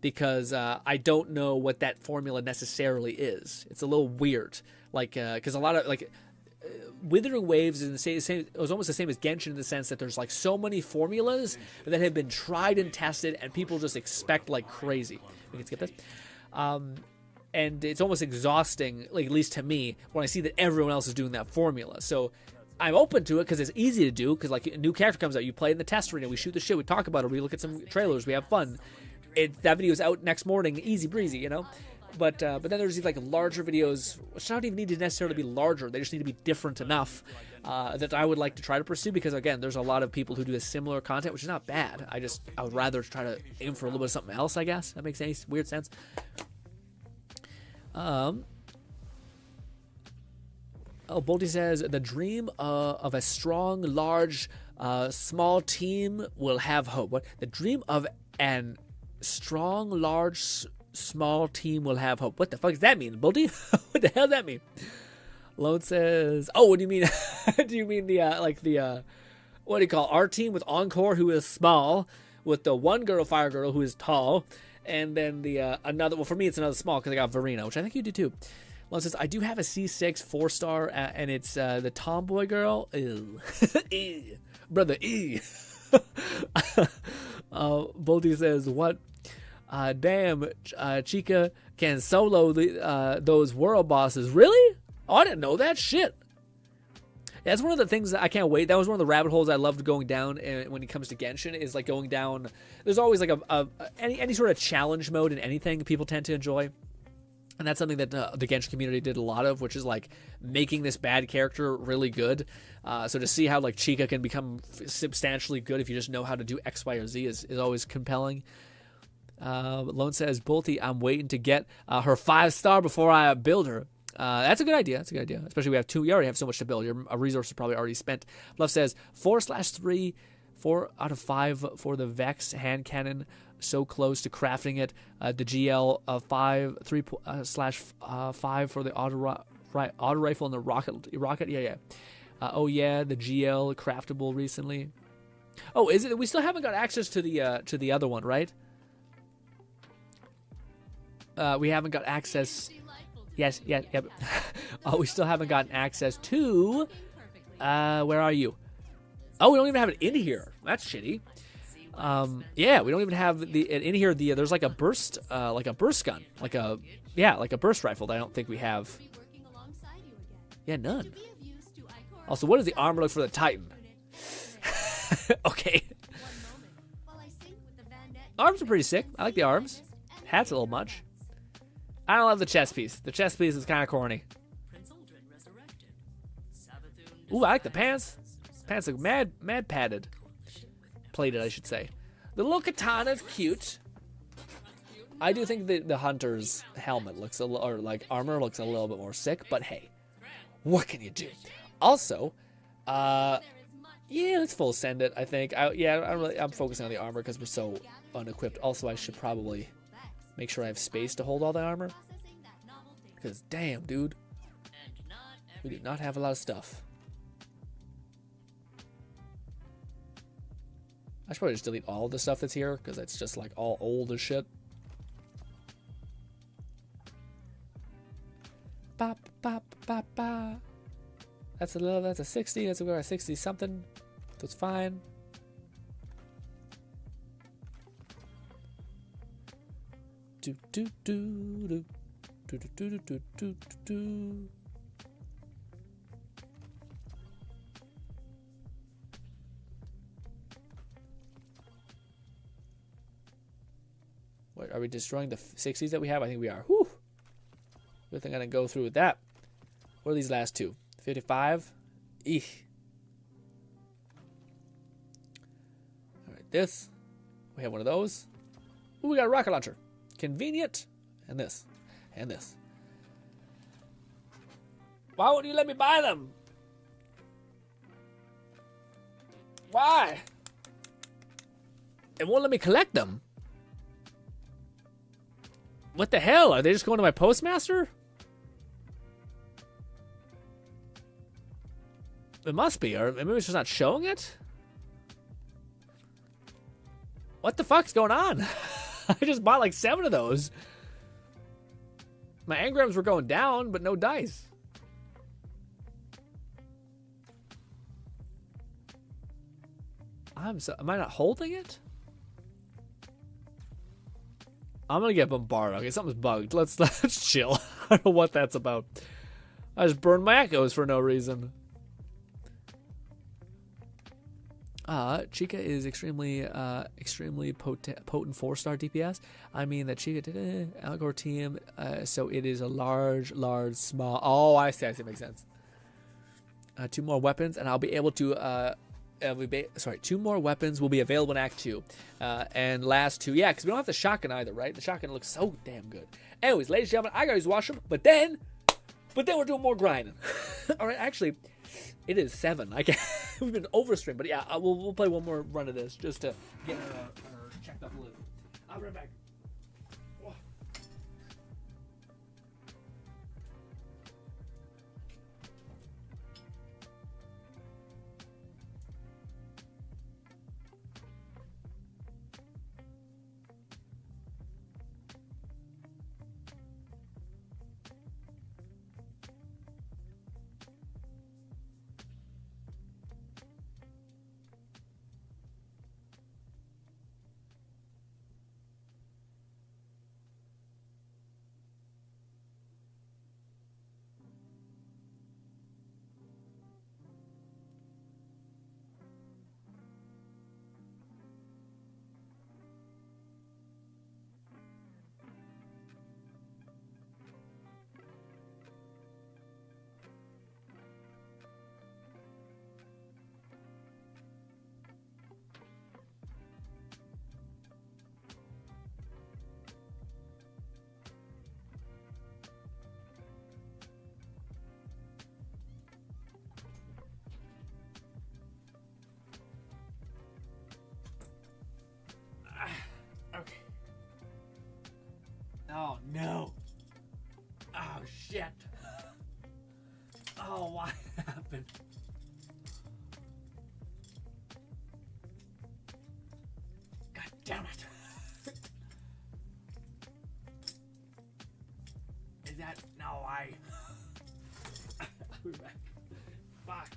because I don't know what that formula necessarily is. It's a little weird, like because a lot of like. Withering Waves is the same. It was almost the same as Genshin in the sense that there's like so many formulas that have been tried and tested, and people just expect like crazy. We can skip this, and it's almost exhausting, like at least to me, when I see that everyone else is doing that formula. So I'm open to it because it's easy to do. Because like a new character comes out, you play in the test arena, we shoot the shit, we talk about it, we look at some trailers, we have fun. That video's out next morning, easy breezy, you know. But then there's these like larger videos, which don't even need to necessarily be larger. They just need to be different enough that I would like to try to pursue. Because again, there's a lot of people who do a similar content, which is not bad. I would rather try to aim for a little bit of something else. I guess that makes any weird sense. Oh, Bolty says the dream of a strong, large, small team will have hope. What? The dream of an strong, large, small team will have hope. What the fuck does that mean, Bolty? What the hell does that mean? Lone says, oh, what do you mean? Do you mean the what do you call our team with Encore, who is small, with the one girl, Fire Girl, who is tall, and then the another, well, for me it's another small because I got Verena, which I think you do too. Lone says, I do have a C6 4-star, and it's the tomboy girl. Ew. Ew. Brother, ew. Bolty says, what? Damn, Chica can solo those world bosses. Really? Oh, I didn't know that. Shit. That's one of the things that I can't wait. That was one of the rabbit holes I loved going down when it comes to Genshin, is like going down. There's always like any sort of challenge mode in anything people tend to enjoy. And that's something that the Genshin community did a lot of, which is like making this bad character really good. So to see how like Chica can become substantially good if you just know how to do X, Y, or Z is always compelling. Lone says, Bolty, I'm waiting to get her 5-star before I build her. That's a good idea. That's a good idea. Especially we already have so much to build. Your resource is probably already spent. Love says 4/3, 4 out of 5 for the Vex hand cannon. So close to crafting it. The GL 3/5 for the auto rifle and the rocket. Yeah. Oh yeah, the GL craftable recently. Oh, is it? We still haven't got access to the other one, right? We haven't got access. Yes. We still haven't gotten access to. Where are you? Oh, we don't even have it in here. That's shitty. Yeah, we don't even have in here. There's like a burst gun, like a burst rifle that I don't think we have. Yeah, none. Also, what does the armor look for the Titan? Okay. Arms are pretty sick. I like the arms. Hat's a little much. I don't love the chest piece. The chest piece is kind of corny. Ooh, I like the pants. Pants look mad padded. Plated, I should say. The little katana's cute. I do think the hunter's helmet looks or like armor looks a little bit more sick, but hey, what can you do? Also, yeah, let's full send it. I think. I'm focusing on the armor because we're so unequipped. Also, I should probably make sure I have space to hold all the armor. Because damn, dude, we do not have a lot of stuff. I should probably just delete all the stuff that's here because it's just like all old as shit. Bop, bop, bop, bop. That's a 60. That's a 60 something. That's fine. Do do do do do do do do do do. What, are we destroying the 60s that we have? I think we are. Whew. Good thing I didn't go through with that. What are these last two? 55? Eek. Alright, this. We have one of those. Ooh, we got a rocket launcher. Convenient. And this. And this. Why won't you let me buy them? Why? It won't let me collect them. What the hell? Are they just going to my postmaster? It must be, or maybe it's just not showing it? What the fuck's going on? I just bought like 7 of those. My engrams were going down, but no dice. Am I not holding it? I'm gonna get bombarded. Okay, something's bugged. Let's chill. I don't know what that's about. I just burned my echoes for no reason. Chica is extremely potent 4-star DPS. I mean that Chica did Algor team, so it is a large, small. Oh, I see. Makes sense. 2 more weapons, and I'll be able to. 2 more weapons will be available in Act 2. And last 2, yeah, because we don't have the shotgun either, right? The shotgun looks so damn good. Anyways, ladies and gentlemen, I gotta use the washroom, but then we're doing more grinding. All right, actually, it is 7. I can't. We've been overstreamed, but yeah, we'll play one more run of this just to get our checked up a little. I'll be right back. Okay. Oh no. Oh shit. Oh, what happened? God damn it. Is that no I I'll be back. Fuck.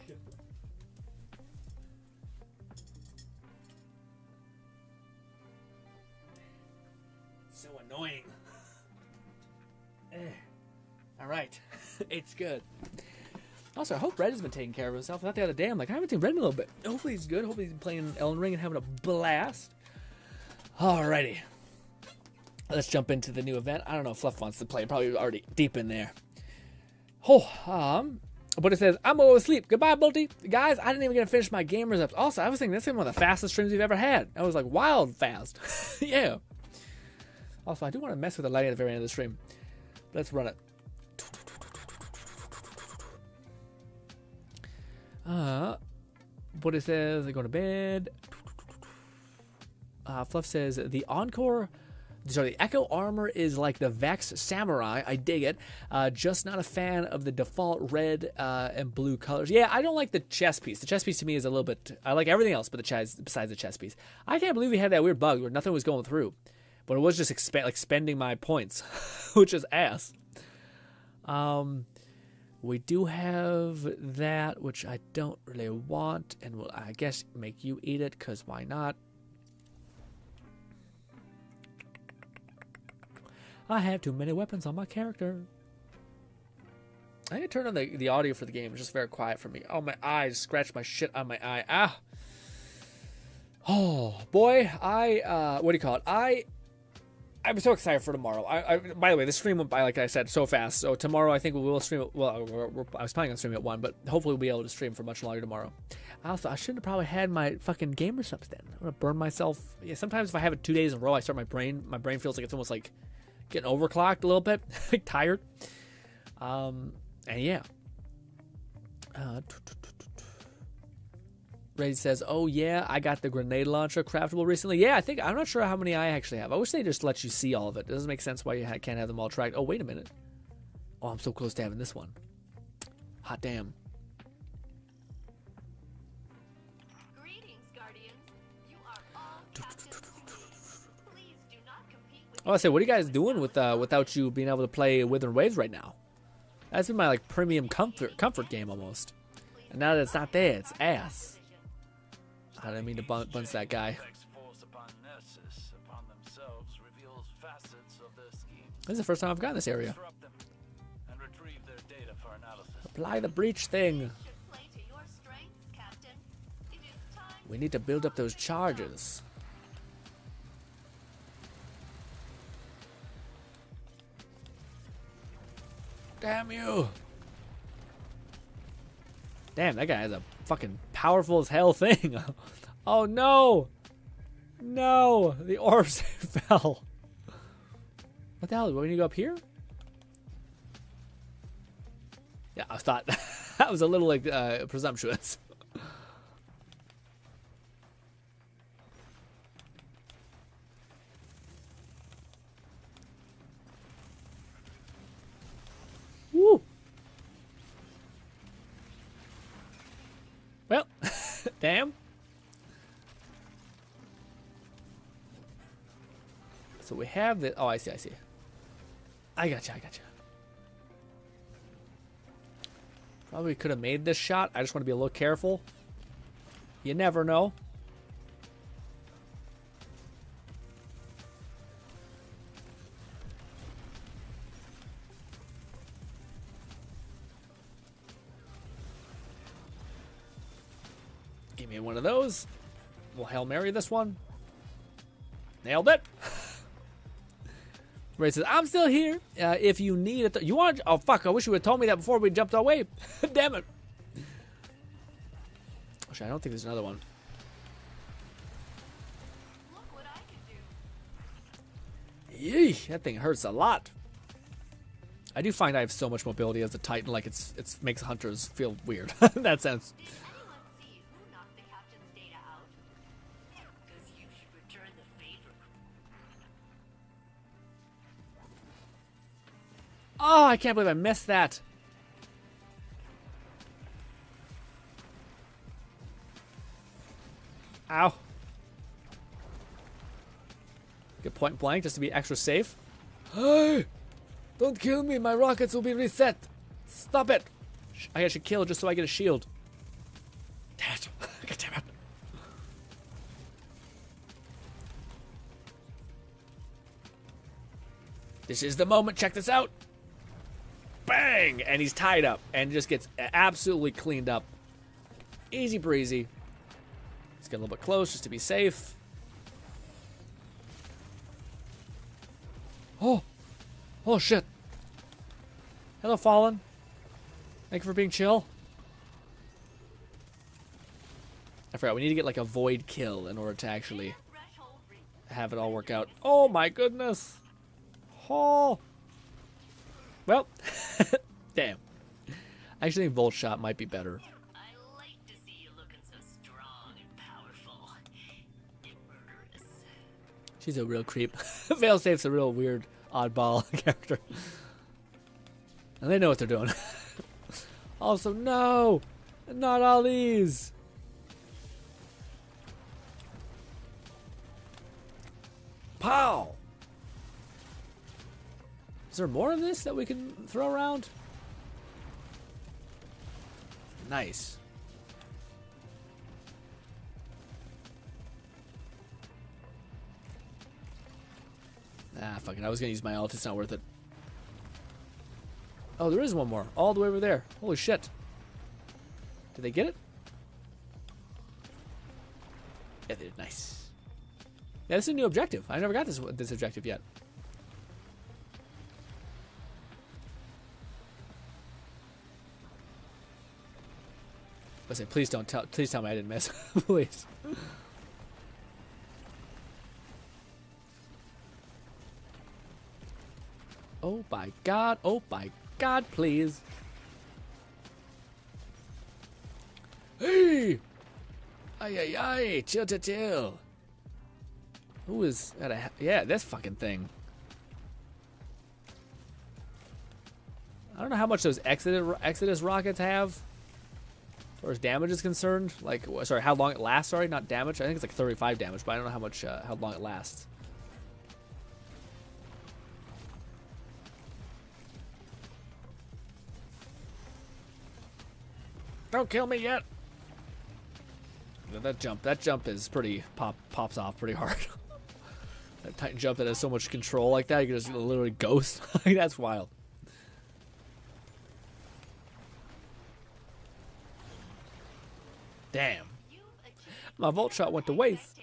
So annoying. All right, it's good. Also, I hope Red has been taking care of himself. I thought the other day, I'm like, I haven't seen Red in a little bit. Hopefully he's good. Hopefully he's playing Elden Ring and having a blast. Alrighty. Let's jump into the new event. I don't know if Fluff wants to play. Probably already deep in there. But it says, I'm going to sleep. Goodbye, Multi. Guys, I didn't even get to finish my gamers up. Also, I was thinking this is one of the fastest streams we've ever had. I was like, wild fast. Yeah. Also, I do want to mess with the lighting at the very end of the stream. Let's run it. But it says, I go to bed. Fluff says, the Echo armor is like the Vex Samurai. I dig it. Just not a fan of the default red and blue colors. Yeah, I don't like the chest piece. The chest piece to me is a little bit... I like everything else but besides the chest piece. I can't believe we had that weird bug where nothing was going through. But it was just spending my points, which is ass. We do have that, which I don't really want, and will, I guess, make you eat it, because why not? I have too many weapons on my character. I need to turn on the audio for the game. It's just very quiet for me. Oh, my eyes. Scratch my shit on my eye. Ah. Oh, boy. What do you call it? I'm so excited for tomorrow. By the way, the stream went by, like I said, so fast. So tomorrow, I think we will stream. Well, I was planning on streaming at 1, but hopefully we'll be able to stream for much longer tomorrow. Also, I shouldn't have probably had my fucking gamer subs then. I'm gonna burn myself. Yeah, sometimes if I have it 2 days in a row, I start my brain feels like it's almost like getting overclocked a little bit, like tired. And yeah. Ray says, oh yeah, I got the grenade launcher craftable recently. Yeah, I'm not sure how many I actually have. I wish they just let you see all of it. It doesn't make sense why you can't have them all tracked. Oh, wait a minute. Oh, I'm so close to having this one. Hot damn. Oh, I say, what are you guys doing with without you being able to play Withering Waves right now? That's been my like premium comfort game almost. And now that it's not there, it's ass. I didn't mean to bunch that guy. This is the first time I've gotten this area. Apply the breach thing. We need to build up those charges. Damn you! Damn, that guy has a fucking powerful as hell thing. Oh no! No! The orbs fell. What the hell? We need to go up here? Yeah, I thought that was a little like presumptuous. Woo! Well, damn. So we have the. Oh, I see. I gotcha. Probably could have made this shot. I just want to be a little careful. You never know. Give me one of those. We'll Hail Mary this one. Nailed it. Ray says, I'm still here. If you need it. You want. Oh, fuck. I wish you would have told me that before we jumped away. Damn it. Actually, I don't think there's another one. Look what I can do. Yee, that thing hurts a lot. I do find I have so much mobility as a Titan. Like, it makes hunters feel weird in that sense. Did anyone see who knocked the captain's data out? Because you should return the favor. Oh, I can't believe I missed that. Ow. Get point blank just to be extra safe. Hey! Don't kill me, my rockets will be reset. Stop it. I should kill just so I get a shield. Damn it. God damn it. This is the moment. Check this out. Bang! And he's tied up and just gets absolutely cleaned up. Easy breezy. Let's get a little bit close just to be safe. Oh! Oh shit. Hello, Fallen. Thank you for being chill. I forgot, we need to get like a void kill in order to actually have it all work out. Oh my goodness. Oh. Well, damn. I actually think Volt Shot might be better. I like to see you looking so strong and powerful. And murderous. She's a real creep. Failsafe's a real weird, oddball character. And they know what they're doing. Also, no! Not all these! Pow! Is there more of this that we can throw around? Nice. Ah, fuck it. I was gonna use my ult. It's not worth it. Oh, there is one more. All the way over there. Holy shit. Did they get it? Yeah, they did. Nice. Yeah, this is a new objective. I never got this objective yet. Listen, please don't tell. Please tell me I didn't miss. Please. Oh my god. Oh my god, please. Hey! Ay, ay, ay. Chill, chill, chill. Who is at a... Yeah, this fucking thing. I don't know how much those Exodus rockets have. far as damage is concerned, like, sorry, how long it lasts, sorry, not damage. I think it's like 35 damage, but I don't know how much, how long it lasts. Don't kill me yet. That jump is pretty, pops off pretty hard. That Titan jump that has so much control like that, you can just literally ghost. Like, that's wild. Damn. My Volt Shot went to waste.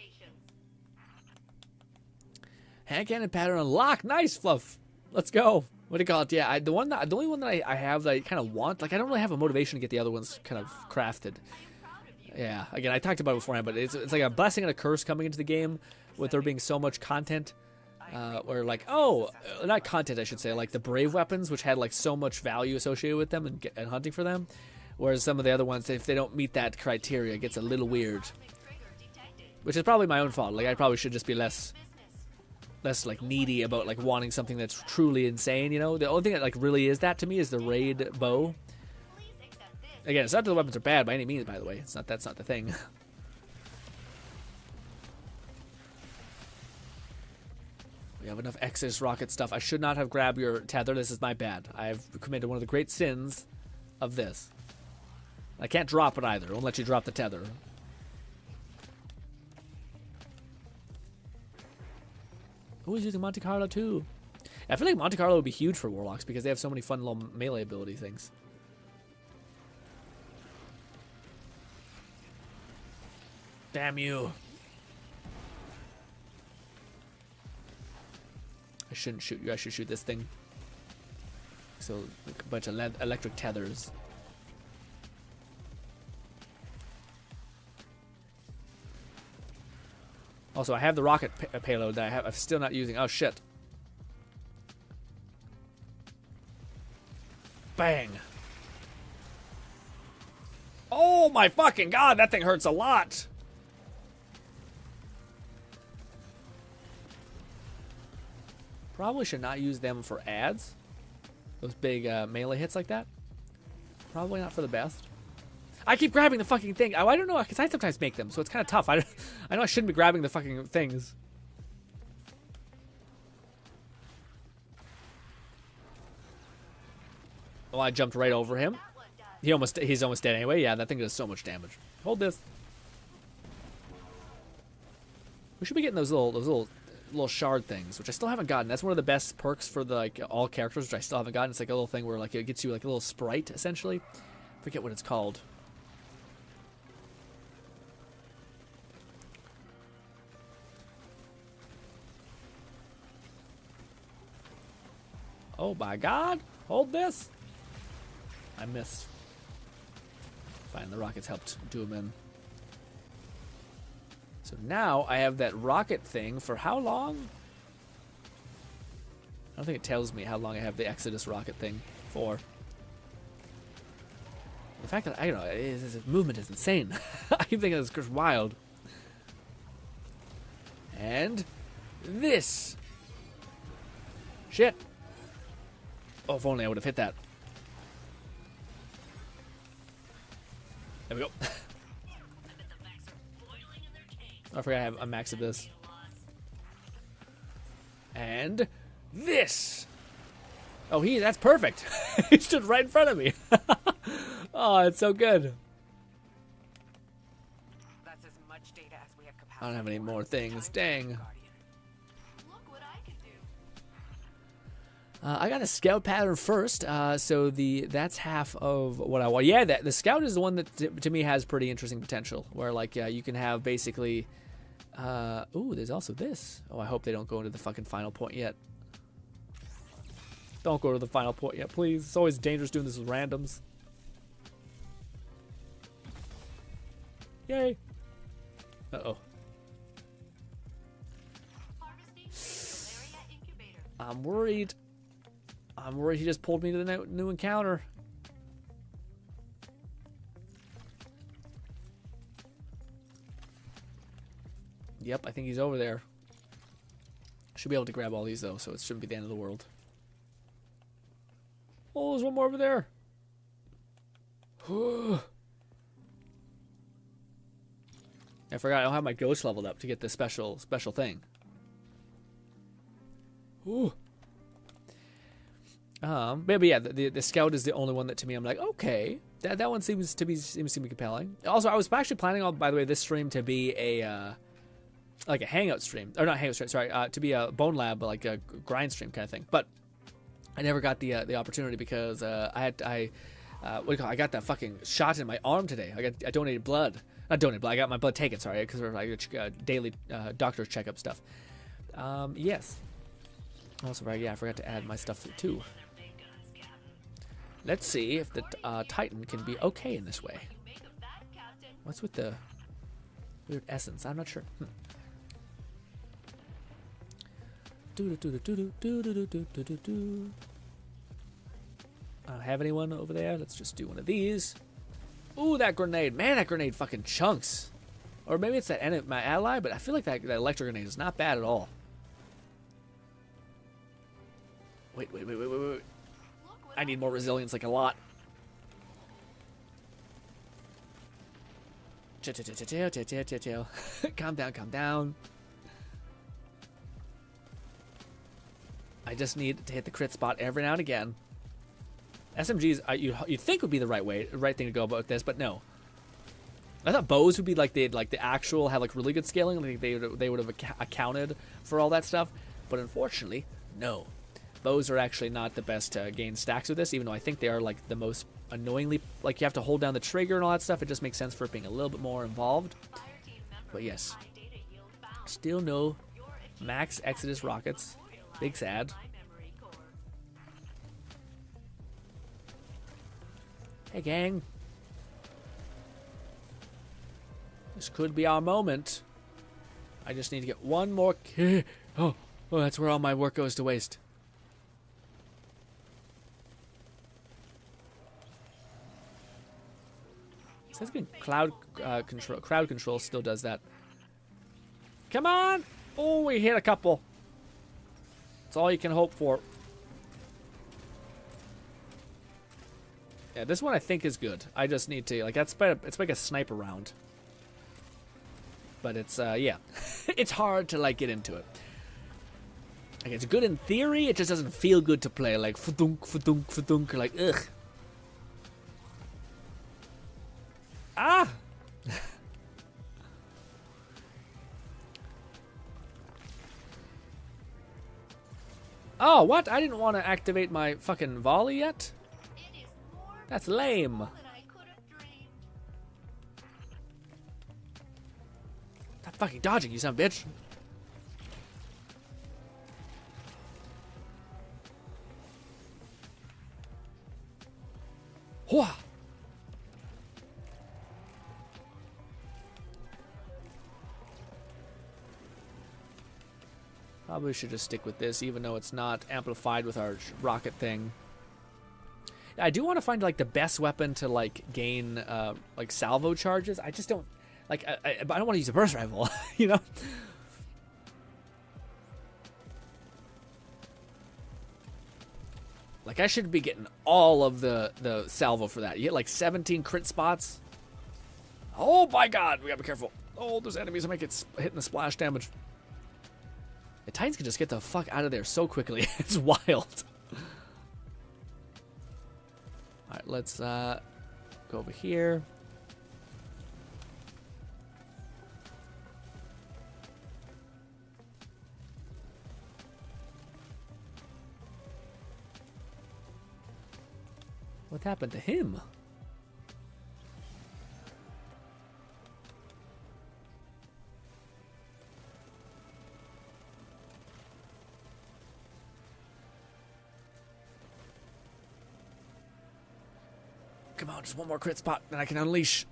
Hand cannon pattern unlocked. Nice, Fluff. Let's go. What do you call it? Yeah, the only one that I have that I kind of want, like, I don't really have a motivation to get the other ones kind of crafted. Yeah, again, I talked about it beforehand, but it's like a blessing and a curse coming into the game with there being so much content. Or like, not content, I should say, like the brave weapons, which had like so much value associated with them and hunting for them. Whereas some of the other ones, if they don't meet that criteria, it gets a little weird. Which is probably my own fault. Like, I probably should just be less like needy about like wanting something that's truly insane, you know? The only thing that like really is that to me is the raid bow. Again, it's not that the weapons are bad by any means, by the way. That's not the thing. We have enough Exodus rocket stuff. I should not have grabbed your tether. This is my bad. I've committed one of the great sins of this. I can't drop it either. I won't let you drop the tether. Oh, he's using Monte Carlo too. I feel like Monte Carlo would be huge for Warlocks because they have so many fun little melee ability things. Damn you. I shouldn't shoot you. I should shoot this thing. So, like a bunch of electric tethers. Also, I have the rocket payload that I'm still not using. Oh, shit. Bang. Oh, my fucking God. That thing hurts a lot. Probably should not use them for ads. Those big melee hits like that. Probably not for the best. I keep grabbing the fucking thing. Oh, I don't know, because I sometimes make them, so it's kind of tough. I know I shouldn't be grabbing the fucking things. Oh, I jumped right over him. He's almost dead anyway. Yeah, that thing does so much damage. Hold this. We should be getting those little shard things, which I still haven't gotten. That's one of the best perks for the like all characters, which I still haven't gotten. It's like a little thing where like it gets you like a little sprite essentially. I forget what it's called. Oh my God! Hold this. I missed. Fine, the rockets helped do him in. So now I have that rocket thing for how long? I don't think it tells me how long I have the Exodus rocket thing for. The fact that, I don't know, his movement is insane. I keep thinking it's just wild. And this. Shit. Oh, if only I would have hit that. There we go. I forgot I have a max of this. And this. Oh, that's perfect. He stood right in front of me. Oh, it's so good. That's as much data as we have capacity. I don't have any more things. Dang. Look what I can do. I got a scout pattern first, so that's half of what I want. Yeah, the scout is the one that to me has pretty interesting potential. Where like you can have basically. Ooh, there's also this. Oh, I hope they don't go into the fucking final point yet. Don't go to the final point yet, please. It's always dangerous doing this with randoms. Yay. Uh-oh. I'm worried. I'm worried he just pulled me to the new encounter. Yep, I think he's over there. Should be able to grab all these, though, so it shouldn't be the end of the world. Oh, there's one more over there. I forgot I don't have my ghost leveled up to get this special thing. Ooh. Maybe yeah, the scout is the only one that to me I'm like, okay, that one seems to be compelling. Also, I was actually planning on, by the way, this stream to be a like a hangout stream, or not hangout stream, sorry, to be a Bone Lab, like a grind stream kind of thing. But I never got the opportunity because I got that fucking shot in my arm today. I donated blood, not donated blood. I got my blood taken, sorry, because of like daily doctor's checkup stuff. Yes. Also, yeah, I forgot to add my stuff too. Let's see if the Titan can be okay in this way. What's with the weird essence? I'm not sure. I don't have anyone over there. Let's just do one of these. Ooh, that grenade. Man, that grenade fucking chunks. Or maybe it's that my ally, but I feel like that electric grenade is not bad at all. Wait. I need more resilience, like a lot. Calm down. I just need to hit the crit spot every now and again. SMGs, you'd think would be the right thing to go about this, but no. I thought bows would be like the actual have like really good scaling, like they would have accounted for all that stuff, but unfortunately, no. Bows are actually not the best to gain stacks with this, even though I think they are like the most annoyingly, like you have to hold down the trigger and all that stuff. It just makes sense for it being a little bit more involved. But yes, still no max Exodus rockets. Big sad. Hey gang, this could be our moment. I just need to get one more oh, that's where all my work goes to waste. Says crowd control still does that. Come on! Oh, we hit a couple. That's all you can hope for. Yeah, this one I think is good. I just need to, like, it's like a sniper round. But it's, yeah. It's hard to, like, get into it. Like, it's good in theory, it just doesn't feel good to play. Like, fa-dunk, like, ugh. Ah! Oh, what? I didn't want to activate my fucking volley yet? That's lame. Stop fucking dodging, you son of a bitch. Hwah! Probably should just stick with this, even though it's not amplified with our rocket thing. I do want to find like the best weapon to like gain like salvo charges. I just don't like. I don't want to use a burst rifle, you know. Like I should be getting all of the salvo for that. You get like 17 crit spots. Oh my god, we gotta be careful. Oh, those enemies are hitting the splash damage. The Titans can just get the fuck out of there so quickly. It's wild. Alright, let's go over here. What happened to him? Come on, just one more crit spot, then I can unleash.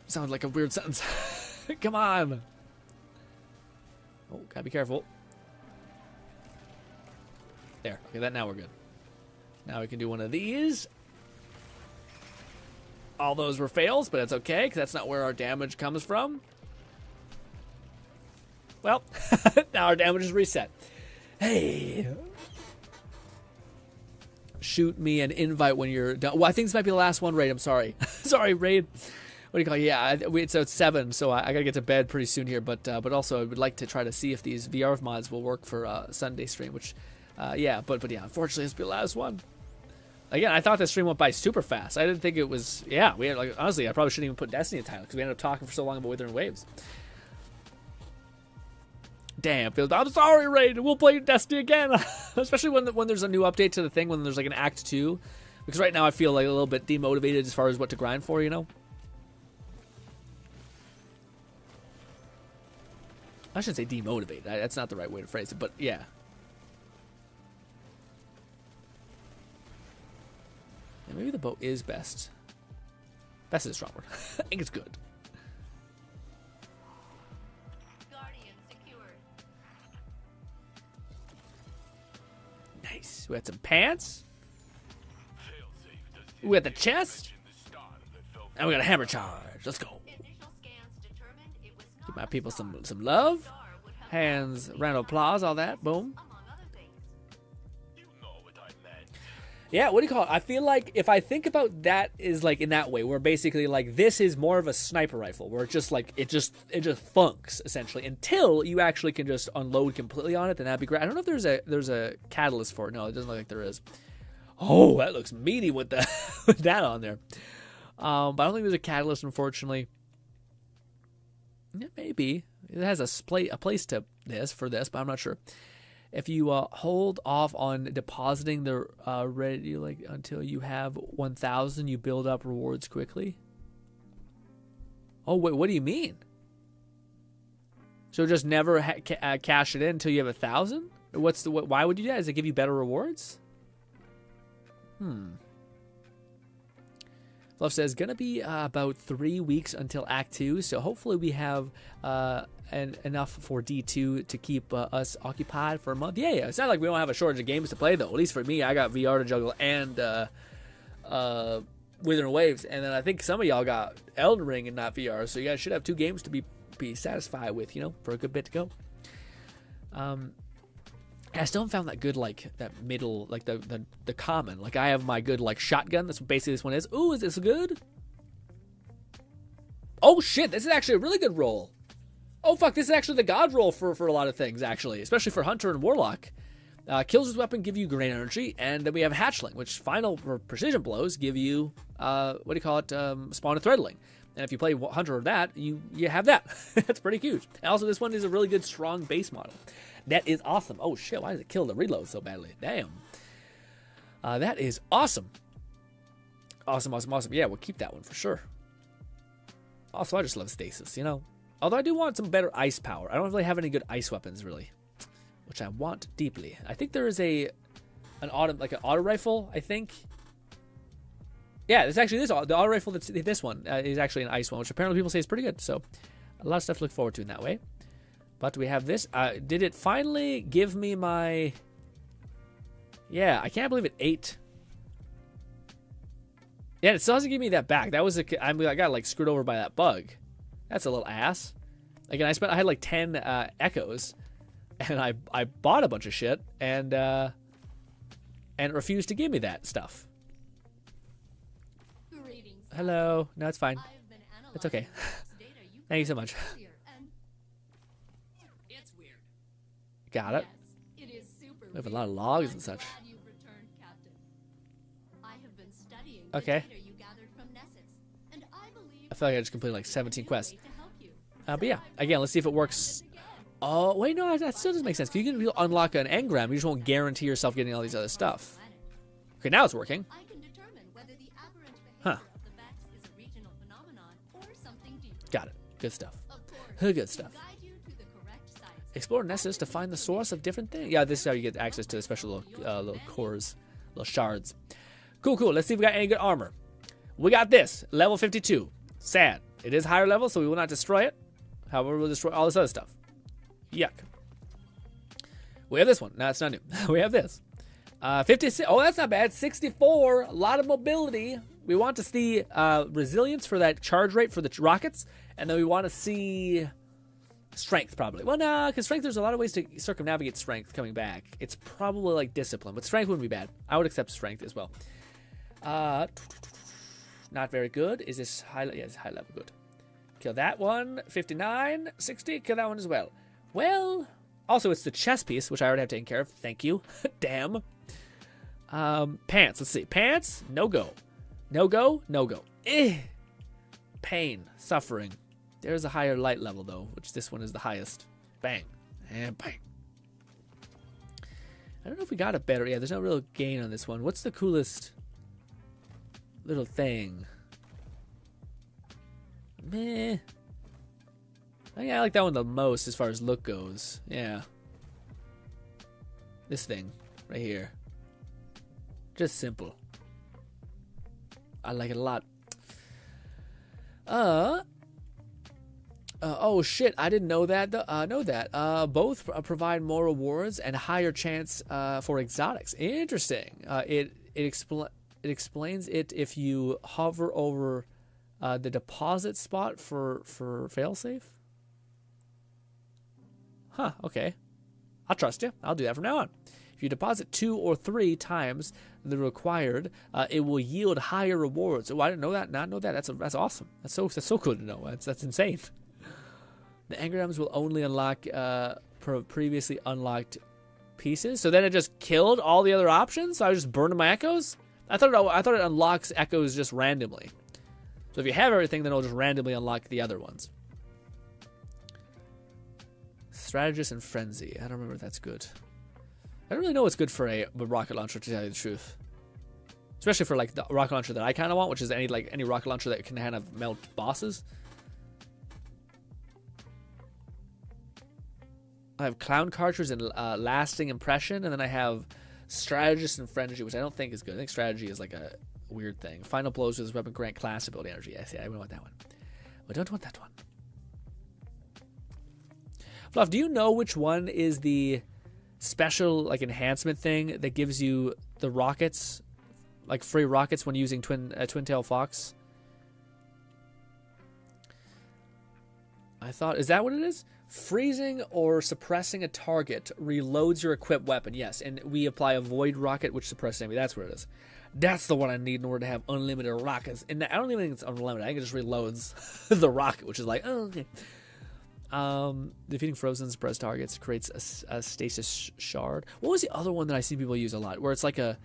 Sounds like a weird sentence. Come on. Oh, gotta be careful. There. Okay, now we're good. Now we can do one of these. All those were fails, but it's okay, because that's not where our damage comes from. Well, now our damage is reset. Hey. Shoot me an invite when you're done. Well, I think this might be the last one, Raid. I'm sorry. Sorry, Raid. what do you call it? Yeah, so it's 7, so I gotta get to bed pretty soon here. But also I would like to try to see if these VR mods will work for Sunday stream. Which, yeah, but yeah, unfortunately this will be the last one. Again, I thought the stream went by super fast. I didn't think it was. Yeah, we had, like, honestly, I probably shouldn't even put Destiny in the title because we ended up talking for so long about Withering Waves. Damn, I'm sorry, Raid. We'll play Destiny again, especially when there's a new update to the thing. When there's like an Act 2, because right now I feel like a little bit demotivated as far as what to grind for. You know. I shouldn't say demotivated. That's not the right way to phrase it, but yeah. Yeah, maybe the boat is best. Best is a strong word. I think it's good. Guardian secured. Nice. We got some pants. We got the chest. And we got a hammer charge. Let's go. Initial scans determined it was not Give my people some love. Hands, round of applause, all that. Boom. among other things. Yeah, what do you call it? I feel like if I think about that is like in that way, where basically like this is more of a sniper rifle, where it's just like it just funks essentially until you actually can just unload completely on it. Then that'd be great. I don't know if there's a catalyst for it. No, it doesn't look like there is. Oh, that looks meaty with the with that on there. But I don't think there's a catalyst, unfortunately. Yeah, maybe it has a place to this for this, but I'm not sure. If you hold off on depositing the ready like until you have 1,000, you build up rewards quickly. Oh wait, what do you mean? So just never cash it in until you have 1,000? Why would you do that? Does it give you better rewards? Fluff says gonna be about 3 weeks until Act 2, so hopefully we have enough for D2 to keep us occupied for a month. Yeah, it's not like we don't have a shortage of games to play though. At least for me, I got VR to juggle and Withering Waves, and then I think some of y'all got Elden Ring and not VR, so you guys should have 2 games to be satisfied with, you know, for a good bit to go. I still haven't found that good, like, that middle, like, the common. Like, I have my good, like, shotgun. That's what basically this one is. Ooh, is this good? Oh, shit, this is actually a really good roll. Oh, fuck, this is actually the god roll for a lot of things, actually. Especially for Hunter and Warlock. Kills with weapon give you grain energy. And then we have Hatchling, which final precision blows give you, what do you call it, spawn of threadling. And if you play Hunter or that, you have that. That's pretty huge. And also, this one is a really good, strong base model. That is awesome. Oh, shit. Why does it kill the reload so badly? Damn. That is awesome. Awesome. Yeah, we'll keep that one for sure. Also, I just love stasis, you know. Although I do want some better ice power. I don't really have any good ice weapons, really. Which I want deeply. I think there is an auto rifle, I think. Yeah, it's actually the auto rifle that's this one is actually an ice one, which apparently people say is pretty good. So, a lot of stuff to look forward to in that way. But we have this. Did it finally give me my... Yeah, I can't believe it ate. Yeah, it still hasn't given me that back. That was I got like screwed over by that bug. That's a little ass. Again, I had like 10 echoes, and I bought a bunch of shit, and it refused to give me that stuff. Hello. No, it's fine. It's okay. Thank you so much. Got it. We have a lot of logs and such. Okay. I feel like I just completed like 17 quests. But yeah, again, let's see if it works. Oh, wait, no, that still doesn't make sense. You can unlock an engram, you just won't guarantee yourself getting all these other stuff. Okay, now it's working. Huh. Got it. Good stuff. Good stuff. Explore Nessus to find the source of different things. Yeah, this is how you get access to the special little cores, little shards. Cool. Let's see if we got any good armor. We got this, level 52. Sad. It is higher level, so we will not destroy it. However, we'll destroy all this other stuff. Yuck. We have this one. No, it's not new. We have this. 56. Oh, that's not bad. 64. A lot of mobility. We want to see resilience for that charge rate for the rockets. And then we want to see strength, probably. Well, no, because strength, there's a lot of ways to circumnavigate strength coming back. It's probably like discipline, but strength wouldn't be bad. I would accept strength as well. Not very good. Is this high? Yeah, it's high level. Good. Kill that one. 59, 60. Kill that one as well. Well, also it's the chest piece, which I already have taken care of. Thank you. Damn. Pants. Let's see. Pants. No go. No go. No go. Pain. Suffering. There's a higher light level though, which this one is the highest. Bang. And bang. I don't know if we got a better. Yeah, there's no real gain on this one. What's the coolest little thing? Meh. I think I like that one the most as far as look goes. Yeah. This thing right here. Just simple. I like it a lot. Oh shit! I didn't know that. Both provide more rewards and higher chance for exotics. Interesting. It explains it if you hover over the deposit spot for failsafe. Huh. Okay. I'll trust you. I'll do that from now on. If you deposit 2 or 3 times the required, it will yield higher rewards. Oh, I didn't know that. Not know that. That's awesome. That's so cool to know. That's insane. The engrams will only unlock previously unlocked pieces. So then it just killed all the other options. So I was just burning my echoes. I thought it unlocks echoes just randomly. So if you have everything, then it'll just randomly unlock the other ones. Strategist and Frenzy. I don't remember if that's good. I don't really know what's good for a rocket launcher, to tell you the truth. Especially for like the rocket launcher that I kind of want, which is any rocket launcher that can kind of melt bosses. I have Clown Cartridge and Lasting Impression, and then I have Strategist and Frenzy, which I don't think is good. I think Strategy is like a weird thing. Final Blows with this weapon grant class ability energy. Yes, yeah, I don't want that one. I don't want that one. Fluff, do you know which one is the special like enhancement thing that gives you the rockets, like free rockets when using Twin Tail Fox? I thought, is that what it is? Freezing or suppressing a target reloads your equipped weapon. Yes, and we apply a void rocket which suppresses enemy. That's what it is. That's the one I need in order to have unlimited rockets. And I don't even think it's unlimited. I think it just reloads the rocket, which is like, oh, okay. Defeating frozen suppressed targets creates a stasis shard. What was the other one that I see people use a lot? Where it's like a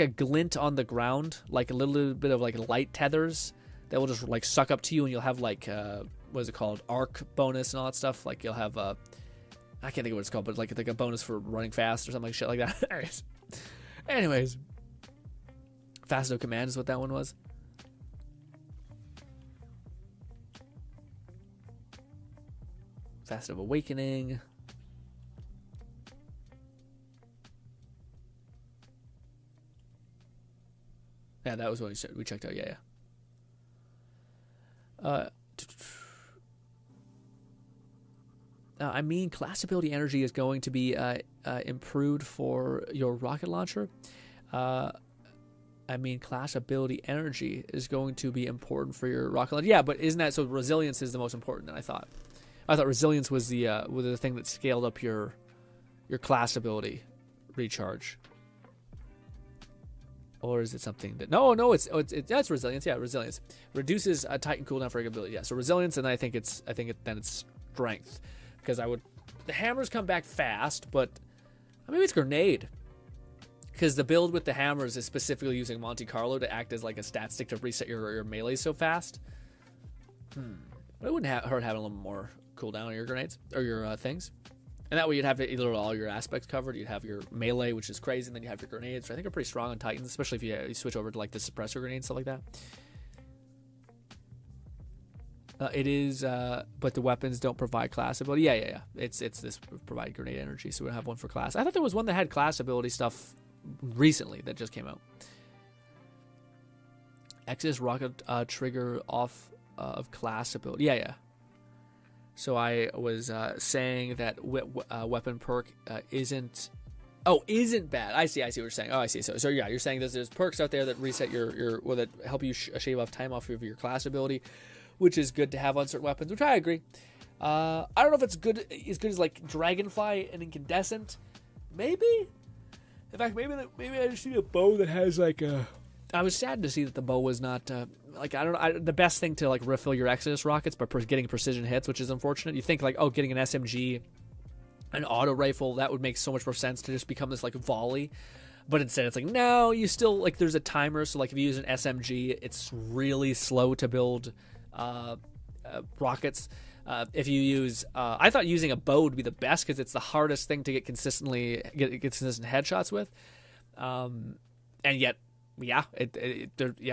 glint on the ground, like a little bit of like light tethers that will just like suck up to you, and you'll have like what is it called? Arc bonus and all that stuff. Like you'll have I can't think of what it's called, but like a bonus for running fast or something like shit like that. Anyways, Fast No Command is what that one was. Fast of Awakening. Yeah, that was what we checked out. Yeah. I mean, class ability energy is going to be improved for your rocket launcher. I mean, class ability energy is going to be important for your rocket launcher. Yeah, but isn't that so? Resilience is the most important than I thought. I thought resilience was the thing that scaled up your class ability recharge. Or is it something that no, it's that's resilience. Yeah, resilience reduces a Titan cooldown for ability. Yeah, so resilience, and I think it's strength, because the hammers come back fast, but maybe it's grenade, because the build with the hammers is specifically using Monte Carlo to act as like a stat stick to reset your melee so fast. It wouldn't hurt having a little more cooldown on your grenades or your things. And that way you'd have either all your aspects covered. You'd have your melee, which is crazy, and then you have your grenades, which I think are pretty strong on Titans, especially if you switch over to like the suppressor grenade and stuff like that. It is, but the weapons don't provide class ability. Yeah. It's this provide grenade energy, so we don't have one for class. I thought there was one that had class ability stuff recently that just came out. Exodus rocket trigger off of class ability. Yeah. So I was saying that weapon perk isn't bad. I see what you're saying. Oh, I see. So yeah, you're saying there's perks out there that reset or that help you shave off time off of your class ability, which is good to have on certain weapons, which I agree. I don't know if it's as good as like Dragonfly and Incandescent. Maybe. In fact, maybe I just need a bow that has like a I was sad to see that the bow was not like I don't know the best thing to like refill your Exodus rockets, but getting precision hits, which is unfortunate. You think like, oh, getting an SMG, an auto rifle, that would make so much more sense to just become this like volley. But instead, it's like, no, you still, like, there's a timer. So, like, if you use an SMG, it's really slow to build rockets. If you use, I thought using a bow would be the best because it's the hardest thing to get consistent headshots with. And yet, yeah,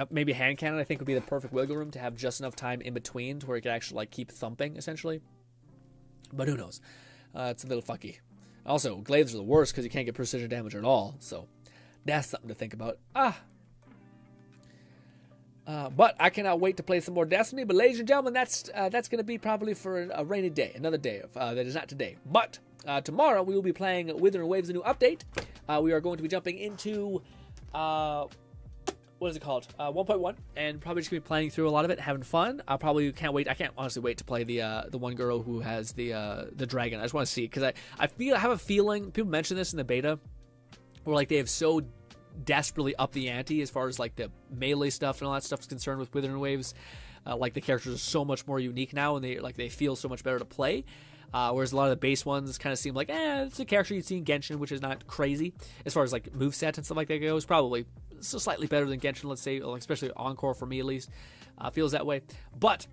maybe hand cannon I think would be the perfect wiggle room to have just enough time in between to where it could actually like keep thumping essentially. But who knows? It's a little fucky. Also, glaives are the worst because you can't get precision damage at all. So that's something to think about. But I cannot wait to play some more Destiny. But ladies and gentlemen, that's going to be probably for a rainy day, another day that is not today. But tomorrow we will be playing Withering Waves, a new update. We are going to be jumping into what is it called? 1.1, and probably just gonna be playing through a lot of it, having fun. I probably can't wait. I can't honestly wait to play the one girl who has the dragon. I just want to see because I have a feeling people mention this in the beta, where like they have so desperately up the ante as far as like the melee stuff and all that stuff is concerned with Withering Waves. Like the characters are so much more unique now, and they feel so much better to play. Whereas a lot of the base ones kind of seem like, it's a character you'd see in Genshin, which is not crazy as far as like moveset and stuff like that goes. Probably so slightly better than Genshin, let's say, especially Encore for me at least. Feels that way. But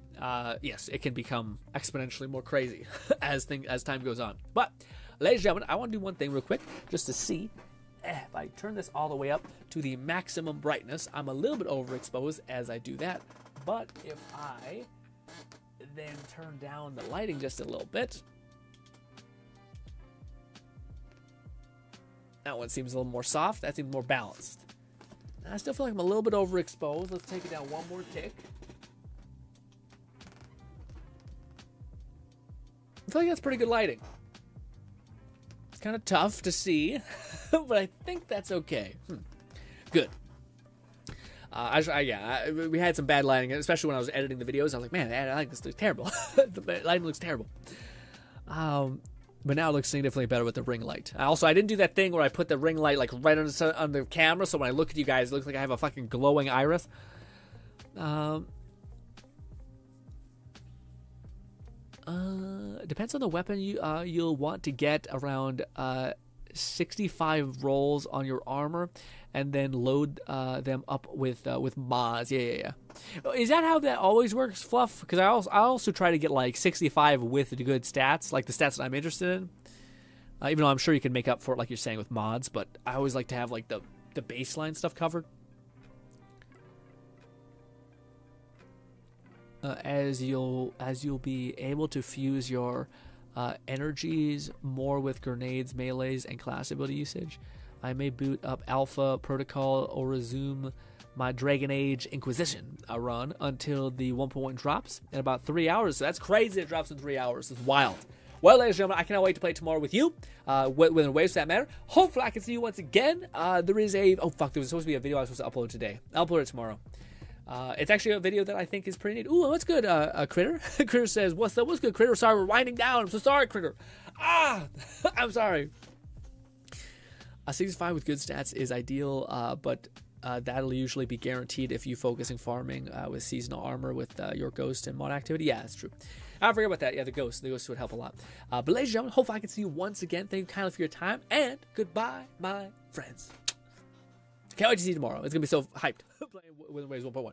yes, it can become exponentially more crazy as time goes on. But ladies and gentlemen, I want to do one thing real quick just to see if I turn this all the way up to the maximum brightness. I'm a little bit overexposed as I do that. But if I then turn down the lighting just a little bit, that one seems a little more soft. That seems more balanced. I still feel like I'm a little bit overexposed. Let's take it down one more tick. I feel like that's pretty good lighting. It's kind of tough to see, but I think that's okay. Good. We had some bad lighting, especially when I was editing the videos. I was like, man, I like this looks terrible. The lighting looks terrible. But now it looks significantly better with the ring light. I didn't do that thing where I put the ring light like right on the camera, so when I look at you guys, it looks like I have a fucking glowing iris. Depends on the weapon you'll want to get around 65 rolls on your armor, and then load them up with mods. Yeah. Is that how that always works, Fluff? Because I also try to get like 65 with the good stats, like the stats that I'm interested in. Even though I'm sure you can make up for it, like you're saying, with mods, but I always like to have like the baseline stuff covered. As you'll be able to fuse your energies more with grenades, melees, and class ability usage. I may boot up Alpha Protocol or resume my Dragon Age Inquisition run until the 1.1 drops in about 3 hours. So that's crazy. It drops in 3 hours. It's wild. Well, ladies and gentlemen, I cannot wait to play tomorrow with you. Within Waves, for that matter. Hopefully, I can see you once again. There is there was supposed to be a video I was supposed to upload today. I'll upload it tomorrow. It's actually a video that I think is pretty neat. Ooh, what's good, Critter? Critter says, what's good, Critter? Sorry, we're winding down. I'm so sorry, Critter. I'm sorry. 65 with good stats is ideal, but that'll usually be guaranteed if you focus on farming with seasonal armor with your ghost and mod activity. Yeah, that's true. I forget about that. Yeah, the ghost would help a lot. But ladies and gentlemen, hopefully I can see you once again. Thank you kindly for your time, and goodbye, my friends. Can't wait to see you tomorrow. It's going to be so hyped. Playing Withering Waves 1.1.